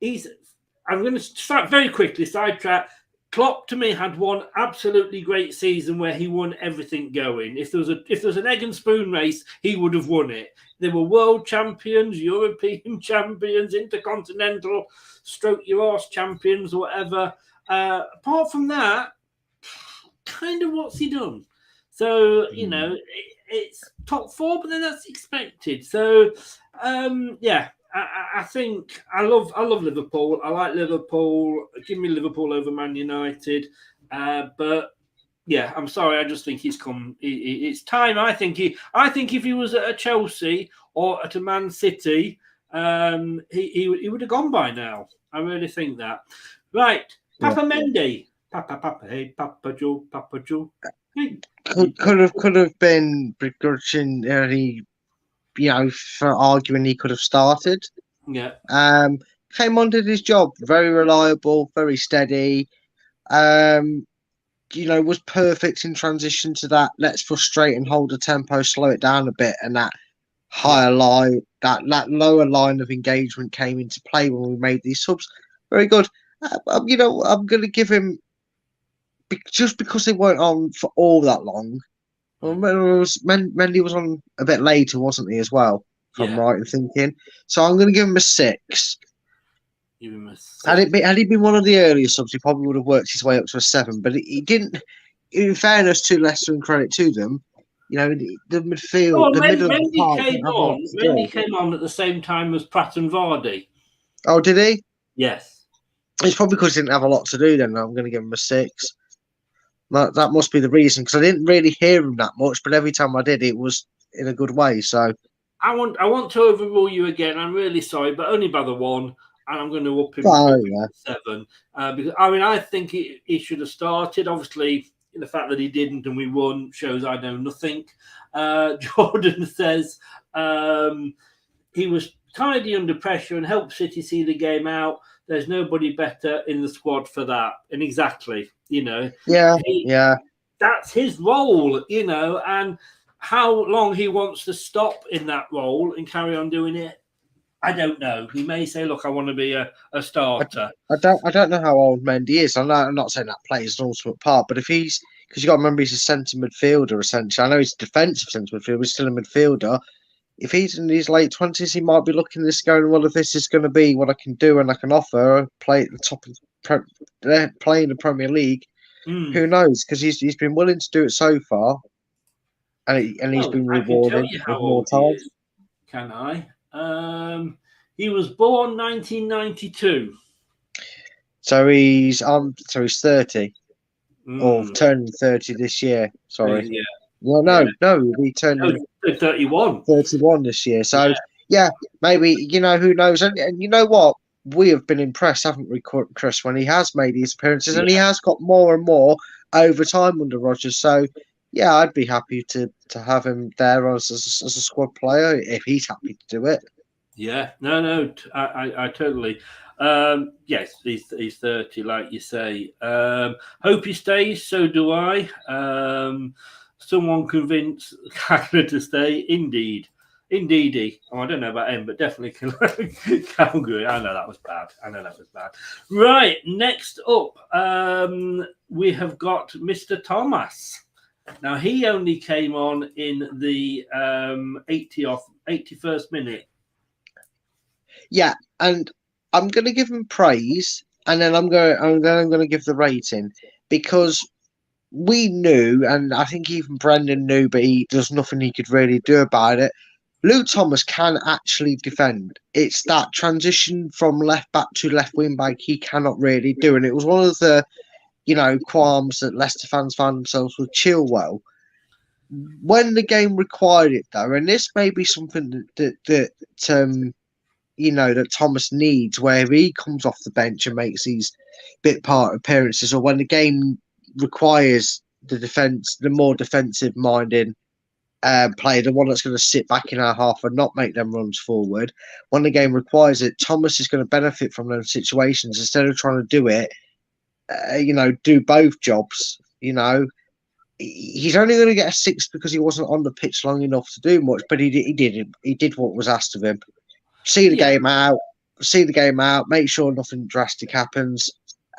I'm going to start very quickly, sidetrack. Klopp to me had one absolutely great season where he won everything going. If there was an egg and spoon race, he would have won it. There were world champions, European champions, intercontinental, stroke your arse champions, or whatever. Apart from that, kind of what's he done? So it's top 4, but then that's expected. So I think I love Liverpool. I like Liverpool. Give me Liverpool over Man United. But yeah, I'm sorry. I just think he's come. It's time. I think if he was at a Chelsea or at a Man City, he would have gone by now. I really think that. Right, Papa Mendy. Papa, hey, Papa Joe. Hey. Could have been begrudging for arguing he could have started. Yeah. Came on, did his job. Very reliable, very steady. Was perfect in transition to that. Let's frustrate and hold the tempo, slow it down a bit, and that higher line, that lower line of engagement came into play when we made these subs. Very good. I'm going to give him just because they weren't on for all that long. Well, Mendy was on a bit later, wasn't he, as well? If I'm right in thinking. So I'm going to give him a 6. Give him a 6. Had he been one of the earlier subs, he probably would have worked his way up to a 7. But he didn't. In fairness to Leicester and credit to them, the midfield, the middle of the park. Mendy came on at the same time as Pratt and Vardy. Oh, did he? Yes. It's probably because he didn't have a lot to do. Then I'm going to give him a 6. That must be the reason, because I didn't really hear him that much, but every time I did, it was in a good way. So I want to overrule you again. I'm really sorry, but only by the 1, and I'm going to up him to 7. Because I think he should have started. Obviously, the fact that he didn't and we won shows I know nothing. Jordan says he was tidy under pressure and helped City see the game out. There's nobody better in the squad for that. And exactly, that's his role, and how long he wants to stop in that role and carry on doing it, I don't know. He may say, look, I want to be a starter. I don't know how old Mendy is. I'm not saying that plays an ultimate part, but if he's, because you got to remember he's a centre midfielder essentially. I know he's a defensive centre midfielder, but he's still a midfielder. If he's in his late 20s, he might be looking at this going, well, if this is going to be what I can do and I can offer, play at the top of play in the Premier League, who knows? Because he's been willing to do it so far, and he's been rewarded with more time. Can I? He was born 1992. So he's 30, or turning 30 this year. Sorry. Yeah. Well, no, he turned 31. 31 this year. So maybe who knows? And you know what? We have been impressed, haven't we, Chris, when he has made his appearances, and he has got more and more over time under Rodgers. So I'd be happy to have him there as a squad player if he's happy to do it. Yeah, no, I totally. Yes, he's 30, like you say. Hope he stays. So do I. Someone convinced Kagler to stay. Indeedy. Oh, I don't know about him, but definitely Calgary. I know that was bad. Right, next up, we have got Mr. Thomas. Now, he only came on in the 81st minute. Yeah, and I'm going to give him praise, and then I'm going to give the rating, because we knew, and I think even Brendan knew, but there's nothing he could really do about it. Luke Thomas can actually defend. It's that transition from left back to left wing back he cannot really do, and it was one of the qualms that Leicester fans found themselves with Chilwell when the game required it, though. And this may be something that Thomas needs, where he comes off the bench and makes these bit part appearances, or when the game requires the more defensive minded player, the one that's going to sit back in our half and not make them runs forward. When the game requires it, Thomas is going to benefit from those situations instead of trying to do it. Do both jobs. He's only going to get a 6 because he wasn't on the pitch long enough to do much, but he did what was asked of him. See the game out, make sure nothing drastic happens.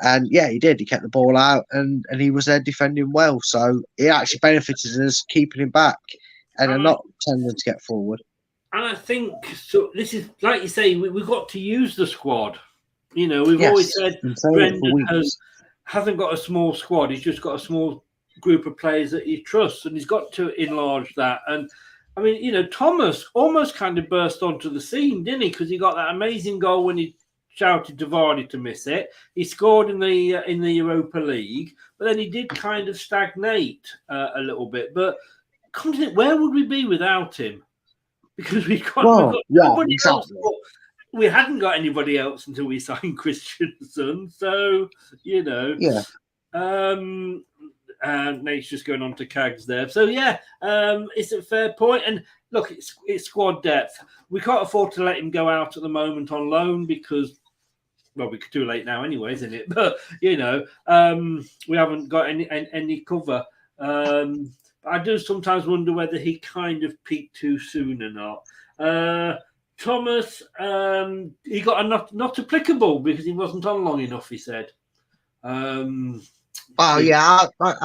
And he did. He kept the ball out and he was there defending well. So it actually benefited us keeping him back and not tending to get forward. And I think so. This is, like you say, we've got to use the squad. We've always said Brendan hasn't got a small squad. He's just got a small group of players that he trusts, and he's got to enlarge that. And I mean, Thomas almost kind of burst onto the scene, didn't he? Because he got that amazing goal when he shouted to Vardy to miss it. He scored in the Europa League, but then he did kind of stagnate a little bit. But come to think, where would we be without him? Because we've got nobody else. We hadn't got anybody else until we signed Christensen. So, Nate's just going on to Cags there. So, it's a fair point. And look, it's squad depth. We can't afford to let him go out at the moment on loan because well, we're too late now anyway, isn't it? But, we haven't got any cover. I do sometimes wonder whether he kind of peaked too soon or not. Thomas, he got a not applicable because he wasn't on long enough, he said. I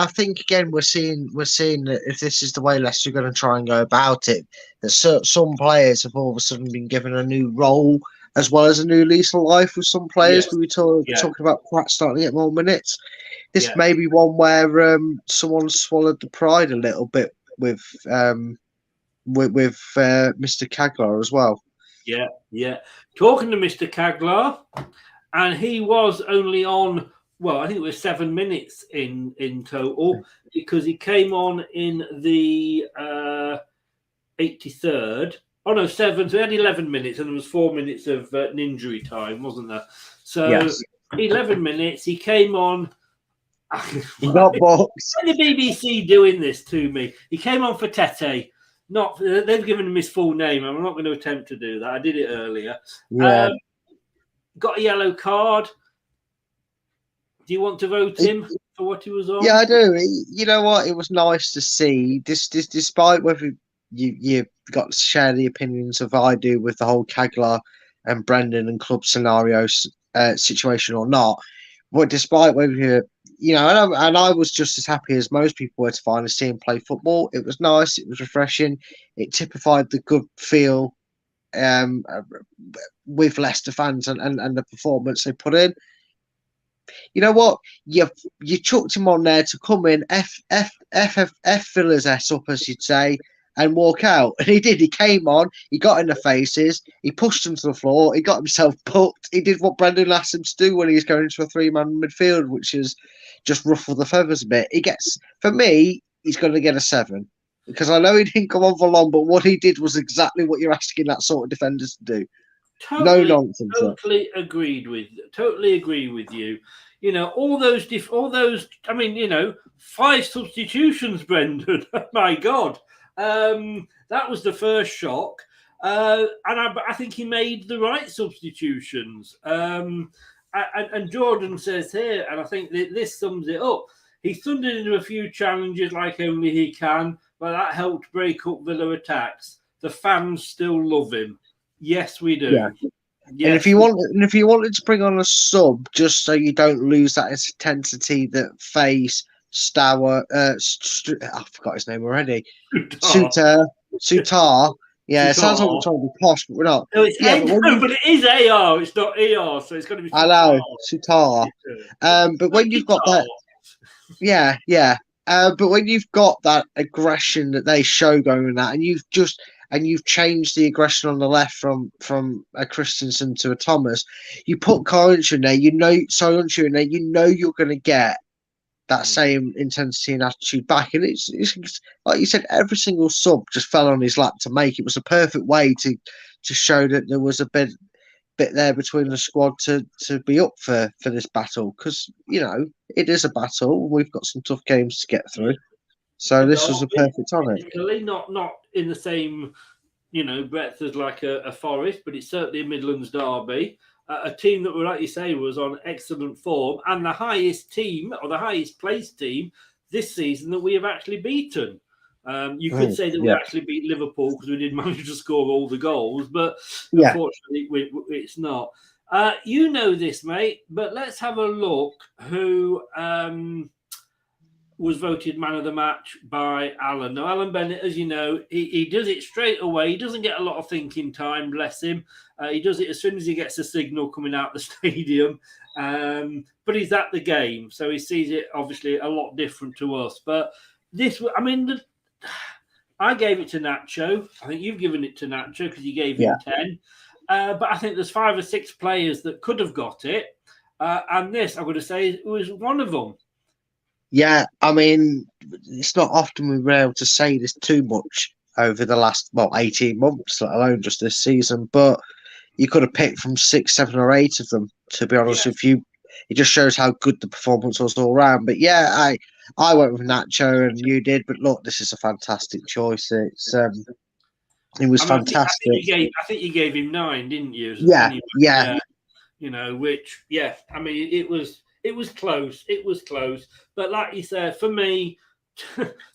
think again we're seeing that if this is the way Leicester are going to try and go about it, that some players have all of a sudden been given a new role as well as a new lease of life with some players. We were talking about Pratt starting to get more minutes. This may be one where someone swallowed the pride a little bit with Mr. Kaglar as well. Yeah. Talking to Mr. Kaglar, and he was only on, well, I think it was 7 minutes in total, because he came on in the 83rd. Oh, no, 7. So he had 11 minutes, and there was 4 minutes of an injury time, wasn't there? So 11 minutes, he came on. He got boxed. The BBC doing this to me. He came on for Tete. They've given him his full name. I'm not going to attempt to do that. I did it earlier. Yeah. Got a yellow card. Do you want to vote him for what he was on? Yeah, I do. You know what? It was nice to see. Despite whether you got to share the opinions of I do with the whole Kaglar and Brendan and club scenario situation or not, but despite whether and I was just as happy as most people were to finally see him play football. It was nice. It was refreshing. It typified the good feel with Leicester fans and the performance they put in. You know what? You chucked him on there to come in, F Villa's ass up, as you'd say, and walk out. And he did. He came on. He got in the faces. He pushed them to the floor. He got himself booked. He did what Brendan asked him to do when he was going into a 3-man midfield, which is just ruffle the feathers a bit. For me, he's going to get a 7. Because I know he didn't come on for long, but what he did was exactly what you're asking that sort of defenders to do. No nonsense. Totally agree with you. All those. I mean, 5 substitutions, Brendan. My God, that was the first shock. And I think he made the right substitutions. And Jordan says here, and I think this sums it up. He thundered into a few challenges like only he can, but that helped break up Villa attacks. The fans still love him. Yes, we do. Yeah. Yes. And if you wanted to bring on a sub, just so you don't lose that intensity that Face, Stour, I forgot his name already. Sutar. Yeah, it sounds like we're trying to be posh, but we're not. No, it's but it is AR. It's not ER, so it's going to be. I know, Sutar. But when you've got that, but when you've got that aggression that they show going in that, and you've changed the aggression on the left from a Christensen to a Thomas, you put Soyuncu in there, you're going to get that same intensity and attitude back. And it's like you said, every single sub just fell on his lap to make. It was a perfect way to show that there was a bit there between the squad to be up for this battle, because it is a battle. We've got some tough games to get through, so this was a perfect on it. Not in the same breadth as like a Forest, but it's certainly a Midlands derby. A team that, like you say, was on excellent form, and the highest team or the highest placed team this season that we have actually beaten. You could say that we actually beat Liverpool because we did manage to score all the goals, but unfortunately it's not. You know this, mate, but let's have a look who was voted man of the match by Alan. Now, Alan Bennett, as you know, he does it straight away. He doesn't get a lot of thinking time, bless him. He does it as soon as he gets a signal coming out the stadium. But he's at the game, so he sees it obviously a lot different to us. But I gave it to Nacho. I think you've given it to Nacho because you gave him 10. But I think there's 5 or 6 players that could have got it. And this, I'm going to say, was one of them. Yeah, I mean, it's not often we've been able to say this too much over the last 18 months, let alone just this season. But you could have picked from 6, 7, or 8 of them. To be honest with you, it just shows how good the performance was all around. But yeah, I went with Nacho, and you did. But look, this is a fantastic choice. It was fantastic. I think you gave him 9, didn't you? Yeah. which, yeah, I mean, it was close. It was close. But like you said, for me,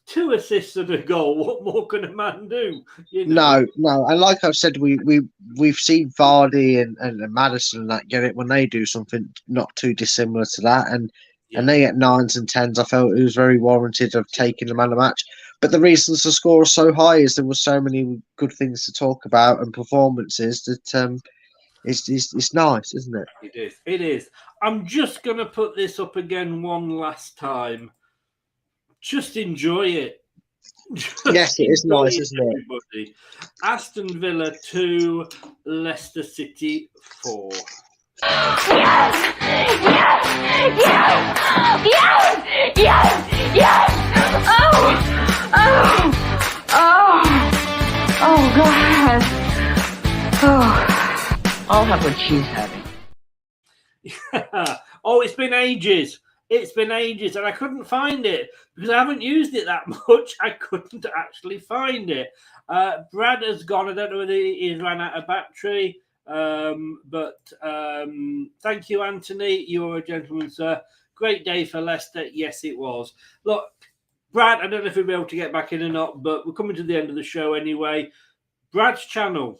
2 assists and a goal, what more can a man do? No. And like I've said, we've seen Vardy and Maddison and that get it when they do something not too dissimilar to that. And they get 9s and 10s. I felt it was very warranted of taking the man of the match. But the reasons the score was so high is there were so many good things to talk about and performances that it's nice, isn't it? It is. I'm just going to put this up again one last time. Just enjoy it. Yes, it is nice, isn't it? Everybody. Aston Villa 2, Leicester City 4. Yes! Yes! Yes! Yes! Yes! Yes! Oh! Oh! Oh! Oh, God. Oh. I'll have what she's having. Oh, it's been ages. It's been ages, and I couldn't find it because I haven't used it that much. I couldn't actually find it. Brad has gone. I don't know whether he's ran out of battery, but thank you, Anthony. You're a gentleman, sir. Great day for Leicester. Yes, it was. Look, Brad, I don't know if we'll be able to get back in or not, but we're coming to the end of the show anyway. Brad's channel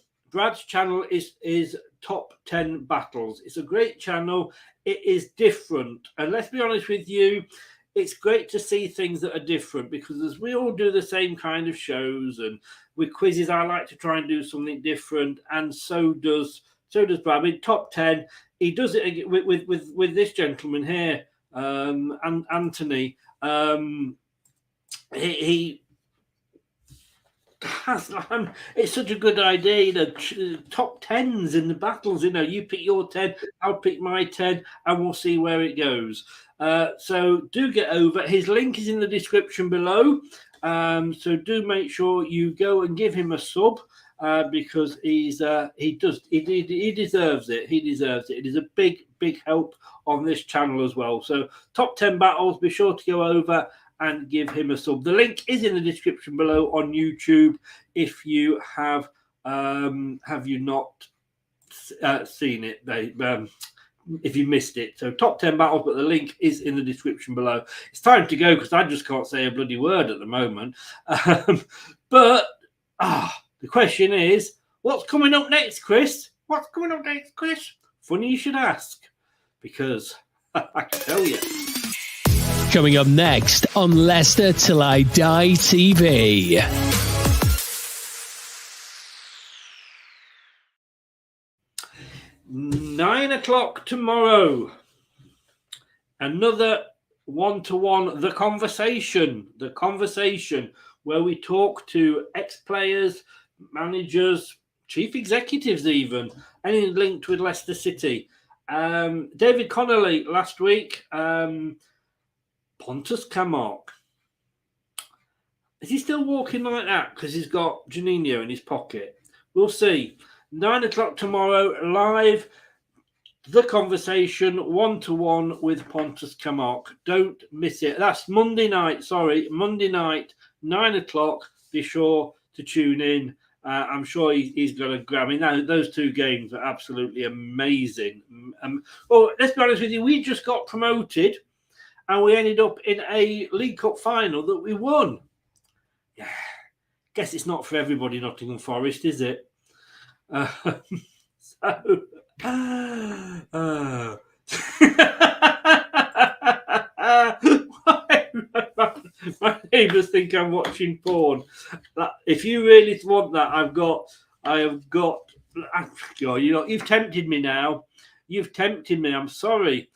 is Top 10 Battles. It's a great channel. It is different. And let's be honest with you, it's great to see things that are different because as we all do the same kind of shows and with quizzes, I like to try and do something different. And so does Brad. I mean, Top 10, he does it with this gentleman here, and Anthony. He it's such a good idea, top 10s in the battles. You pick your 10, I'll pick my 10, and we'll see where it goes. So do get over. His link is in the description below. So do make sure you go and give him a sub because he deserves it. He deserves it. It is a big help on this channel as well. So Top 10 Battles, be sure to go over and give him a sub. The link is in the description below on YouTube if you have you not seen it, if you missed it. So Top 10 Battles, but the link is in the description below. It's time to go because I just can't say a bloody word at the moment. But the question is, what's coming up next, Chris? What's coming up next, Chris? Funny you should ask, because I can tell you. Coming up next on Leicester Till I Die TV. Nine o'clock tomorrow. Another one-to-one, The Conversation, where we talk to ex-players, managers, chief executives even, anything linked with Leicester City. David Connolly last week, Pontus Kamark. Is he still walking like that because he's got Juninho in his pocket? We'll see. 9 o'clock tomorrow, live, The Conversation, one-to-one with Pontus Kamark. Don't miss it. That's Monday night, 9 o'clock. Be sure to tune in. I'm sure he's got a grab. I mean, those two games are absolutely amazing. Well, let's be honest with you, we just got promoted and we ended up in a League Cup final that we won. Yeah, guess it's not for everybody, Nottingham Forest, is it? My neighbours think I'm watching porn. If you really want that, I have got. You've tempted me now. You've tempted me. I'm sorry,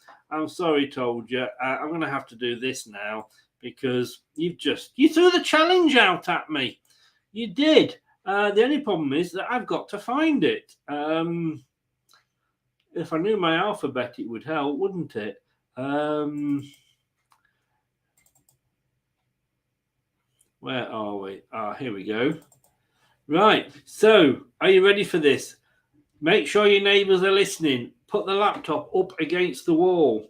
told you. I'm going to have to do this now because you threw the challenge out at me. You did. The only problem is that I've got to find it. If I knew my alphabet, it would help, wouldn't it? Where are we? Here we go. Right. So, are you ready for this? Make sure your neighbours are listening. Put the laptop up against the wall.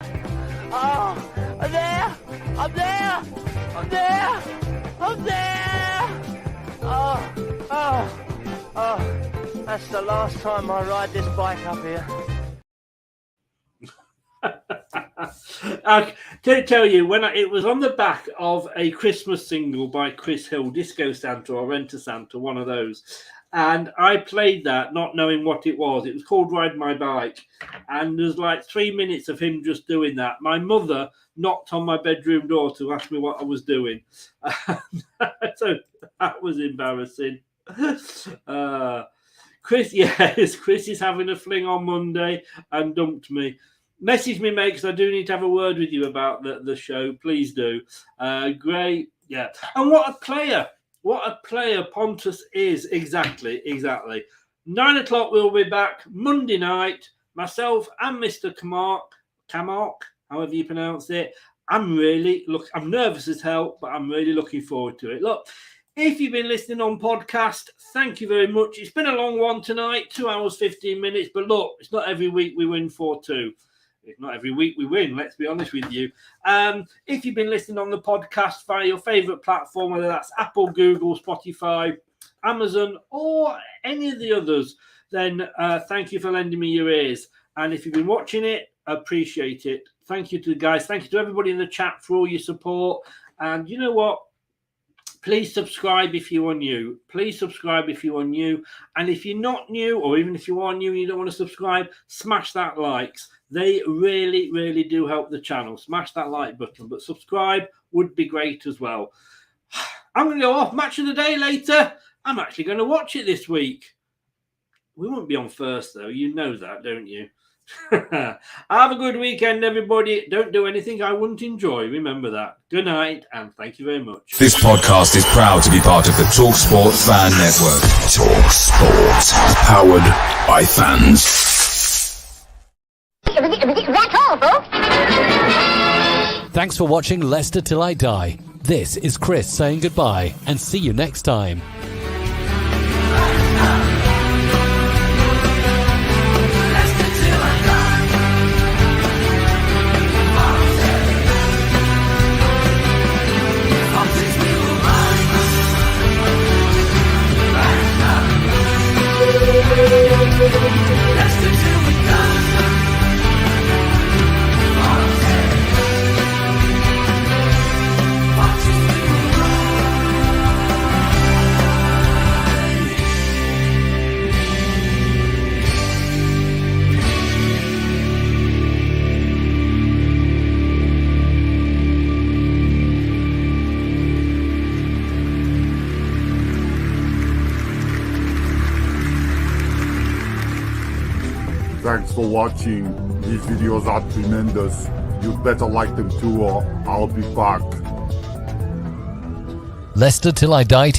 Oh, I'm there! I'm there! I'm there! I'm there! Oh, that's the last time I ride this bike up here. I tell you, it was on the back of a Christmas single by Chris Hill, Disco Santa or Rent a Santa, one of those. And I played that not knowing what it was. It was called Ride My Bike. And there's like 3 minutes of him just doing that. My mother knocked on my bedroom door to ask me what I was doing. So that was embarrassing. Chris is having a fling on Monday and dumped me. Message me, mate, because I do need to have a word with you about the show. Please do. Great. Yeah. And what a player. What a player Pontus is. Exactly. 9 o'clock, we'll be back Monday night. Myself and Mr. Kamark, however you pronounce it. I'm nervous as hell, but I'm really looking forward to it. Look, if you've been listening on podcast, thank you very much. It's been a long one tonight, 2 hours, 15 minutes. But look, it's not every week we win 4-2. It's not every week we win, let's be honest with you. If you've been listening on the podcast via your favourite platform, whether that's Apple, Google, Spotify, Amazon, or any of the others, then thank you for lending me your ears. And if you've been watching it, appreciate it. Thank you to the guys. Thank you to everybody in the chat for all your support. And you know what? Please subscribe if you are new. And if you're not new, or even if you are new and you don't want to subscribe, smash that likes. They really, really do help the channel. Smash that like button. But subscribe would be great as well. I'm going to go off. Match of the day later. I'm actually going to watch it this week. We won't be on first, though. You know that, don't you? Have a good weekend, everybody. Don't do anything I wouldn't enjoy. Remember that. Good night, and thank you very much. This podcast is proud to be part of the TalkSport Fan Network. TalkSport. Powered by fans. That's all, folks. Thanks for watching Leicester Till I Die. This is Chris saying goodbye, and see you next time. Thanks for watching. These videos are tremendous. You better like them too, or I'll be back. Leicester Till I Die